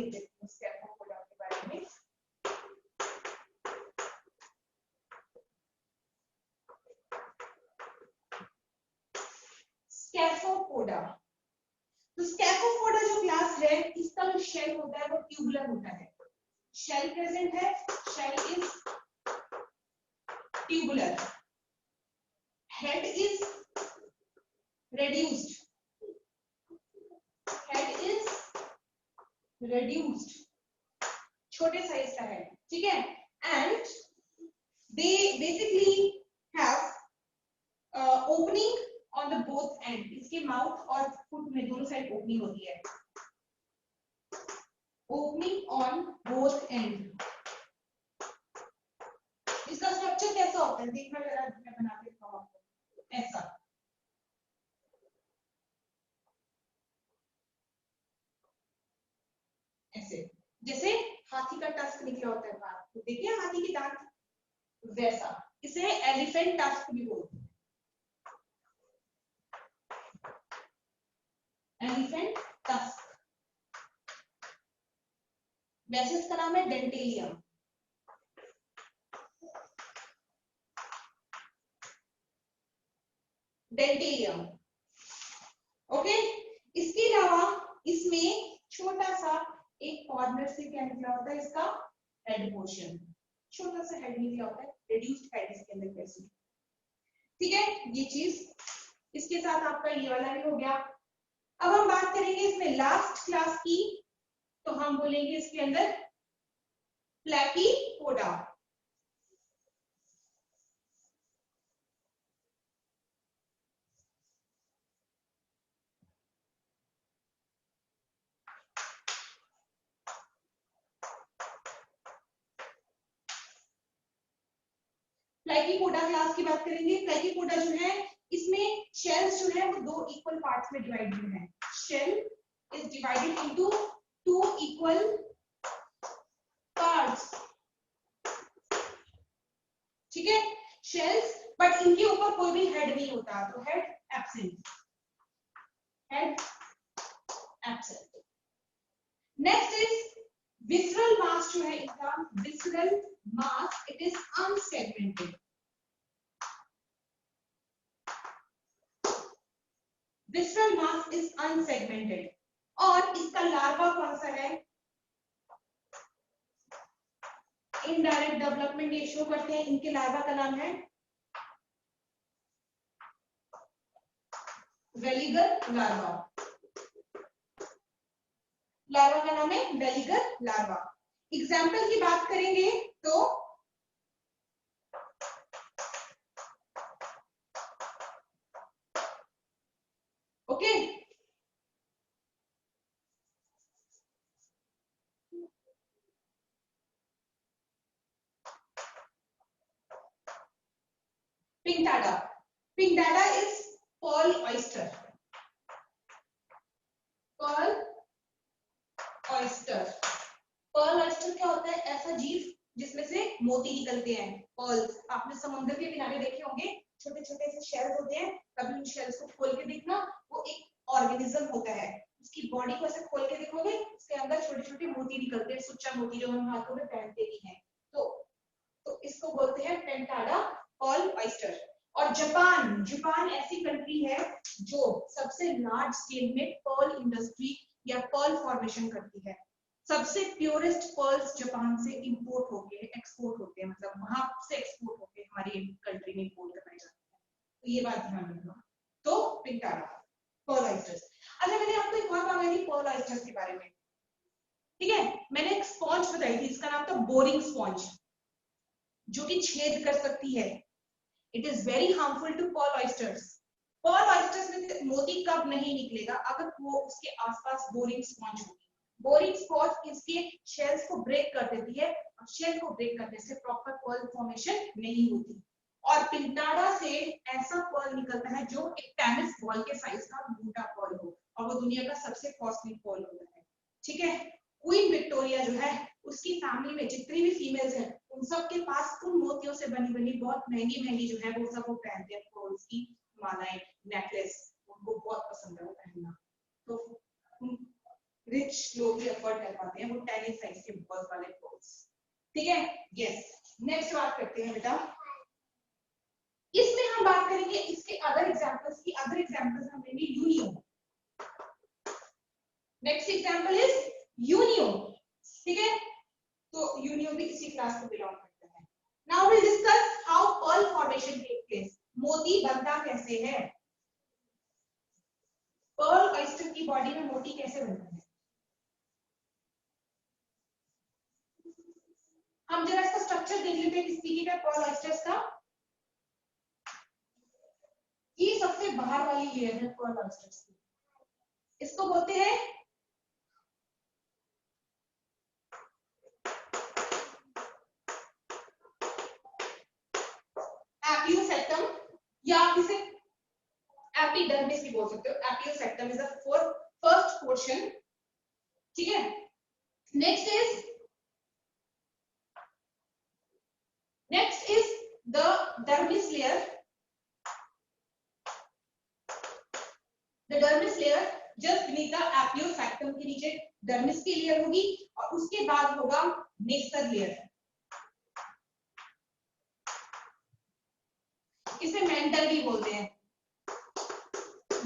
देखते हैं स्कैफोपोडा के बारे में। स्कैफोपोडा, तो स्कैफोपोडा जो क्लास है इसका जो शेल होता है वो ट्यूबुलर होता है, शेल प्रेजेंट है, shell is tubular, head is reduced, head is reduced, छोटे साइज का है, ठीक है, and they basically have opening on the both end, इसके माउथ और फुट में दोनों साइड ओपनिंग होती है, ओपनिंग ऑन बोथ एंड। इसका स्ट्रक्चर कैसा होता है देखना जरा, मैं बना के दिखाऊं आपको, ऐसा ऐसे, जैसे हाथी का टस्क निकला होता है बाहर, तो देखिए हाथी के दांत, वैसा, इसे एलिफेंट टस्क भी बोलते हैं, एलिफेंट टस्क। वैसे इसका नाम है डेंटेलियम, डेंटेलियम, ओके। इसके अलावा इसमें छोटा सा एक कॉर्नर से क्या निकला होता है, इसका हेड पोर्शन, छोटा सा हेड निकला होता है, रिड्यूस्ड हेड इसके अंदर कैसे, ठीक है, ये चीज इसके साथ आपका ये वाला भी हो गया। अब हम बात करेंगे इसमें लास्ट क्लास की, तो हम बोलेंगे इसके अंदर प्लेकीपोडा, प्लेकीपोडा क्लास की बात करेंगे। प्लेकीपोडा जो है इसमें शेल्स जो है वो दो इक्वल पार्ट्स में डिवाइड हुए हैं। Shell is divided into two equal parts, ठीक है, शेल्स, बट इनके ऊपर कोई भी हेड नहीं होता, तो head absent, head absent. Next is visceral mass जो है इसका, visceral mass it is unsegmented, visceral mass is unsegmented. और इसका लार्वा कौन सा है, इनडायरेक्ट डेवलपमेंट ये शो करते हैं, इनके लार्वा का नाम है वेलिगर लार्वा, लार्वा का नाम है वेलिगर लार्वा। एग्जाम्पल की बात करेंगे तो okay, Pinctada, Pinctada is pearl oyster, pearl oyster. Pearl oyster क्या होता है, ऐसा जीव जिसमें से मोती निकलते हैं, पर्ल। आपने समुद्र के किनारे देखे होंगे, छोटे छोटे से शेल्स होते हैं, कभी उन शेल्स को खोल के देखना, वो एक ऑर्गेनिज्म होता है, उसकी बॉडी को ऐसे खोल के देखोगे, उसके अंदर छोटे छोटे मोती निकलते हैं, सुच्चा मोती जो हम हाथों में पहनते भी हैं, तो इसको बोलते हैं पेंटाडा पर्ल ऑयस्टर। और जापान, जापान ऐसी कंट्री है जो सबसे लार्ज स्केल में पर्ल इंडस्ट्री या पर्ल फॉर्मेशन करती है। सबसे प्योरेस्ट पर्ल्स जापान से इंपोर्ट होके एक्सपोर्ट होते हैं, मतलब वहां से एक्सपोर्ट होके हमारी कंट्री में इंपोर्ट कराए जाते हैं, तो ये बात ध्यान रखना। तो पिंटाडा पर्ल ऑयस्टर्स। अच्छा, मैंने आपको एक और बात बताई थी पर्ल ऑयस्टर्स के बारे में, ठीक है, मैंने एक स्पॉन्ज बताई थी, इसका नाम था बोरिंग स्पॉन्ज, जो कि छेद कर सकती है। It is very harmful to pearl oysters. Pearl oysters में मोती कब नहीं निकलेगा, अगर वो उसके आसपास बोरिंग स्पॉन्ज होगी। बोरिंग स्पॉन्ज इसके शेल्स को ब्रेक कर देती है, और शेल को ब्रेक करने से प्रॉपर पर्ल फॉर्मेशन नहीं होती। और पिंटाडा से ऐसा पर्ल निकलता है जो एक टेनिस बॉल के साइज का मोटा पर्ल हो, और वो दुनिया का सबसे कॉस्टली पर्ल होता है, ठीक है। क्वीन विक्टोरिया जो है, उसकी फैमिली में जितनी भी फीमेल्स हैं, उन सब के पास उन मोतियों से बनी बनी बहुत महंगी महंगी जो है वो सब वो पहनते हैं, पर्ल्स की मालाएं, नेकलेस, उनको बहुत पसंद है वो पहनना, तो रिच लोग भी अफोर्ड कर पाते हैं वो टेनिस साइज के बहुत वाले पर्ल्स, ठीक है। यस, नेक्स्ट बात करते हैं बेटा, इसमें हम बात करेंगे इसके अदर एग्जांपल्स की। अदर एग्जांपल्स हम लेंगे Unio. Next example is Unio, ठीक है, तो यूनियो भी इसी क्लास को बिलोंग करता है। Now will discuss how pearl formation take place, मोती बनता कैसे है, पर्ल ऑयस्टर की बॉडी में मोती कैसे बनता है। हम जरा इसका स्ट्रक्चर देख लेते हैं किस तरीके का पर्ल ऑयस्टर्स का। ये सबसे बाहर वाली लेयर है पर्ल ऑयस्टर्स की, इसको बोलते हैं एपियोसेक्टम, या आप इसे एपिडर्मिस भी बोल सकते हो। Epiostracum is the first portion, ठीक है। Next is the dermis layer. The dermis layer just beneath the epiostracum के नीचे डर्मिस की लेयर होगी, और उसके बाद होगा नेस्टर लेयर, इसे मेंटल भी बोलते हैं।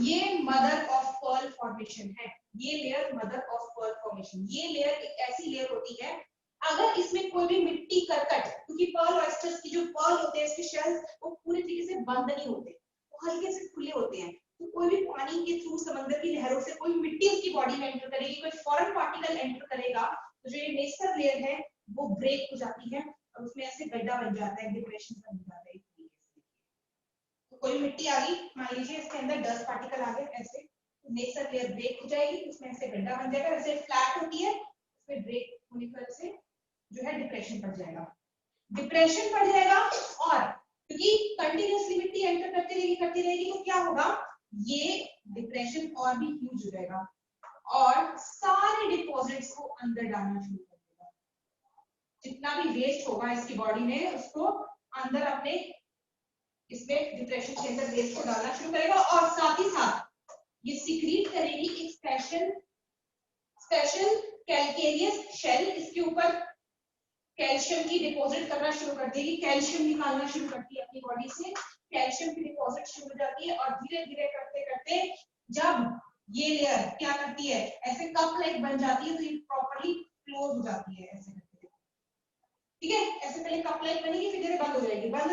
ये मदर ऑफ पर्ल फॉर्मेशन है, ये layer mother of pearl formation. ये लेयर एक ऐसी लेयर होती है, अगर इसमें कोई भी मिट्टी करकट, क्योंकि पर्ल ऑयस्टर्स की जो पर्ल होते हैं इसके शेल्स वो पूरी तरीके से बंद नहीं होते, वो हल्के से खुले होते हैं, तो कोई भी पानी के थ्रू, समंदर की लहरों से कोई मिट्टी उसकी बॉडी में एंटर करेगी, कोई फॉरेन पार्टिकल एंटर करेगा, तो जो ये नेस्टर लेयर है वो ब्रेक हो जाती है, और उसमें ऐसे गड्ढा बन जाता है, डिप्रेशन बन जाता है। तो कोई मिट्टी आ गई, मान लीजिए इसके अंदर 10 पार्टिकल आ गए, ऐसे नेस्टर लेयर ब्रेक हो जाएगी, उसमें ऐसे गड्ढा बन जाएगा, वैसे फ्लैट होती है, उसमें ब्रेक होने की वजह से जो है डिप्रेशन पड़ जाएगा, डिप्रेशन पड़ जाएगा, और क्योंकि कंटिन्यूसली मिट्टी एंटर करती रहेगी तो क्या होगा, ये डिप्रेशन और भी ह्यूज हो जाएगा और सारे डिपॉजिट्स को अंदर डालना शुरू कर देगा। जितना भी वेस्ट होगा इसकी बॉडी में उसको अंदर अपने इसमें डिप्रेशन के अंदर वेस्ट को डालना शुरू करेगा और साथ ही साथ ये सीक्रेट करेगी एक स्पेशल कैल्केरियस शेल, इसके ऊपर कैल्शियम की डिपॉजिट करना शुरू कर देगी, कैल्शियम निकालना शुरू करती है अपनी बॉडी से, कैल्शियम की डिपॉजिट शुरू हो जाती है और धीरे धीरे करते करते जब ये लेयर क्या करती है, ऐसे कप लाइक बन जाती है तो ये प्रॉपर्ली क्लोज हो जाती है ऐसे करके, ठीक है। ऐसे पहले कप लाइक बनेगी फिर धीरे बंद हो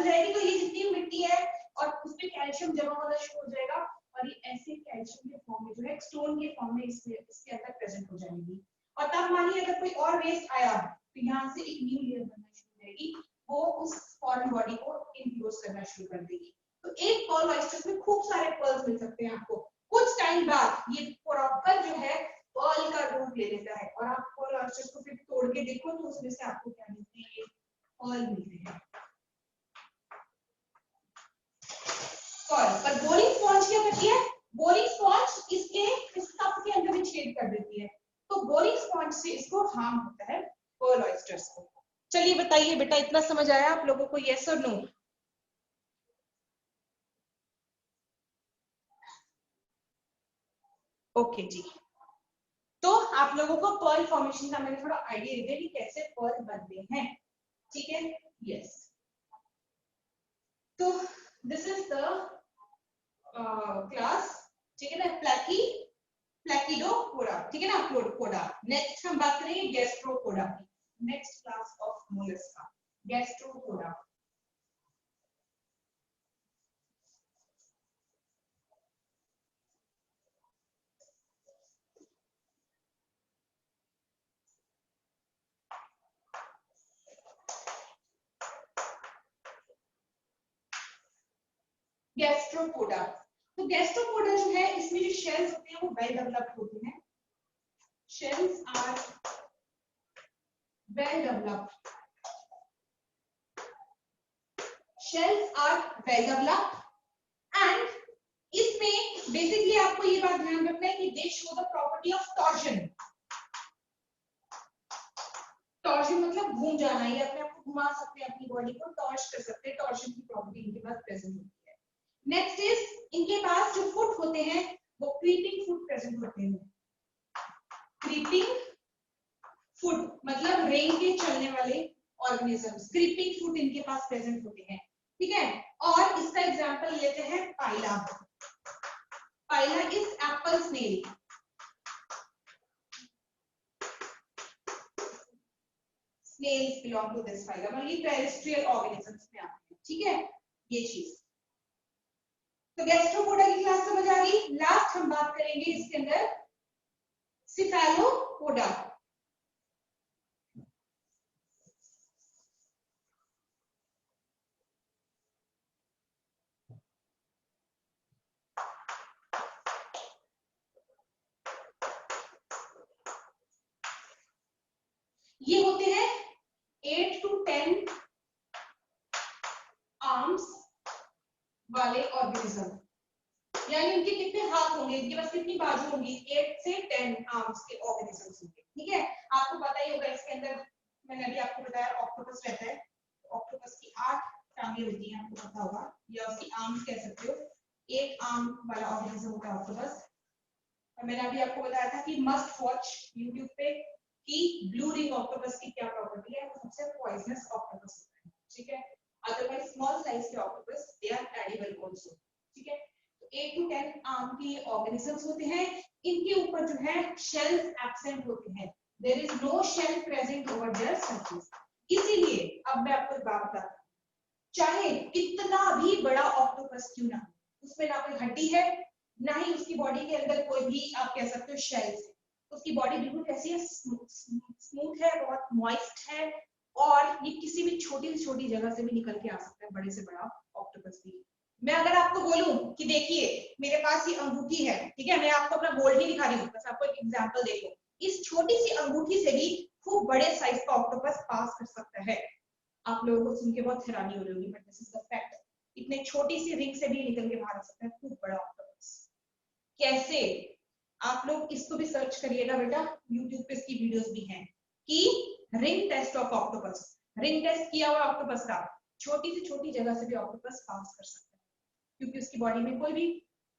जाएगी तो ये जितनी मिट्टी है और उसमें कैल्शियम जमा होना शुरू हो जाएगा और ये ऐसे कैल्शियम के फॉर्म में जो है स्टोन के फॉर्म में इसके अंदर प्रेजेंट हो जाएगी। और तब मानिए अगर कोई और वेस्ट आया तो यहाँ से एक न्यू लेयर बनना शुरू हो जाएगी, वो उस फॉरेन बॉडी को इनक्लोज करना शुरू कर देगी। तो एक पर्ल ऑयस्टर में खूब सारे पर्ल्स मिल सकते हैं आपको, कुछ टाइम बाद ये प्रॉपर जो है पर्ल का रूप ले लेता है और आप पर्ल ऑयस्टर को फिर तोड़ के देखो तो उसमें से आपको क्या मिलते हैं, पर्ल मिलते हैं। पर बोरिंग स्पॉन्ज क्या करती है, बोरिंग स्पॉन्ज इसके इस कप के अंदर भी छेद कर देती है, तो बोरिंग स्पॉन्ज से इसको हार्म होता है पर्ल ऑयस्टर्स को। चलिए बताइए बेटा, इतना समझ आया आप लोगों को, यस और नो? ओके जी, तो आप लोगों को पर्ल फॉर्मेशन का मैंने थोड़ा आइडिया दे दिया कि कैसे पर्ल बनते हैं, ठीक है। यस, तो दिस इज द क्लास, ठीक है ना, प्लैकिडोपोडा, ठीक है ना, पोडा। नेक्स्ट हम बात करेंगे गैस्ट्रोपोडा की, next class of Mollusca, Gastropoda. Gastropoda, तो गैस्ट्रोपोडा जो है इसमें जो शेल्स होते हैं वो वेल डेवलप्ड होते हैं, shells are well developed, shells are well developed and इसमें बेसिकली आपको ये बात ध्यान रखना है कि they show the property of torsion. Torsion मतलब घूम जाना, ये अपने आप को घुमा सकते हैं, अपनी बॉडी को टॉर्च कर सकते हैं, टॉर्जन की प्रॉपर्टी इनके पास प्रेजेंट होती है। नेक्स्ट इज इनके पास जो फुट होते हैं वो क्रीपिंग फुट प्रेजेंट होते हैं, क्रीपिंग फुट मतलब रेंग के चलने वाले ऑर्गेनिजम्स, क्रीपिंग फुट इनके पास प्रेजेंट होते हैं, ठीक है। और इसका एग्जांपल लेते हैं Pila, Pila is apple snail, snails belong to this phylum और ये terrestrial organisms में आते हैं, ठीक है, ये चीज। तो गैस्ट्रोपोडा की क्लास समझ आ गई। लास्ट हम बात करेंगे इसके अंदर सिफेलोपोडा, ये होते हैं 8 to 10 आर्म्स वाले ऑर्गेनिज्म, यानी इनके कितने हाथ होंगे, इनके पास कितनी बाजू होंगी, 8 से 10 आर्म्स के ऑर्गेनिजम्स होंगे, ठीक है। आपको पता ही होगा इसके अंदर, मैंने अभी आपको बताया ऑक्टोपस रहता है, ऑक्टोपस की 8 टांगे होती हैं, आपको पता होगा, या उसकी आर्म्स कह सकते हो, 8 आर्म वाला ऑर्गेनिज्म होता है ऑक्टोपस। और मैंने अभी आपको बताया था कि मस्ट वॉच यूट्यूब पे कि ब्लू रिंग ऑक्टोपस की क्या प्रॉपर्टी है, वो सबसे पॉइजनस ऑक्टोपस होता है, ठीक है। अदरवाइज स्मॉल साइज के octopus they are edible also, ठीक है। 8 to 10 आर्म के ऑर्गेनिजम्स होते हैं, इनके ऊपर जो है शेल्स एब्सेंट होते हैं, there is no shell present over their surface. इसीलिए अब मैं आपको एक बात बताता हूं, चाहे कितना भी बड़ा ऑक्टोपस क्यों ना, उसमें ना कोई हड्डी है, ना ही उसकी बॉडी के अंदर कोई भी आप कह सकते हो शेल्स है, उसकी बॉडी बिल्कुल कैसी है, स्मूथ है, बहुत मॉइस्ट है, और ये किसी भी छोटी से छोटी जगह से भी निकल के आ सकता है, बड़े से बड़ा ऑक्टोपस भी। मैं अगर आपको बोलूं कि देखिए मेरे पास ये अंगूठी है, ठीक है, मैं आपको अपना गोल्ड ही दिखा रही हूँ, बस आपको एक एग्जांपल देखो, इस छोटी सी अंगूठी से भी खूब बड़े साइज का ऑक्टोपस पास कर सकता है। आप लोगों को सुन के बहुत हैरानी हो रही होगी, but this is the fact, इतने छोटी सी रिंग से भी निकल के बाहर आ सकता है खूब बड़ा ऑक्टोपस। कैसे? आप लोग इसको भी सर्च करिएगा बेटा, यूट्यूब पे इसकी वीडियोस भी हैं कि ring test of octopus. Ring test किया हुआ ऑक्टोपस का, छोटी से छोटी जगह से भी ऑक्टोपस पास कर सकता है, क्योंकि उसकी बॉडी में कोई भी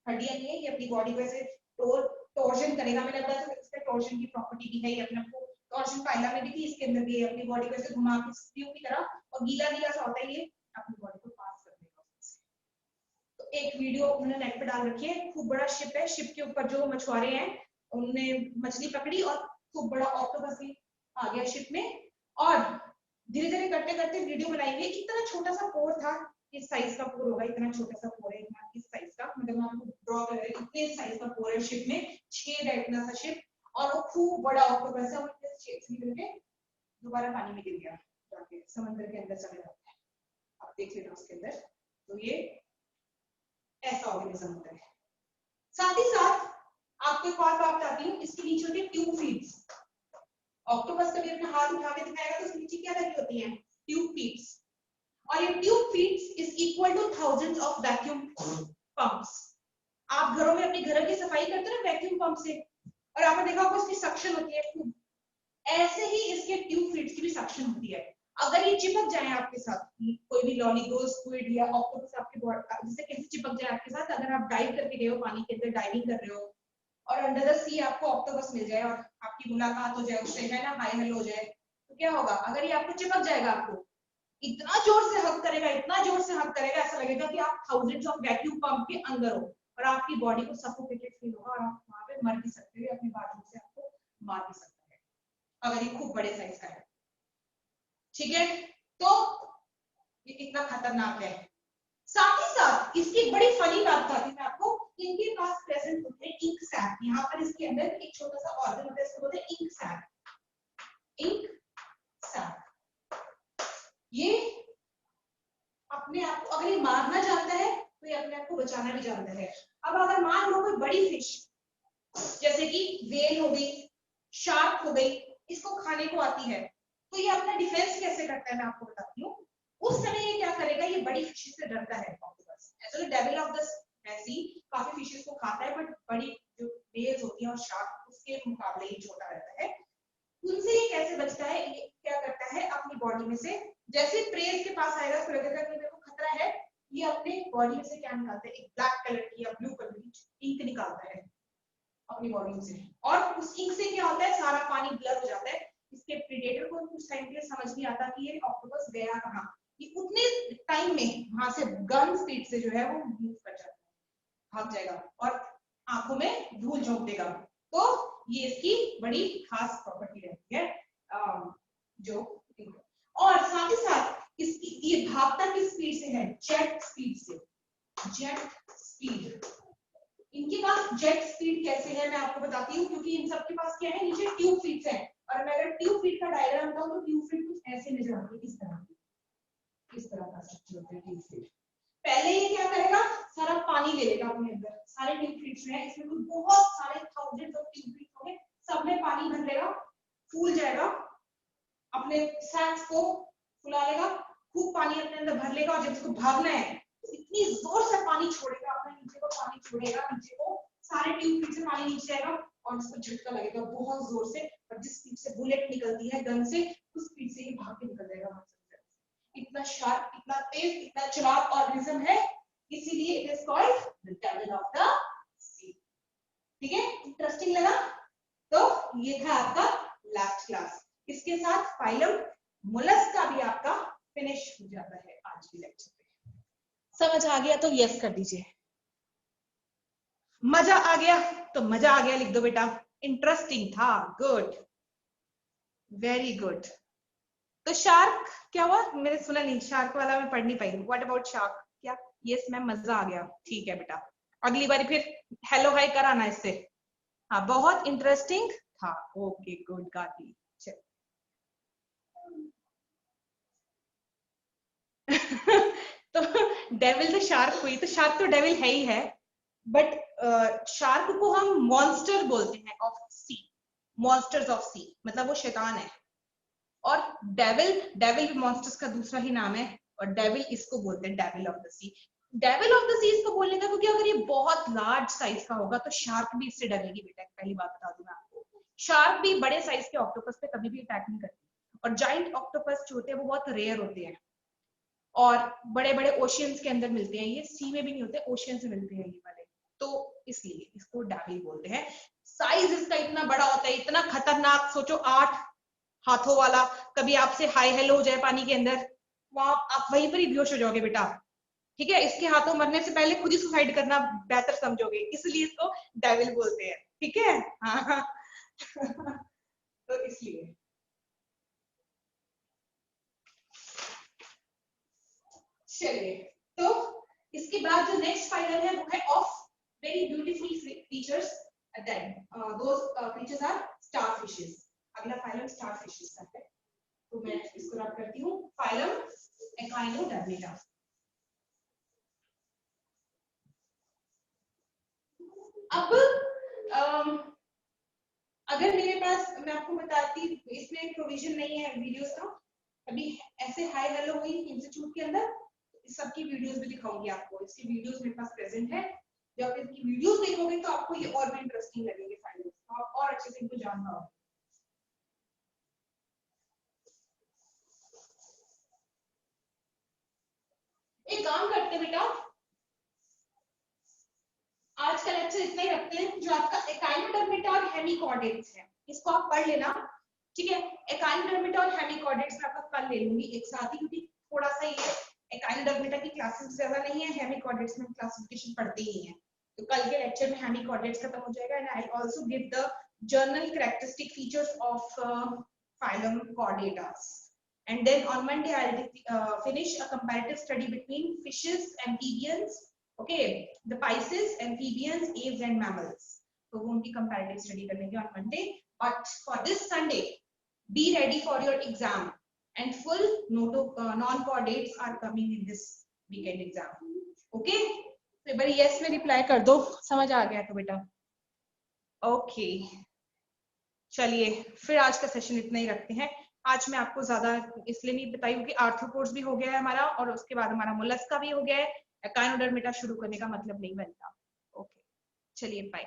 हड्डियां नहीं है, ये अपनी बॉडी को ऐसे टॉर्जन करेगा। मैंने बताया था इसका टॉर्जन की प्रॉपर्टी भी है, ये अपने को टॉर्जन फाइला में भी थी, इसके अंदर भी अपनी बॉडी को ऐसे घुमा के स्क्रू की तरह, और गीला गीला सा होता है ये, अपनी बॉडी को पास कर देगा। तो एक वीडियो उन्होंने नेट पे डाल रखी है, खूब बड़ा शिप है, शिप के ऊपर जो मछुआरे हैं उन्होंने मछली पकड़ी और खूब बड़ा ऑक्टोपस भी आ गया शिप में, और धीरे धीरे करते करते वीडियो बनाई हुई। इतना छोटा सा पोर था, इस साइज का पोर होगा, इतना छोटा सा पोर है, इस साइज का, मतलब मैं आपको ड्रॉ कर रही हूं, इतने साइज का पोर है शिप में, छेद है इतना सा शिप, और वो खूब बड़ा ऑक्टोपस है, और इस छेद से निकल के दोबारा पानी में गिर गया, जाके समंदर के अंदर चले जाता है। आप देख लेना उसके अंदर, तो ये ऐसा ऑर्गेनिज्म होता है। साथ ही साथ आपको एक और बात बताती हूँ, इसके नीचे होती है ट्यूब फीड्स। ऑक्टोपस कभी अपना हाथ उठा के दिखाएगा तो उसके नीचे क्या लगी होती है? Tube feeds. और ये tube feeds is equal two thousands of vacuum pumps. आप घरों में अपने घर की सफाई करते हैं ना वैक्यूम पंप से, और आपने देखा होगा उसकी सक्शन होती है खूब, ऐसे ही इसके ट्यूब फीड्स की भी सक्शन होती है। अगर ये चिपक जाए आपके साथ, कोई भी लॉलीगोस, स्क्विड या ऑक्टोपस आपके बॉडी जैसे कैसे चिपक जाए आपके साथ, अगर आप डाइव करके गए हो पानी के अंदर, डाइविंग कर रहे हो और अंडर द सी आपको ऑक्टोपस मिल जाए और आपकी मुलाकात हो जाए उससे, है ना, हाय हेलो हो जाए, तो क्या होगा? अगर ये आपको चिपक जाएगा, आपको इतना जोर से हग करेगा, इतना जोर से हग करेगा, ऐसा लगेगा कि आप थाउजेंड्स ऑफ वैक्यूम पंप के अंदर हो, और आपकी बॉडी को सफोकेटेड फील होगा, और आप वहां पे मर भी सकते हो, अपनी बाजू से आपको मार भी सकता है, अगर ये खूब बड़े साइज का है। ठीक है, तो ये कितना खतरनाक है। साथ ही साथ इसकी एक बड़ी फनी बात बताती मैं आपको, इनके पास प्रेजेंट होते हैं इंक सैक। यहाँ पर इसके अंदर एक छोटा सा ऑर्गन होता है, इसको बोलते हैं इंक सैक। इंक सैक ये अपने आप को, अगर ये मारना जानता है तो ये अपने आप को बचाना भी जानता है। अब अगर मान लो कोई बड़ी फिश जैसे कि वेल हो गई, शार्क हो गई, इसको खाने को आती है, तो ये अपना डिफेंस कैसे करता है मैं आपको बताती हूँ। उस समय ये क्या करेगा, ये बड़ी फिशेस से डरता है octopus. Actually devil of the sea काफी फिशेस को खाता है, बट बड़ी जो वेल्स होती है और शार्क उसके मुकाबले ये छोटा रहता है। उनसे ये कैसे बचता है? ये क्या करता है, अपनी बॉडी में से जैसे प्रेस के पास आएगा, उसको लगेगा कि मेरे को खतरा है, ये अपने बॉडी में से क्या निकालता है, एक ब्लैक कलर की या ब्लू कलर की इंक निकालता है अपनी बॉडी से, और उस इंक से क्या होता है, सारा पानी ब्लर हो जाता है। इसके प्रीडेटर को कुछ टाइम के लिए समझ नहीं आता कि ये ऑक्टोपस गया कहाँ, ये उतने टाइम में वहां से गन स्पीड से जो है वो मूव कर जाता है, भाग जाएगा और आंखों में धूल झोंक देगा। तो ये इसकी बड़ी खास प्रॉपर्टी रहती है, जो, और साथ ही साथ इसकी ये भागता किस स्पीड से है? जेट स्पीड से। जेट स्पीड, इनके पास जेट स्पीड कैसे है मैं आपको बताती हूँ, क्योंकि इन सबके पास क्या है, नीचे ट्यूब फीड्स है, और मैं अगर ट्यूब फीड का डायग्राम बताऊं तो ट्यूब फीड कुछ ऐसे नजर आती है, इस तरह का स्ट्रक्चर होता है ट्यूब फीड। पहले ये क्या करेगा, सारा पानी ले लेगा अपने अंदर, सारे ट्यूब फीड्स हैं, इसमें कुछ बहुत सारे थाउजेंड्स ऑफ ट्यूब फीड्स होंगे, सब में पानी भर लेगा, फूल जाएगा, अपने सैक्स को फुला लेगा, खूब पानी अपने अंदर भर लेगा, और जब इसको भागना है तो इतनी जोर से पानी छोड़ेगा, अपने नीचे को पानी छोड़ेगा, नीचे को सारे ट्यूब फीड से पानी नीचे आएगा, और इसको झटका लगेगा बहुत जोर से, और जिस स्पीड से बुलेट निकलती है गन से, उस स्पीड से ये भाग के निकल जाएगा। इतना शार्प, इतना तेज, इतना चालाक ऑर्गेनिज्म है, इसीलिए it is called the devil of the sea. ठीक है, इंटरेस्टिंग लगा? तो ये था आपका लास्ट क्लास, इसके साथ फाइलम मोलस्क का भी आपका फिनिश हो जाता है आज के लेक्चर में। समझ आ गया तो यस कर दीजिए, मजा आ गया तो मजा आ गया लिख दो बेटा, इंटरेस्टिंग था, गुड, वेरी गुड। तो शार्क क्या हुआ, मैंने सुना नहीं, शार्क वाला मैं पढ़ नहीं पाई। What about shark? क्या? यस मैम, मजा आ गया, ठीक है बेटा, अगली बार फिर हेलो हाय कराना इससे। हाँ, बहुत इंटरेस्टिंग था, ओके गुड गाती। तो डेविल तो शार्क हुई, तो शार्क तो डेविल है ही है, बट शार्क को हम मॉन्स्टर बोलते हैं ऑफ सी, मॉन्स्टर्स ऑफ सी, मतलब वो शैतान है। और डेविल, डेविल मॉन्स्टर्स का दूसरा ही नाम है, और डेविल इसको बोलते हैं devil of the sea. Devil of the sea इसको बोलने का क्योंकि अगर ये बहुत लार्ज साइज का होगा तो शार्क भी इससे डरेगी बेटा, पहली बात बता दूं मैं आपको। शार्क भी बड़े साइज के ऑक्टोपस पे कभी भी अटैक नहीं करती, और जाइंट ऑक्टोपस जो होते हैं वो बहुत रेयर होते हैं और बड़े बड़े ओशियंस के अंदर मिलते हैं, ये सी में भी नहीं होते, ओशियन से मिलते हैं ये वाले, तो इसलिए इसको डेविल बोलते हैं। साइज इसका इतना बड़ा होता है, इतना खतरनाक, सोचो 8 हाथों वाला, कभी आपसे हाय हेलो हो जाए पानी के अंदर, वहां आप वहीं पर ही बेहोश हो जाओगे बेटा, ठीक है। इसके हाथों मरने से पहले खुद ही सुसाइड करना बेहतर समझोगे, इसलिए इसको डेविल बोलते हैं, ठीक है। हाँ तो इसलिए चलिए, तो इसके बाद जो नेक्स्ट फाइनल है वो है of very beautiful creatures, then those creatures are starfishes. अगला फाइलम स्टारफिशेस का है, तो मैं इसको रब करती हूँ, फाइलम एकाइनोडर्मेटा। अब अगर मेरे पास, मैं आपको बताती, इसमें प्रोविजन नहीं है वीडियोस का, अभी ऐसे हाई हेलो हुई इंस्टीट्यूट के अंदर, सबकी वीडियोस भी दिखाऊंगी आपको, इसकी वीडियोस मेरे पास प्रेजेंट है। जब आप इसकी वीडियोस देखोगे तो आपको ये और भी इंटरेस्टिंग लगेंगे फाइनल्स, तो आप और अच्छे से इनको जान पाओगे। एक काम करते हैं बेटा, आज का लेक्चर इतना ही रखते हैं। जो आपका एकाइनोडर्मेटा और हेमिकॉर्डेट्स है, इसको आप पढ़ लेना, ठीक है। एकाइनोडर्मेटा और हेमिकॉर्डेट्स मैं आपका कल ले लूंगी एक साथ ही, क्योंकि थोड़ा सा ये एकाइनोडर्मेटा की क्लासेस ज्यादा नहीं है, हेमिकॉर्डेट्स में क्लासिफिकेशन पढ़ते ही हैं, तो कल के लेक्चर में हेमिकॉर्डेट्स खत्म हो जाएगा। And I also give the journal characteristic features of phylum chordatas, and then on Monday I'll finish a comparative study between fishes, amphibians, okay, the pisces, amphibians, aves and mammals, तो वो उनकी comparative study कर लेंगे on Monday। But for this Sunday be ready for your exam, and full non-chordates are coming in this weekend exam, okay। तो एक बार yes में reply कर दो, समझ आ गया तो बेटा, okay। चलिए फिर आज का सेशन इतना ही रखते हैं। आज मैं आपको ज्यादा इसलिए नहीं बताई क्योंकि आर्थ्रोपोड्स भी हो गया है हमारा, और उसके बाद हमारा मोलस्का भी हो गया है, एकाइनोडर्मेटा शुरू करने का मतलब नहीं बनता। ओके चलिए बाय।